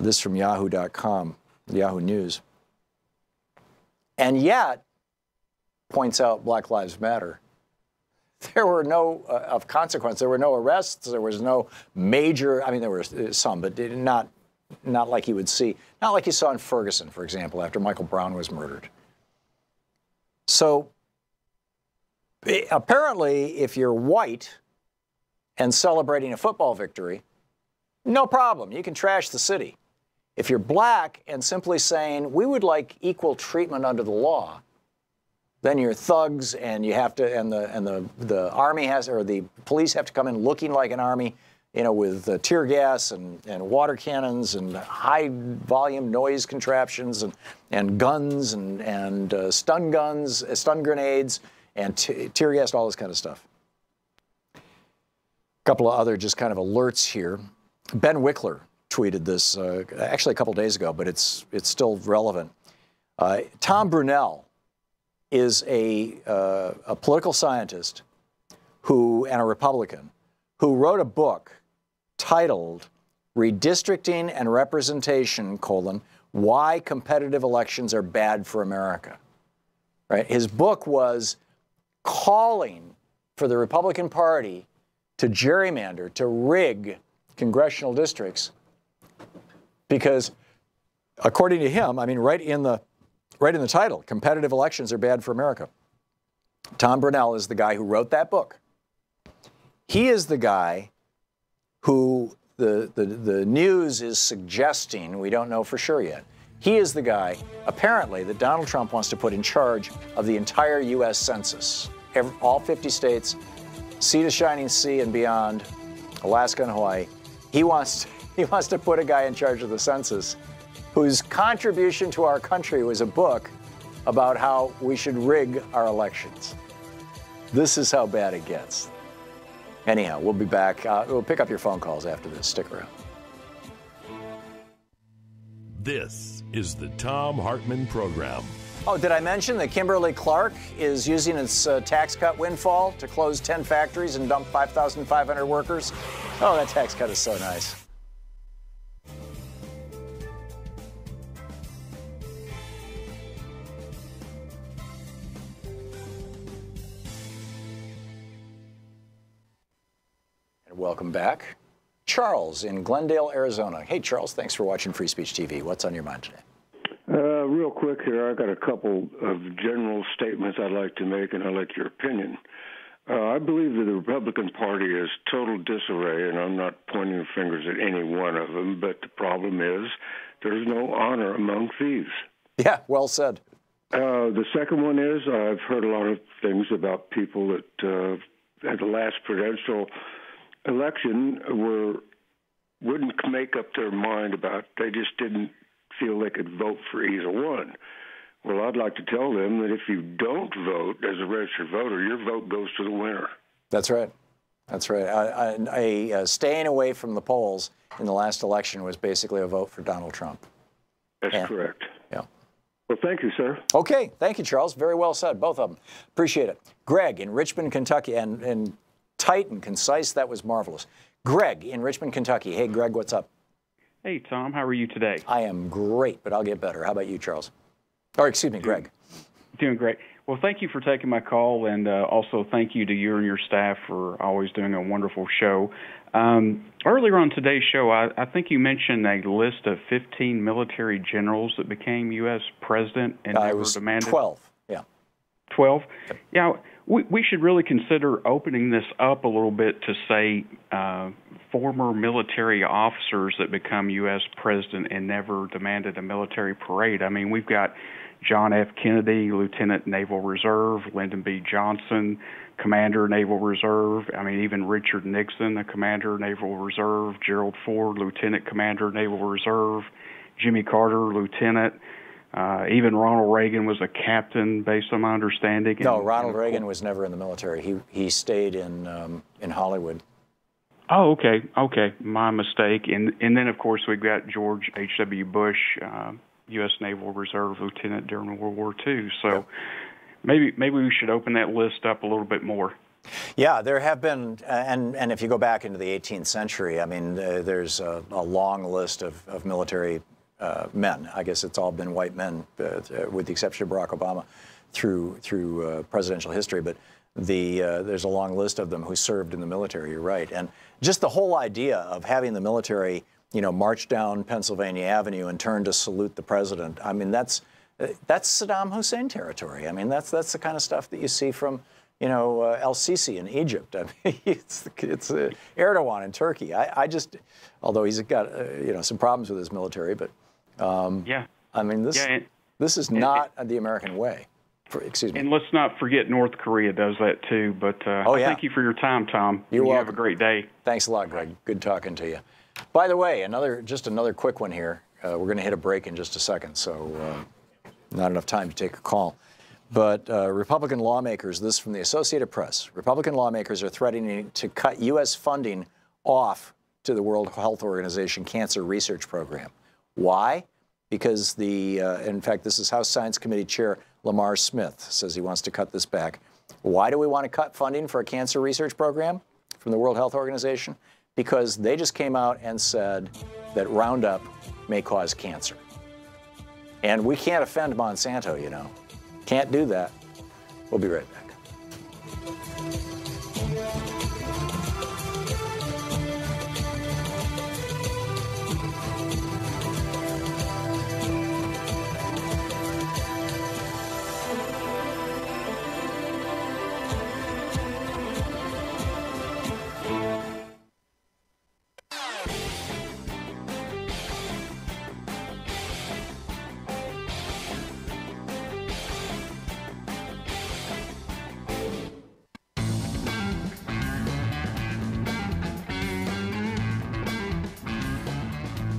This from Yahoo.com, Yahoo News. And yet, points out Black Lives Matter, there were no, of consequence, there were no arrests, there was no major, there were some, but not like you would see, not like you saw in Ferguson, for example, after Michael Brown was murdered. So, apparently, if you're white and celebrating a football victory, no problem. You can trash the city. If you're black and simply saying, we would like equal treatment under the law, then you're thugs and you have to, and the army has, or the police have to come in looking like an army, with tear gas and water cannons and high volume noise contraptions and guns and stun guns, stun grenades and tear gas, all this kind of stuff. A couple of other just kind of alerts here. Ben Wickler tweeted this actually a couple days ago, but it's still relevant. Tom Brunel is a political scientist and a Republican who wrote a book titled Redistricting and Representation, Why Competitive Elections Are Bad for America. Right? His book was calling for the Republican Party to gerrymander, to rig congressional districts, because according to him, right in the title, competitive elections are bad for America. Tom Brunel is the guy who wrote that book. He is the guy who the news is suggesting, we don't know for sure yet, he is the guy, apparently, that Donald Trump wants to put in charge of the entire U.S. Census. All 50 states, sea to shining sea and beyond, Alaska and Hawaii. He wants to put a guy in charge of the census whose contribution to our country was a book about how we should rig our elections. This is how bad it gets. Anyhow, we'll be back. We'll pick up your phone calls after this. Stick around. This is the Thom Hartmann Program. Oh, did I mention that Kimberly-Clark is using its tax cut windfall to close 10 factories and dump 5,500 workers? Oh, that tax cut is so nice. And welcome back. Charles in Glendale, Arizona. Hey, Charles, thanks for watching Free Speech TV. What's on your mind today? Real quick here, I got a couple of general statements I'd like to make, and I'd like your opinion. I believe that the Republican Party is total disarray, and I'm not pointing fingers at any one of them, but the problem is there's no honor among thieves. Yeah, well said. The second one is I've heard a lot of things about people that at the last presidential election wouldn't make up their mind about, they just didn't feel they could vote for either one. Well, I'd like to tell them that if you don't vote as a registered voter, your vote goes to the winner. That's right. That's right. Staying away from the polls in the last election was basically a vote for Donald Trump. That's correct. Yeah. Well, thank you, sir. Okay. Thank you, Charles. Very well said, both of them. Appreciate it. Greg in Richmond, Kentucky, and tight and concise. That was marvelous. Greg in Richmond, Kentucky. Hey, Greg, what's up? Hey, Tom, how are you today? I am great, but I'll get better. How about you, Charles? Or, excuse me, Greg. Doing great. Well, thank you for taking my call, and also thank you to you and your staff for always doing a wonderful show. Earlier on today's show, I think you mentioned a list of 15 military generals that became U.S. president and never demanded. 12, yeah. 12? Yeah, we should really consider opening this up a little bit to say former military officers that become U.S. president and never demanded a military parade. I mean, we've got John F. Kennedy, Lieutenant Naval Reserve, Lyndon B. Johnson, Commander Naval Reserve. I mean, even Richard Nixon, a Commander Naval Reserve, Gerald Ford, Lieutenant Commander Naval Reserve, Jimmy Carter, Lieutenant. Even Ronald Reagan was a captain, based on my understanding. No, Ronald Reagan was never in the military. He stayed in Hollywood. Oh, okay, my mistake. And then of course we've got George H.W. Bush, U.S. Naval Reserve Lieutenant during World War II. So maybe we should open that list up a little bit more. Yeah, there have been, and if you go back into the 18th century, I mean, there's a long list of military men. I guess it's all been white men, with the exception of Barack Obama, through presidential history. But there's a long list of them who served in the military. You're right, and just the whole idea of having the military, march down Pennsylvania Avenue and turn to salute the president. I mean, that's Saddam Hussein territory. I mean, that's the kind of stuff that you see from, El-Sisi in Egypt. I mean, it's Erdogan in Turkey. I just, although he's got some problems with his military, but yeah, I mean, this is not the American way. Excuse me. And let's not forget North Korea does that too. But thank you for your time, Tom. You're welcome. Have a great day. Thanks a lot, Greg. Good talking to you. By the way, another quick one here. We're going to hit a break in just a second, so not enough time to take a call. But Republican lawmakers, this from the Associated Press, Republican lawmakers are threatening to cut U.S. funding off to the World Health Organization Cancer Research Program. Why? Because in fact, this is House Science Committee Chair Lamar Smith says he wants to cut this back. Why do we want to cut funding for a cancer research program from the World Health Organization? Because they just came out and said that Roundup may cause cancer. And we can't offend Monsanto, Can't do that. We'll be right back.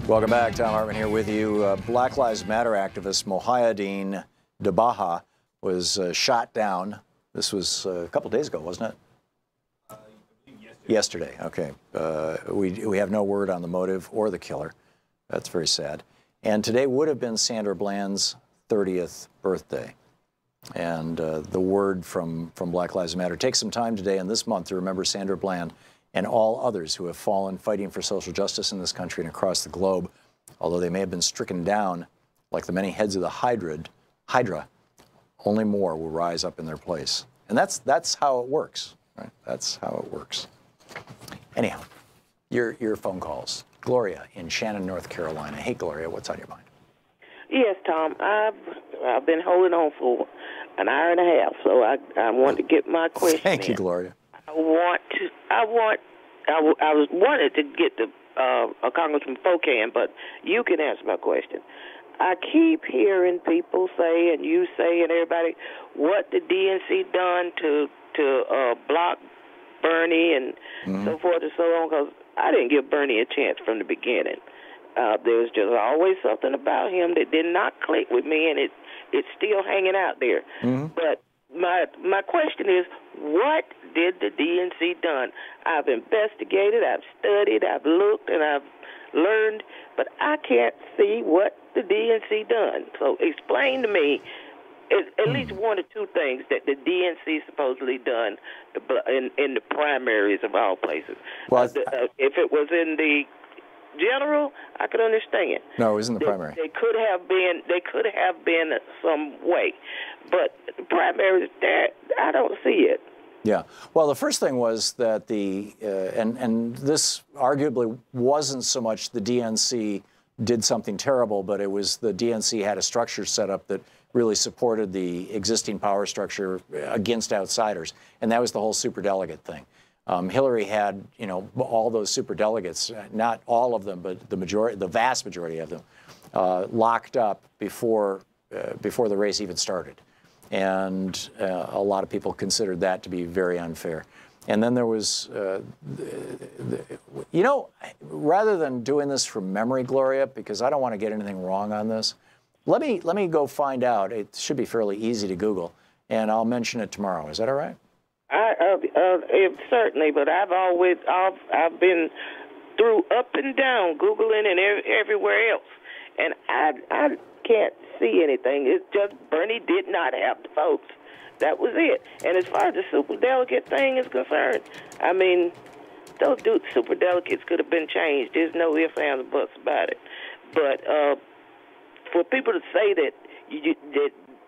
Welcome back. Thom Hartmann here with you. Black Lives Matter activist Mohiuddin Dabaha was shot down. This was a couple days ago, wasn't it? Yesterday. Okay. We have no word on the motive or the killer. That's very sad. And today would have been Sandra Bland's 30th birthday. And the word from Black Lives Matter: take some time today and this month to remember Sandra Bland and all others who have fallen fighting for social justice in this country and across the globe. Although they may have been stricken down, like the many heads of the Hydra, only more will rise up in their place. And that's how it works, right? That's how it works. Anyhow, your phone calls. Gloria in Shannon, North Carolina. Hey, Gloria, what's on your mind? Yes, Tom. I've been holding on for an hour and a half, so I want to get my question. Thank you, Gloria. I wanted to get to Congressman Pocan, but you can answer my question. I keep hearing people say, and you say, and everybody, what the DNC done to block Bernie and so forth and so on, because I didn't give Bernie a chance from the beginning. There was just always something about him that did not click with me, and it's still hanging out there. But my question is, what did the DNC done? I've investigated, I've studied, I've looked, and I've learned, but I can't see what the DNC done. So explain to me at least one or two things that the DNC supposedly done in the primaries of all places. Well, if it was in the general, I could understand. No, it was in the primary. They could have been some way, but the primaries, I don't see it. Yeah. Well, the first thing was that and this arguably wasn't so much the DNC did something terrible, but it was the DNC had a structure set up that really supported the existing power structure against outsiders, and that was the whole superdelegate thing. Hillary had, all those superdelegates, not all of them, but the vast majority of them, locked up before before the race even started. And a lot of people considered that to be very unfair. And then there was, you know, rather than doing this from memory, Gloria, because I don't want to get anything wrong on this, let me go find out. It should be fairly easy to Google, and I'll mention it tomorrow. Is that all right? Certainly, but I've been through up and down Googling and everywhere else, and I can't see anything. It's just Bernie did not have the votes. That was it. And as far as the superdelegate thing is concerned, I mean, those superdelegates could have been changed. There's no ifs, ands, or buts about it. But for people to say that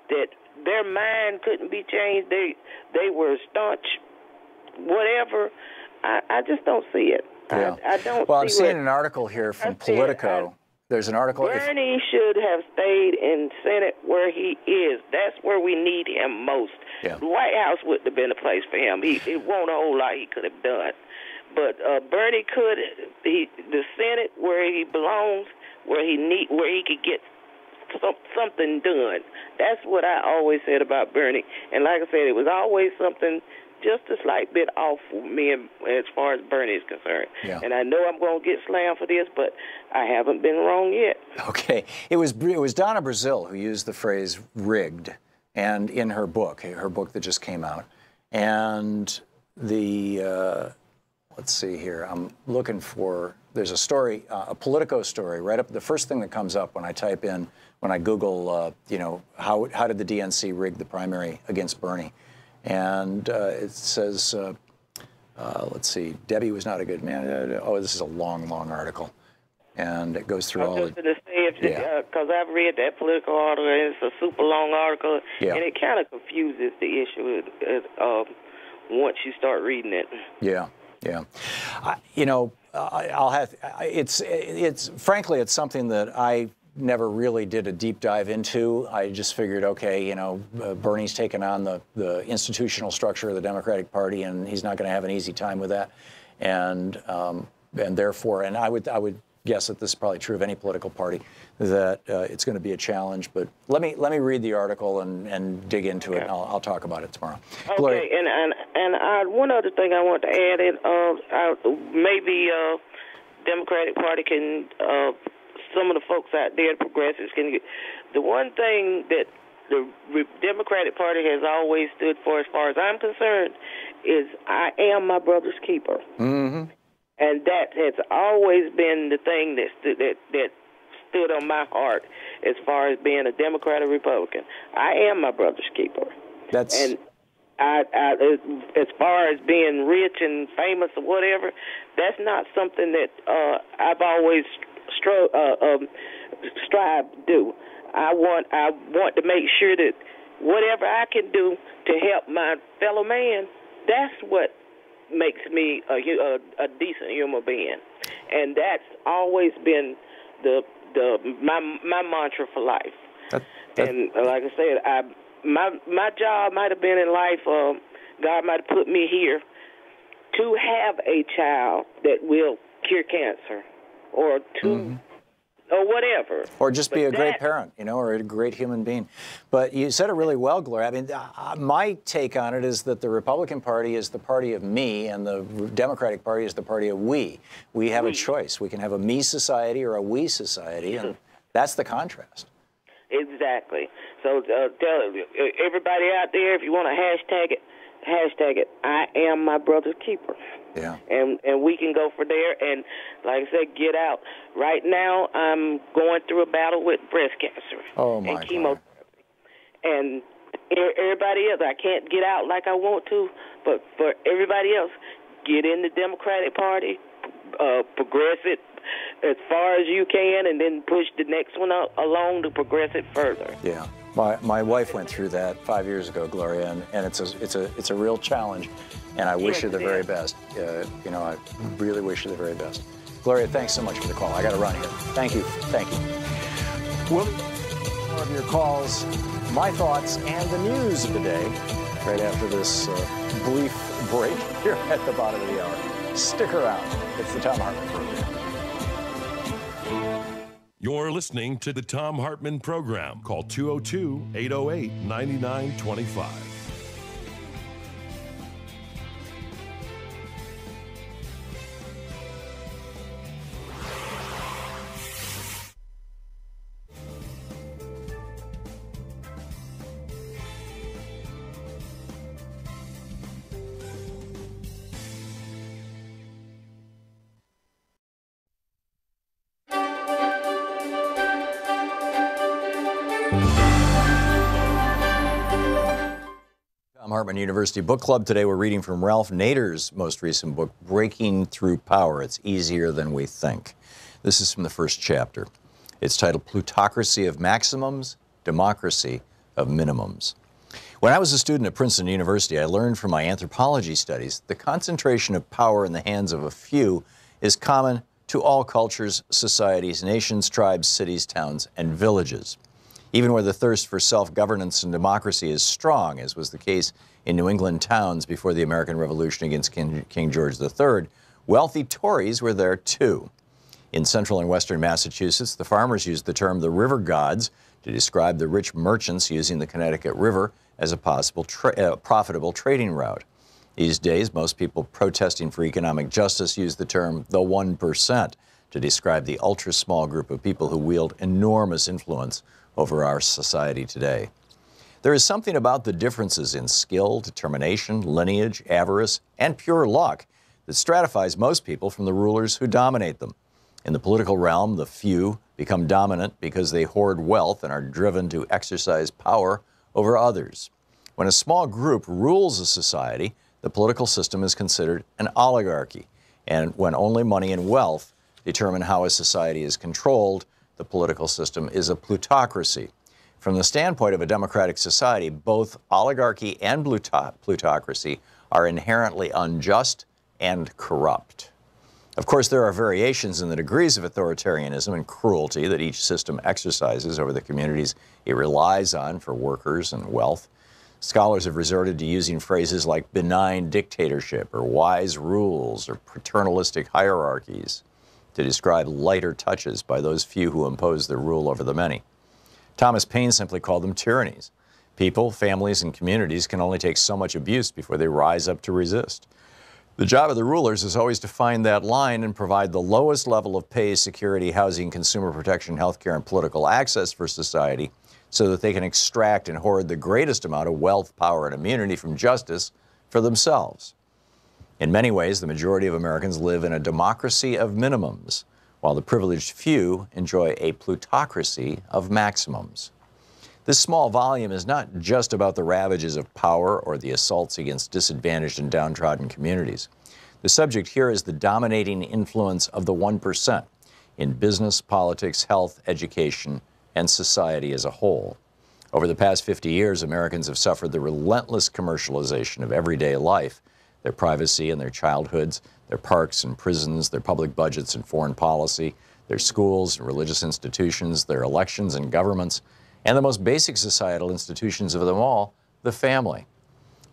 that their mind couldn't be changed, they were staunch, whatever, I just don't see it. Yeah. I don't. Well, I'm seeing an article here from Politico. There's an article. Bernie should have stayed in Senate where he is. That's where we need him most. Yeah. The White House wouldn't have been a place for him. It wasn't a whole lot he could have done. But Bernie could. The Senate where he belongs, where he could get something done. That's what I always said about Bernie. And like I said, it was always something just a slight bit off for me as far as Bernie is concerned. Yeah. And I know I'm going to get slammed for this, but I haven't been wrong yet. Okay. It was Donna Brazile who used the phrase rigged, and in her book that just came out. And the, let's see here, I'm looking for, there's a story, a Politico story, right up, the first thing that comes up when I type in, when I Google, you know, how did the DNC rig the primary against Bernie? And it says, let's see, Debbie was not a good man. Oh, this is a long, long article. And it goes through all the... I was just going to say, because I've read that Political article, and it's a super long article, and it kind of confuses the issue once you start reading it. Yeah, yeah. You know, I'll have... It's frankly, it's something that I never really did a deep dive into. I just figured, okay, you know, Bernie's taken on the institutional structure of the Democratic Party, and he's not going to have an easy time with that, and therefore, and I would guess that this is probably true of any political party, that it's going to be a challenge. But let me read the article and dig into it. And I'll talk about it tomorrow. Okay, Gloria. and one other thing I want to add in, maybe Democratic Party can. Some of the folks out there, progressives, can get. The one thing that the Democratic Party has always stood for, as far as I'm concerned, is I am my brother's keeper. Mm-hmm. And that has always been the thing that stood on my heart as far as being a Democrat or Republican. I am my brother's keeper. And I, as far as being rich and famous or whatever, that's not something that I've always strive to do. I want to make sure that whatever I can do to help my fellow man, that's what makes me a decent human being, and that's always been my mantra for life. And like I said, my job might have been in life. God might have put me here to have a child that will cure cancer, or to, or whatever. Or just be a great parent, you know, or a great human being. But you said it really well, Gloria. I mean, my take on it is that the Republican Party is the party of me, and the Democratic Party is the party of we. We have a choice. We can have a me society or a we society, and that's the contrast. Exactly. So tell everybody out there, if you want to hashtag it, I am my brother's keeper. Yeah. And we can go for there, and like I said, get out. Right now, I'm going through a battle with breast cancer and chemotherapy. And everybody else, I can't get out like I want to, but for everybody else, get in the Democratic Party, progress it as far as you can, and then push the next one along to progress it further. Yeah. My wife went through that 5 years ago, Gloria, and it's a real challenge, and I wish her the very best. You know, I really wish her the very best. Gloria, thanks so much for the call. I got to run here. Thank you. Thank you. We'll more of your calls, my thoughts, and the news of the day right after this brief break here at the bottom of the hour. Stick around. It's the Thom Hartmann Program. You're listening to the Thom Hartmann Program. Call 202-808-9925. Thom Hartmann University Book Club. Today we're reading from Ralph Nader's most recent book, Breaking Through Power. It's Easier Than We Think. This is from the first chapter. It's titled Plutocracy of Maximums, Democracy of Minimums. When I was a student at Princeton University, I learned from my anthropology studies the concentration of power in the hands of a few is common to all cultures, societies, nations, tribes, cities, towns, and villages. Even where the thirst for self-governance and democracy is strong, as was the case in New England towns before the American Revolution against King George III, wealthy Tories were there too. In central and western Massachusetts, the farmers used the term the river gods to describe the rich merchants using the Connecticut River as a possible profitable trading route. These days, most people protesting for economic justice use the term the 1% to describe the ultra-small group of people who wield enormous influence over our society today. There is something about the differences in skill, determination, lineage, avarice, and pure luck that stratifies most people from the rulers who dominate them. In the political realm, the few become dominant because they hoard wealth and are driven to exercise power over others. When a small group rules a society, the political system is considered an oligarchy. And when only money and wealth determine how a society is controlled, the political system is a plutocracy. From the standpoint of a democratic society, both oligarchy and plutocracy are inherently unjust and corrupt. Of course, there are variations in the degrees of authoritarianism and cruelty that each system exercises over the communities it relies on for workers and wealth. Scholars have resorted to using phrases like benign dictatorship or wise rules or paternalistic hierarchies to describe lighter touches by those few who impose their rule over the many. Thomas Paine simply called them tyrannies. People, families, and communities can only take so much abuse before they rise up to resist. The job of the rulers is always to find that line and provide the lowest level of pay, security, housing, consumer protection, healthcare, and political access for society so that they can extract and hoard the greatest amount of wealth, power, and immunity from justice for themselves. In many ways, the majority of Americans live in a democracy of minimums, while the privileged few enjoy a plutocracy of maximums. This small volume is not just about the ravages of power or the assaults against disadvantaged and downtrodden communities. The subject here is the dominating influence of the 1% in business, politics, health, education, and society as a whole. Over the past 50 years, Americans have suffered the relentless commercialization of everyday life, their privacy and their childhoods, their parks and prisons, their public budgets and foreign policy, their schools and religious institutions, their elections and governments, and the most basic societal institutions of them all, the family.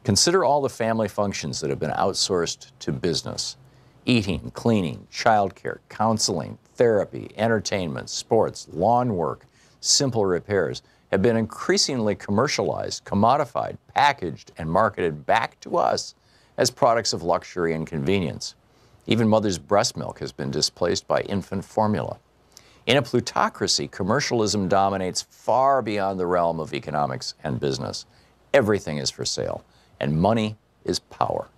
Consider all the family functions that have been outsourced to business: eating, cleaning, childcare, counseling, therapy, entertainment, sports, lawn work, simple repairs have been increasingly commercialized, commodified, packaged, and marketed back to us as products of luxury and convenience. Even mother's breast milk has been displaced by infant formula. In a plutocracy, commercialism dominates far beyond the realm of economics and business. Everything is for sale, and money is power.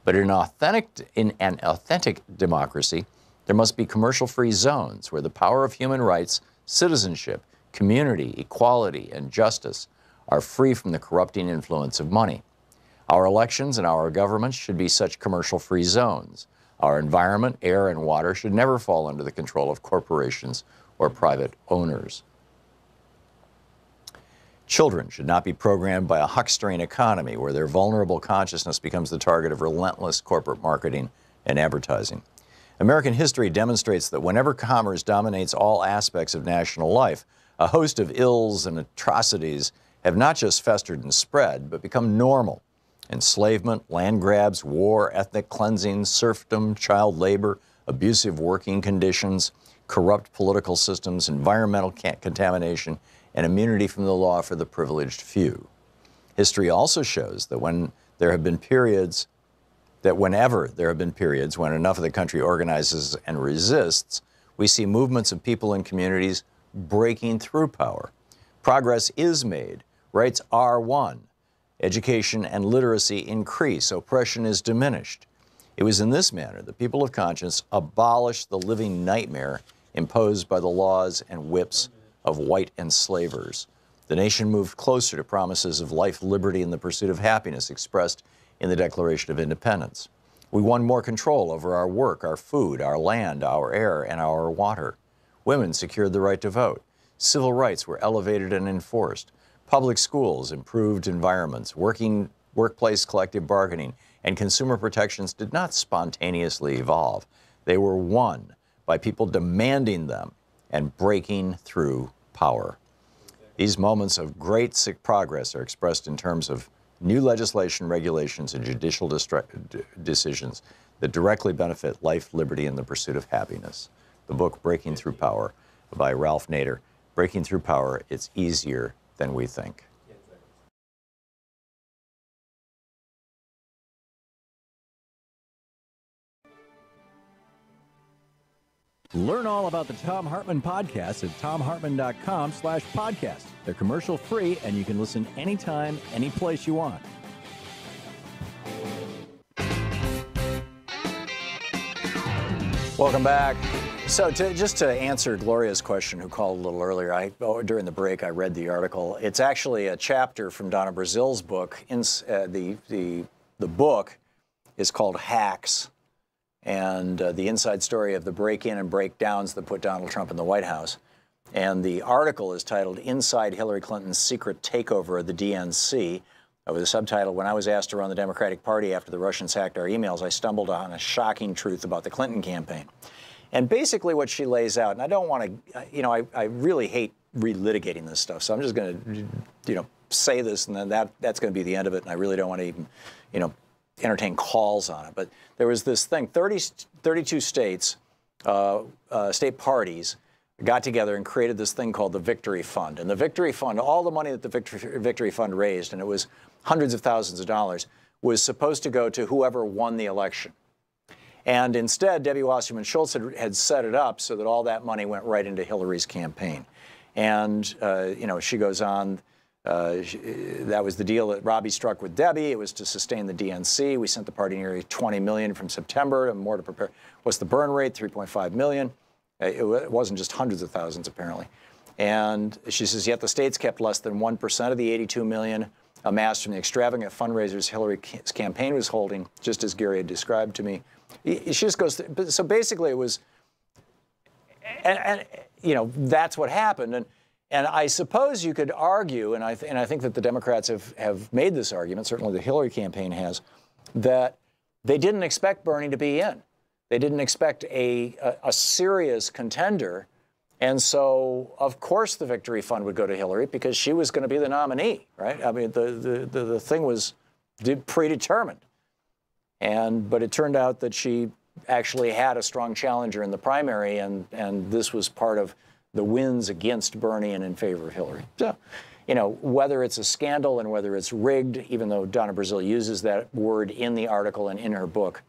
But in an authentic democracy, there must be commercial-free zones where the power of human rights, citizenship, community, equality, and justice are free from the corrupting influence of money. Our elections and our governments should be such commercial-free zones. Our environment, air, and water should never fall under the control of corporations or private owners. Children should not be programmed by a huckstering economy where their vulnerable consciousness becomes the target of relentless corporate marketing and advertising. American history demonstrates that whenever commerce dominates all aspects of national life, a host of ills and atrocities have not just festered and spread, but become normal. Enslavement, land grabs, war, ethnic cleansing, serfdom, child labor, abusive working conditions, corrupt political systems, environmental contamination, and immunity from the law for the privileged few. History also shows that whenever there have been periods when enough of the country organizes and resists, we see movements of people and communities breaking through power. Progress is made, rights are won, education and literacy increase, oppression is diminished. It was in this manner that people of conscience abolished the living nightmare imposed by the laws and whips of white enslavers. The nation moved closer to promises of life, liberty, and the pursuit of happiness expressed in the Declaration of Independence. We won more control over our work, our food, our land, our air, and our water. Women secured the right to vote. Civil rights were elevated and enforced. Public schools, improved environments, workplace collective bargaining, and consumer protections did not spontaneously evolve. They were won by people demanding them and breaking through power. These moments of great progress are expressed in terms of new legislation, regulations, and judicial decisions that directly benefit life, liberty, and the pursuit of happiness. The book, Breaking Through Power, by Ralph Nader. Breaking Through Power, it's easier than we think. Learn all about the Thom Hartmann podcast at thomhartmann.com/podcast. They're commercial free and you can listen anytime, any place you want. Welcome back. So just to answer Gloria's question, who called a little earlier, during the break I read the article. It's actually a chapter from Donna Brazil's book. The book is called Hacks, and the inside story of the break-in and breakdowns that put Donald Trump in the White House. And the article is titled Inside Hillary Clinton's Secret Takeover of the DNC, with a subtitle, When I was asked to run the Democratic Party after the Russians hacked our emails, I stumbled on a shocking truth about the Clinton campaign. And basically what she lays out, and I don't want to, I really hate relitigating this stuff, so I'm just going to, say this, and then that's going to be the end of it, and I really don't want to even, entertain calls on it. But there was this thing, 32 states, state parties, got together and created this thing called the Victory Fund. And the Victory Fund, all the money that the Victory Fund raised, and it was hundreds of thousands of dollars, was supposed to go to whoever won the election. And instead, Debbie Wasserman Schultz had set it up so that all that money went right into Hillary's campaign. And, she goes on, that was the deal that Robbie struck with Debbie. It was to sustain the DNC. We sent the party nearly $20 million from September and more to prepare. What's the burn rate? $3.5 million. It wasn't just hundreds of thousands, apparently. And she says, yet the states kept less than 1% of the $82 million amassed from the extravagant fundraisers Hillary's campaign was holding, just as Gary had described to me. She just goes through, so basically it was, and that's what happened. And I suppose you could argue, and I think that the Democrats have made this argument, certainly the Hillary campaign has, that they didn't expect Bernie to be in. They didn't expect a serious contender. And so, of course, the Victory Fund would go to Hillary because she was going to be the nominee, right? I mean, the thing was predetermined. But it turned out that she actually had a strong challenger in the primary, and this was part of the wins against Bernie and in favor of Hillary. So, whether it's a scandal and whether it's rigged, even though Donna Brazil uses that word in the article and in her book,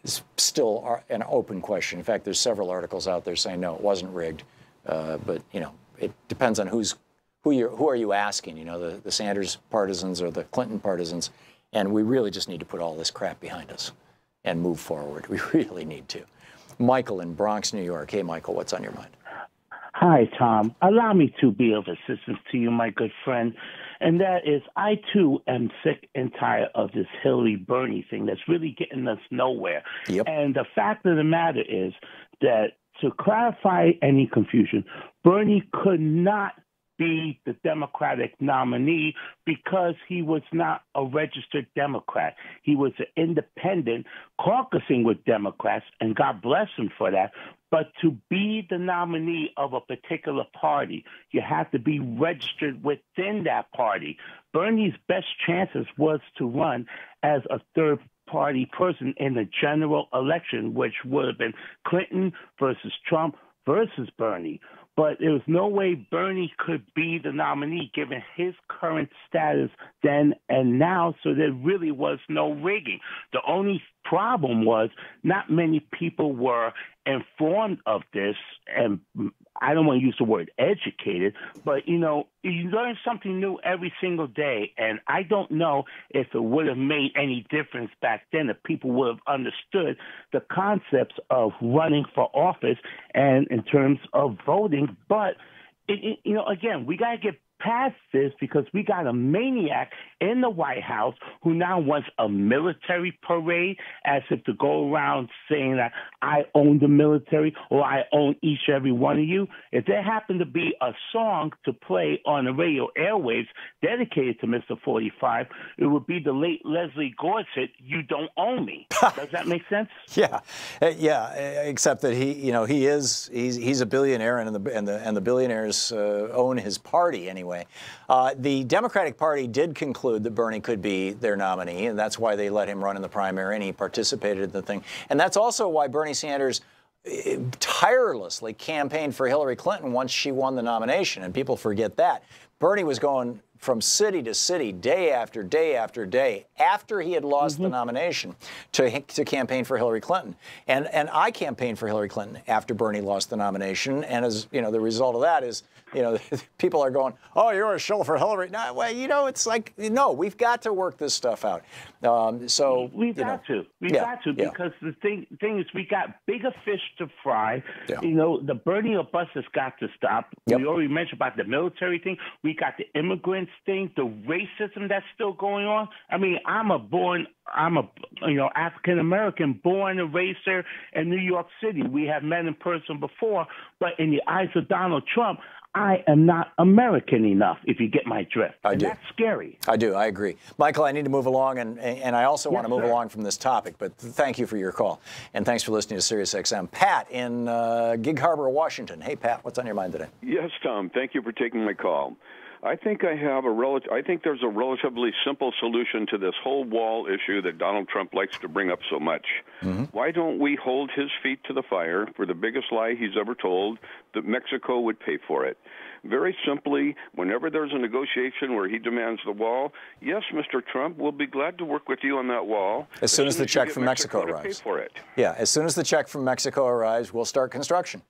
is still an open question. In fact, there's several articles out there saying, no, it wasn't rigged. But, it depends on who are you asking, the Sanders partisans or the Clinton partisans. And we really just need to put all this crap behind us and move forward. We really need to. Michael in Bronx, New York. Hey, Michael, what's on your mind? Hi, Tom. Allow me to be of assistance to you, my good friend. And that is, I, too, am sick and tired of this Hillary-Bernie thing that's really getting us nowhere. Yep. And the fact of the matter is that, to clarify any confusion, Bernie could not be the Democratic nominee because he was not a registered Democrat. He was an independent caucusing with Democrats, and God bless him for that. But to be the nominee of a particular party, you have to be registered within that party. Bernie's best chances was to run as a third party person in the general election, which would have been Clinton versus Trump versus Bernie. But there was no way Bernie could be the nominee given his current status then and now, so there really was no rigging. The only problem was not many people were informed of this, and I don't want to use the word educated, but, you learn something new every single day, and I don't know if it would have made any difference back then if people would have understood the concepts of running for office and in terms of voting. But, again, we got to get past this because we got a maniac in the White House who now wants a military parade as if to go around saying that I own the military or I own each and every one of you. If there happened to be a song to play on the radio airwaves dedicated to Mr. 45, it would be the late Leslie Gore's hit, You Don't Own Me. Does that make sense? Yeah, except that he's a billionaire, and the billionaires own his party anyway. The Democratic Party did conclude that Bernie could be their nominee, and that's why they let him run in the primary, and he participated in the thing. And that's also why Bernie Sanders tirelessly campaigned for Hillary Clinton once she won the nomination, and people forget that. Bernie was going from city to city, day after day after day, after he had lost the nomination to campaign for Hillary Clinton. And I campaigned for Hillary Clinton after Bernie lost the nomination. And as the result of that is, people are going, "Oh, you're a shill for Hillary." No, well, it's like, no, we've got to work this stuff out. We've got to because the thing is, we got bigger fish to fry. Yeah. The Bernie or bust has got to stop. Yep. We already mentioned about the military thing. We got the immigrants thing, the racism that's still going on. I mean, I'm a African American, born and raised there in New York City. We have met in person before, but in the eyes of Donald Trump, I am not American enough, if you get my drift. That's scary. I do. I agree. Michael, I need to move along, and I also want to move along from this topic, but thank you for your call. And thanks for listening to SiriusXM. Pat in Gig Harbor, Washington. Hey, Pat, what's on your mind today? Yes, Tom. Thank you for taking my call. I think there's a relatively simple solution to this whole wall issue that Donald Trump likes to bring up so much. Why don't we hold his feet to the fire for the biggest lie he's ever told, that Mexico would pay for it? Very simply, whenever there's a negotiation where he demands the wall, yes, Mr. Trump, we'll be glad to work with you on that wall. As soon as the check from Mexico arrives. Pay for it. Yeah, as soon as the check from Mexico arrives, we'll start construction.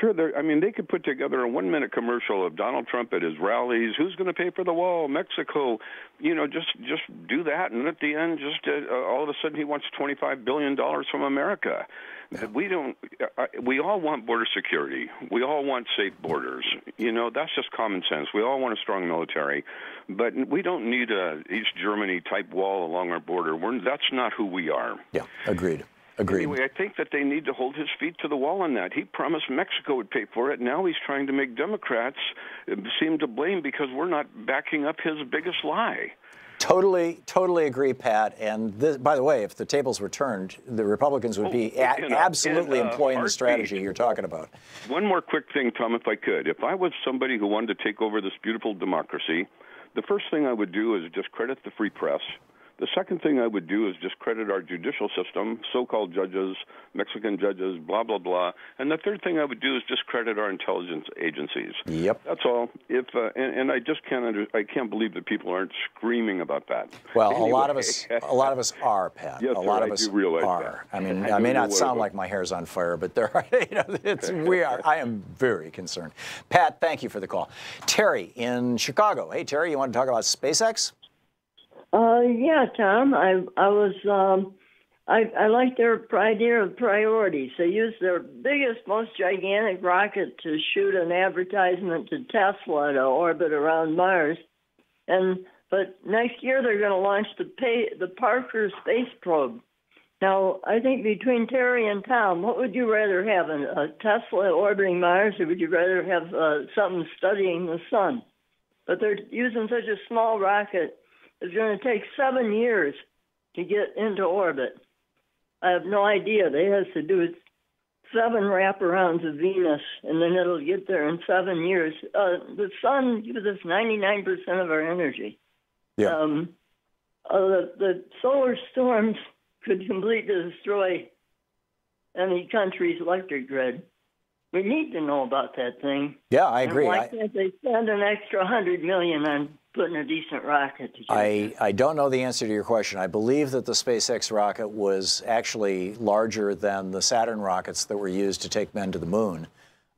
Sure, they could put together a 1-minute commercial of Donald Trump at his rallies. Who's going to pay for the wall? Mexico. Just do that, and at the end, all of a sudden, he wants $25 billion from America. We don't. We all want border security. We all want safe borders. That's just common sense. We all want a strong military, but we don't need a East Germany type wall along our border. That's not who we are. Yeah, agreed. Anyway, I think that they need to hold his feet to the wall on that. He promised Mexico would pay for it. Now he's trying to make Democrats seem to blame because we're not backing up his biggest lie. Totally agree, Pat. And this, by the way, if the tables were turned, the Republicans would be absolutely employing the strategy you're talking about. One more quick thing, Tom, if I could. If I was somebody who wanted to take over this beautiful democracy, the first thing I would do is discredit the free press. The second thing I would do is discredit our judicial system, so-called judges, Mexican judges, blah, blah, blah. And the third thing I would do is discredit our intelligence agencies. Yep. That's all. And I just I can't believe that people aren't screaming about that. Well, anyway. a lot of us are, Pat. Yes, a lot of us are. That. I mean, I may not sound like my hair's on fire, but there are, we are. I am very concerned. Pat, thank you for the call. Terry in Chicago. Hey, Terry, you want to talk about SpaceX? Yeah, Tom. I like their idea of priorities. They use their biggest, most gigantic rocket to shoot an advertisement to Tesla to orbit around Mars, but next year they're going to launch the Parker space probe. Now, I think between Terry and Tom, what would you rather have, a Tesla orbiting Mars, or would you rather have something studying the sun? But they're using such a small rocket. It's going to take 7 years to get into orbit. I have no idea. They have to do 7 wraparounds of Venus, and then it'll get there in 7 years. The sun gives us 99% of our energy. Yeah. The solar storms could completely destroy any country's electric grid. We need to know about that thing. Yeah, I agree. And why can't they spend an extra $100 million on putting a decent rocket together? I don't know the answer to your question. I believe that the SpaceX rocket was actually larger than the Saturn rockets that were used to take men to the moon.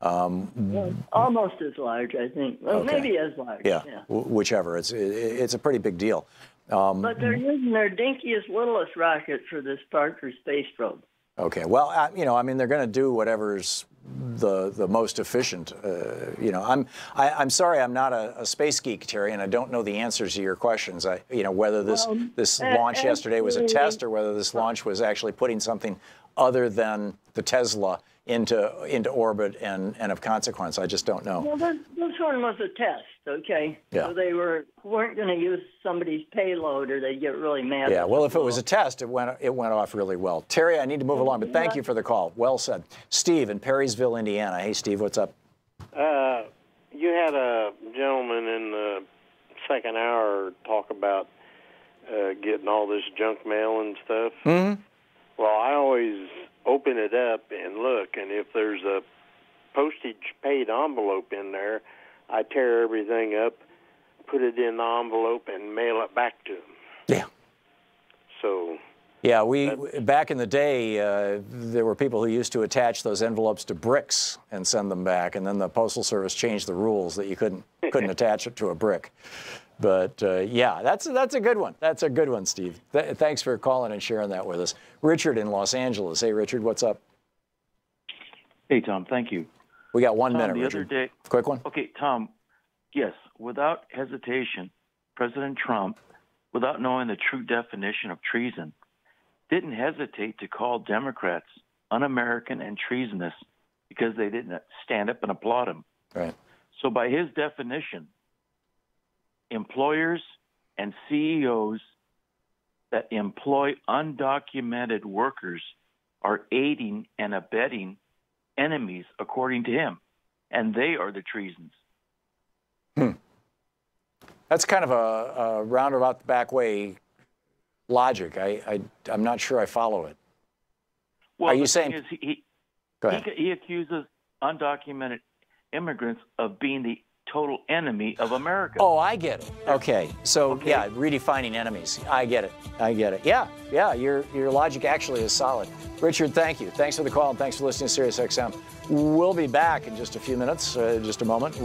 Well, almost as large, I think. Well, Okay. maybe as large. Yeah, whichever. It's a pretty big deal. But they're using their dinkiest, littlest rocket for this Parker space probe. Okay. Well, you know, I mean, they're going to do whatever's the most efficient. You know, I'm sorry, I'm not a space geek, Terry, and I don't know the answers to your questions. You know, whether this launch yesterday was a test or whether this launch was actually putting something other than the Tesla into orbit and of consequence. I just don't know. Well, this one was a test, okay? Yeah. So they weren't going to use somebody's payload, or they'd get really mad. Yeah. Well, if it was a test, it went off really well. Terry, I need to move along, but thank you for the call. Well said. Steve in Perrysville, Indiana. Hey, Steve, what's up? You had a gentleman in the second hour talk about getting all this junk mail and stuff. Mm-hmm. Well, I always open it up and look, and if there's a postage-paid envelope in there, I tear everything up, put it in the envelope, and mail it back to them. Yeah. So. Yeah, back in the day, there were people who used to attach those envelopes to bricks and send them back, and then the Postal Service changed the rules that you couldn't attach it to a brick. But yeah, that's a good one. That's a good one, Steve. Thanks for calling and sharing that with us. Richard in Los Angeles. Hey, Richard, what's up? Hey, Tom. Thank you. We got 1 Tom, minute, the Richard. Other day, quick one. Okay, Tom. Yes, without hesitation, President Trump, without knowing the true definition of treason, didn't hesitate to call Democrats un-American and treasonous because they didn't stand up and applaud him. Right. So by his definition, employers and CEOs that employ undocumented workers are aiding and abetting enemies, according to him, and they are the treasons. That's kind of a roundabout the back way logic. I'm not sure I follow it. Well, are you saying? Go ahead. He accuses undocumented immigrants of being the total enemy of America. Oh, I get it. Okay. So, yeah, redefining enemies. I get it. Yeah, your logic actually is solid. Richard, thank you. Thanks for the call, and thanks for listening to SiriusXM. We'll be back in just a few minutes, just a moment,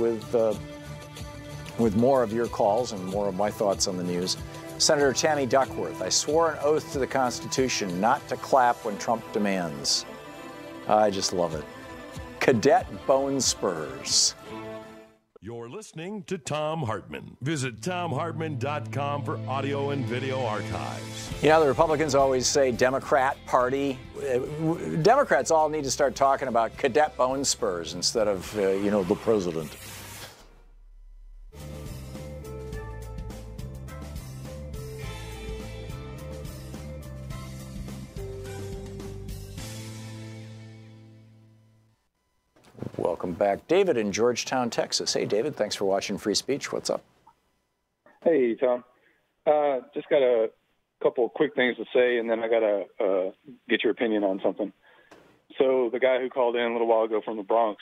with more of your calls and more of my thoughts on the news. Senator Tammy Duckworth, I swore an oath to the Constitution not to clap when Trump demands. I just love it. Cadet Bone Spurs. You're listening to Thom Hartmann. Visit ThomHartmann.com for audio and video archives. You know, the Republicans always say Democrat Party. Democrats all need to start talking about Cadet Bone Spurs instead of, the president. Welcome back. David in Georgetown, Texas. Hey, David, thanks for watching Free Speech. What's up? Hey, Tom. Just got a couple of quick things to say, and then I got to get your opinion on something. So the guy who called in a little while ago from the Bronx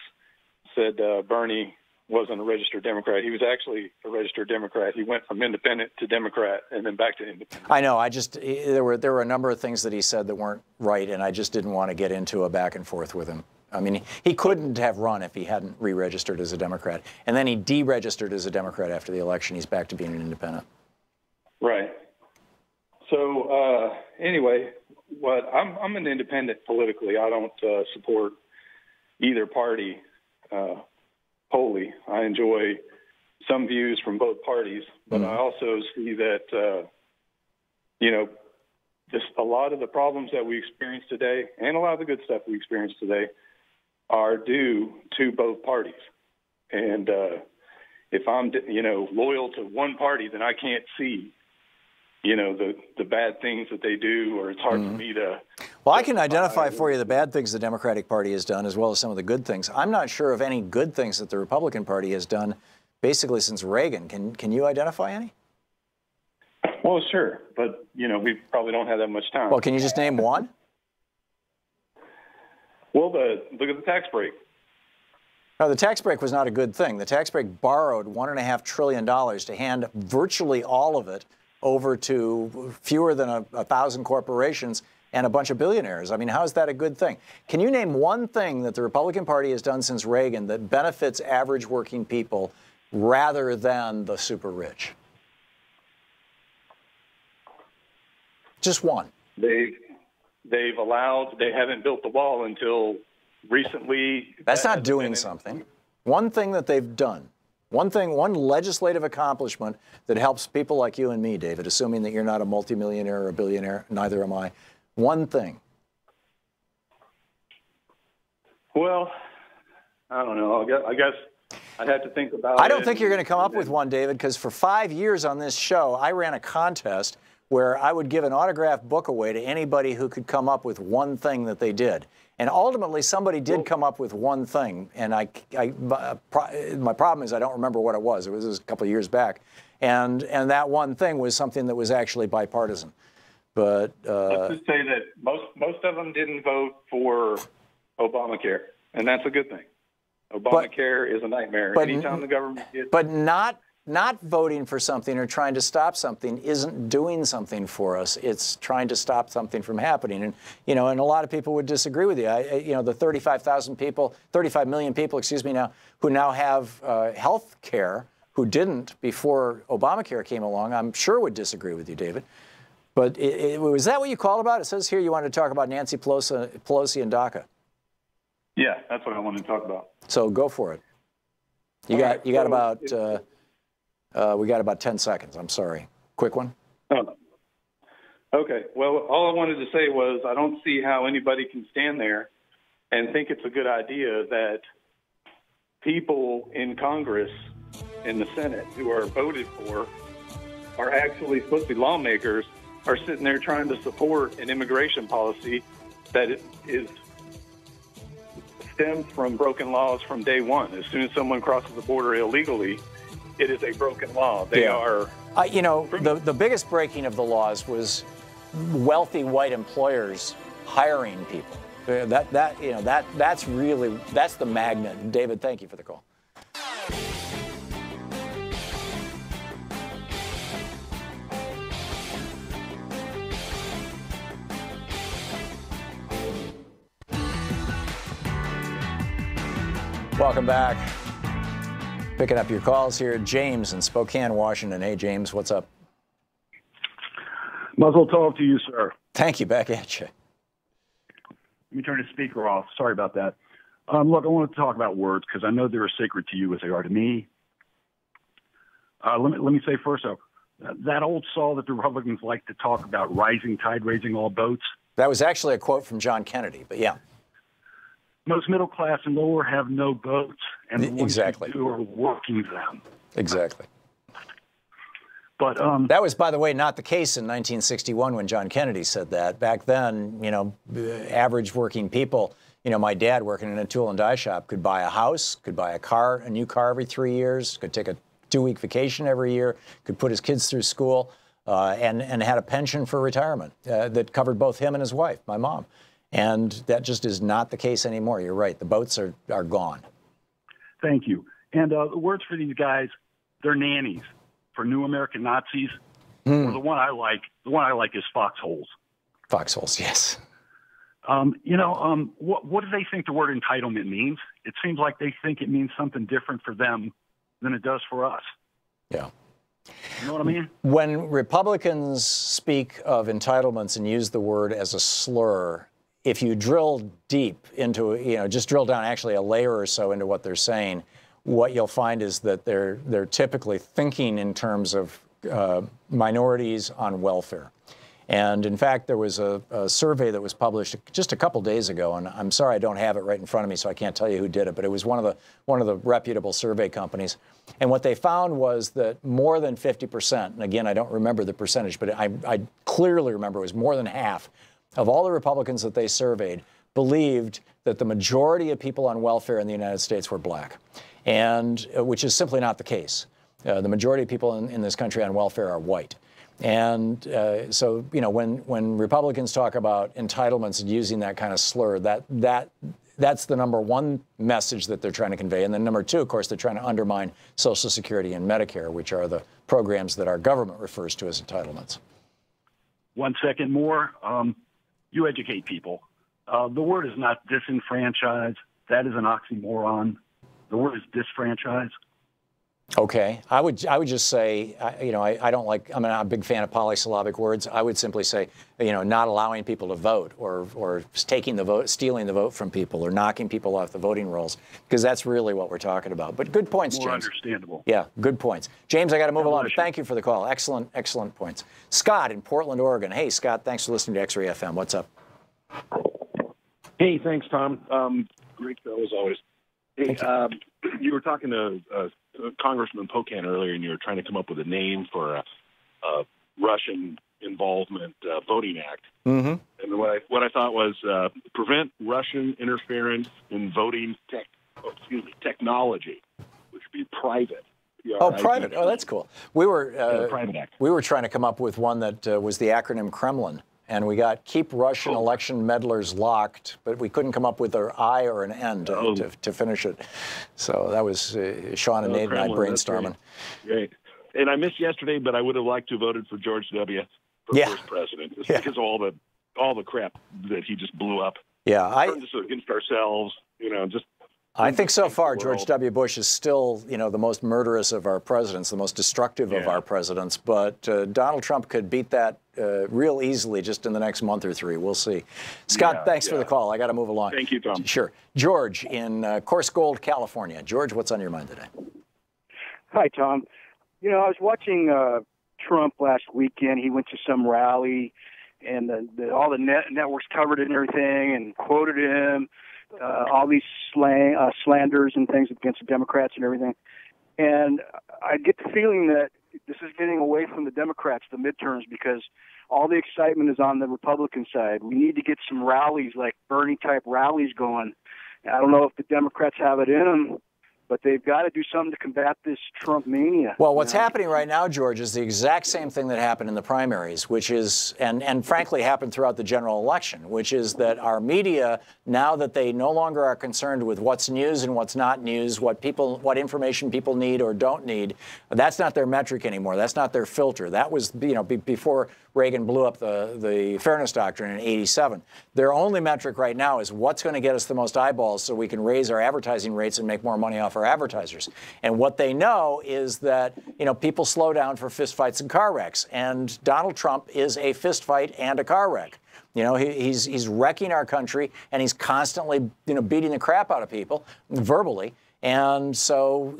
said Bernie wasn't a registered Democrat. He was actually a registered Democrat. He went from independent to Democrat and then back to independent. I know. There were a number of things that he said that weren't right, and I just didn't want to get into a back and forth with him. I mean, he couldn't have run if he hadn't re-registered as a Democrat. And then he deregistered as a Democrat after the election. He's back to being an independent. Right. So anyway, I'm an independent politically. I don't support either party wholly. I enjoy some views from both parties, but I also see that, just a lot of the problems that we experience today and a lot of the good stuff we experience today are due to both parties. And if I'm, loyal to one party, then I can't see, the bad things that they do, or it's hard for me to. Well, I can identify for you the bad things the Democratic Party has done, as well as some of the good things. I'm not sure of any good things that the Republican Party has done, basically since Reagan. Can you identify any? Well, sure, but we probably don't have that much time. Well, can you just name one? Well, look at the tax break. No, the tax break was not a good thing. The tax break borrowed $1.5 trillion to hand virtually all of it over to fewer than 1,000 corporations and a bunch of billionaires. I mean, how is that a good thing? Can you name one thing that the Republican Party has done since Reagan that benefits average working people rather than the super rich? Just one. They haven't built the wall until recently. That's not doing something. One thing that they've done, one legislative accomplishment that helps people like you and me, David, assuming that you're not a multimillionaire or a billionaire, neither am I. One thing. Well, I don't know. I guess I'd have to think about it. I don't think you're going to come up with one, David, because for 5 years on this show, I ran a contest where I would give an autographed book away to anybody who could come up with one thing that they did. And ultimately, somebody did come up with one thing. And my problem is I don't remember what it was. It was a couple of years back. And that one thing was something that was actually bipartisan. But let's just say that most of them didn't vote for Obamacare, and that's a good thing. Obamacare is a nightmare. Anytime the government gets... But not voting for something or trying to stop something isn't doing something for us. It's trying to stop something from happening. And, and a lot of people would disagree with you. The 35 million people, now, who now have health care, who didn't before Obamacare came along, I'm sure would disagree with you, David. But was that what you called about? It says here you wanted to talk about Nancy Pelosi and DACA. Yeah, that's what I wanted to talk about. So go for it. We got about 10 seconds. I'm sorry. Quick one. Oh. Okay. Well, all I wanted to say was I don't see how anybody can stand there and think it's a good idea that people in Congress, in the Senate, who are voted for, are actually supposed to be lawmakers, are sitting there trying to support an immigration policy that is stems from broken laws from day one. As soon as someone crosses the border illegally, it is a broken law. They are. The biggest breaking of the laws was wealthy white employers hiring people. That's the magnet. David, thank you for the call. Welcome back. Picking up your calls here. James in Spokane, Washington. Hey, James, what's up? Mazel tov to you, sir. Thank you. Back at you. Let me turn the speaker off. Sorry about that. Look, I want to talk about words because I know they're sacred to you as they are to me. Let me say first, though, that old saw that the Republicans like to talk about, rising tide raising all boats. That was actually a quote from John Kennedy, but yeah. Most middle class and lower have no boats, and the ones who do are working them. Exactly. But that was, by the way, not the case in 1961 when John Kennedy said that. Back then, average working people, my dad working in a tool and die shop could buy a house, could buy a new car every 3 years, could take a 2-week vacation every year, could put his kids through school, and had a pension for retirement that covered both him and his wife, my mom. And that just is not the case anymore. You're right. The boats are gone. Thank you. And the words for these guys, they're nannies for new American Nazis. Or the one I like is foxholes. Foxholes, yes. What do they think the word entitlement means? It seems like they think it means something different for them than it does for us. Yeah. You know what I mean? When Republicans speak of entitlements and use the word as a slur, if you drill deep into, just drill down actually a layer or so into what they're saying, what you'll find is that they're typically thinking in terms of minorities on welfare. And in fact, there was a survey that was published just a couple days ago, and I'm sorry I don't have it right in front of me, so I can't tell you who did it, but it was one of the reputable survey companies. And what they found was that more than 50%, and again, I don't remember the percentage, but I clearly remember it was more than half of all the Republicans that they surveyed believed that the majority of people on welfare in the United States were black, and which is simply not the case. The majority of people in this country on welfare are white. And so, when Republicans talk about entitlements and using that kind of slur, that's the number one message that they're trying to convey. And then number two, of course, they're trying to undermine Social Security and Medicare, which are the programs that our government refers to as entitlements. 1 second more. You educate people. The word is not disenfranchise. That is an oxymoron. The word is disfranchise. Okay, I would just say, I don't like. I'm not a big fan of polysyllabic words. I would simply say, not allowing people to vote, or taking the vote, stealing the vote from people, or knocking people off the voting rolls, because that's really what we're talking about. But good points, More James. Understandable. Yeah, good points, James. I got to move along. Bless you. Thank you for the call. Excellent points. Scott in Portland, Oregon. Hey, Scott. Thanks for listening to X-Ray FM. What's up? Hey, thanks, Tom. Great show as always. Hey, you were talking to Congressman Pocan earlier, and you were trying to come up with a name for a Russian involvement voting act. Mm-hmm. And what I thought was prevent Russian interference in voting technology, which would be private. Oh, private. Oh, that's cool. We were private act. We were trying to come up with one that was the acronym Kremlin. And we got keep Russian election meddlers locked, but we couldn't come up with an I or an N to finish it. So that was Sean and Nate and I brainstorming. Great. And I missed yesterday, but I would have liked to have voted for George W. for first president, just because of all the crap that he just blew up. Yeah, turned us against ourselves. Just. I think so far George W. Bush is still, the most murderous of our presidents, the most destructive of our presidents. But Donald Trump could beat that real easily just in the next month or three. We'll see. Scott, thanks for the call. I got to move along. Thank you, Tom. Sure. George in Coarse Gold, California. George, what's on your mind today? Hi, Tom. I was watching Trump last weekend. He went to some rally, and all the networks covered it and everything and quoted him. All these slanders and things against the Democrats and everything. And I get the feeling that this is getting away from the Democrats, the midterms, because all the excitement is on the Republican side. We need to get some rallies, like Bernie-type rallies going. I don't know if the Democrats have it in them, but they've got to do something to combat this Trump mania. Well, what's happening right now, George, is the exact same thing that happened in the primaries, which is, and frankly happened throughout the general election, which is that our media, now that they no longer are concerned with what's news and what's not news, what information people need or don't need, that's not their metric anymore. That's not their filter. That was, before Reagan blew up the Fairness Doctrine in '87. Their only metric right now is what's going to get us the most eyeballs so we can raise our advertising rates and make more money off our advertisers. And what they know is that, people slow down for fistfights and car wrecks. And Donald Trump is a fistfight and a car wreck. He's wrecking our country, and he's constantly, beating the crap out of people verbally. And so,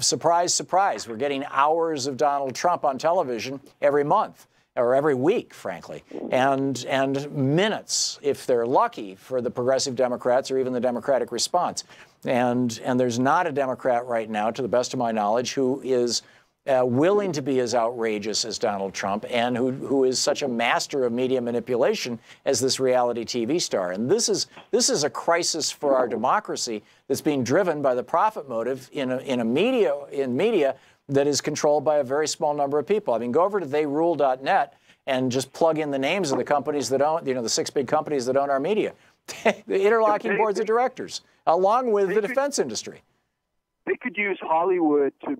surprise, surprise, we're getting hours of Donald Trump on television every month. Or every week, frankly, and minutes, if they're lucky, for the progressive Democrats or even the Democratic response. And there's not a Democrat right now, to the best of my knowledge, who is willing to be as outrageous as Donald Trump and who is such a master of media manipulation as this reality TV star. And this is a crisis for our democracy that's being driven by the profit motive in media that is controlled by a very small number of people. I mean, go over to theyrule.net and just plug in the names of the companies that own, the 6 big companies that own our media. The interlocking boards of directors, along with the defense industry. They could use Hollywood to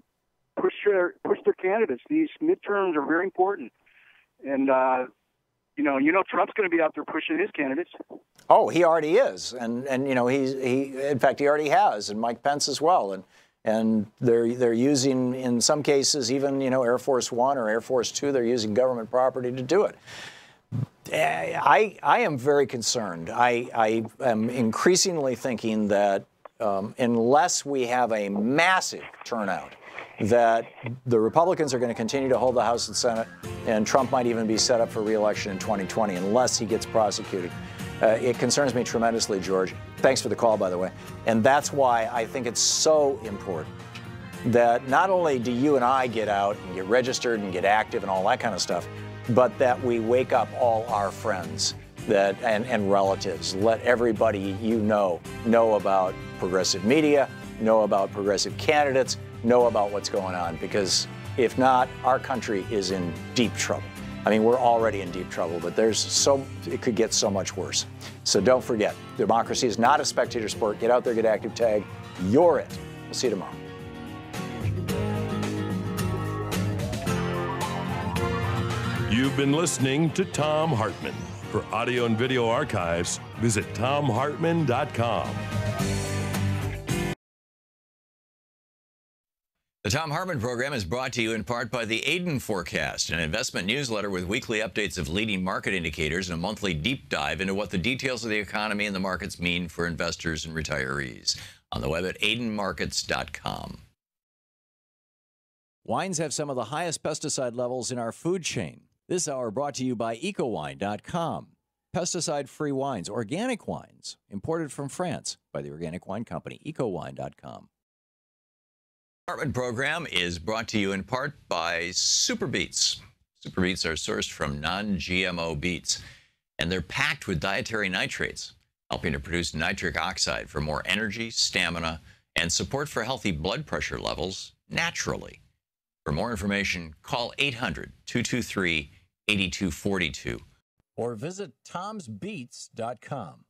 push their candidates. These midterms are very important. And, Trump's going to be out there pushing his candidates. Oh, he already is. And in fact, he already has, and Mike Pence as well. And they're using, in some cases, even, Air Force One or Air Force Two, they're using government property to do it. I am very concerned. I am increasingly thinking that unless we have a massive turnout, that the Republicans are going to continue to hold the House and Senate, and Trump might even be set up for re-election in 2020 unless he gets prosecuted. It concerns me tremendously, George. Thanks for the call, by the way. And that's why I think it's so important that not only do you and I get out and get registered and get active and all that kind of stuff, but that we wake up all our friends and relatives. Let everybody know about progressive media, know about progressive candidates, know about what's going on, because If not, our country is in deep trouble. I mean, we're already in deep trouble, but it could get so much worse. So don't forget, democracy is not a spectator sport. Get out there, get active, tag. You're it. We'll see you tomorrow. You've been listening to Thom Hartmann. For audio and video archives, visit thomhartmann.com. The Thom Hartmann Program is brought to you in part by the Aiden Forecast, an investment newsletter with weekly updates of leading market indicators and a monthly deep dive into what the details of the economy and the markets mean for investors and retirees. On the web at aidenmarkets.com. Wines have some of the highest pesticide levels in our food chain. This hour brought to you by ecowine.com. Pesticide-free wines, organic wines, imported from France by the Organic Wine Company, ecowine.com. Hartmann Program is brought to you in part by Super Beets. Super Beets are sourced from non-GMO beets, and they're packed with dietary nitrates, helping to produce nitric oxide for more energy, stamina, and support for healthy blood pressure levels naturally. For more information, call 800-223-8242 or visit tomsbeets.com.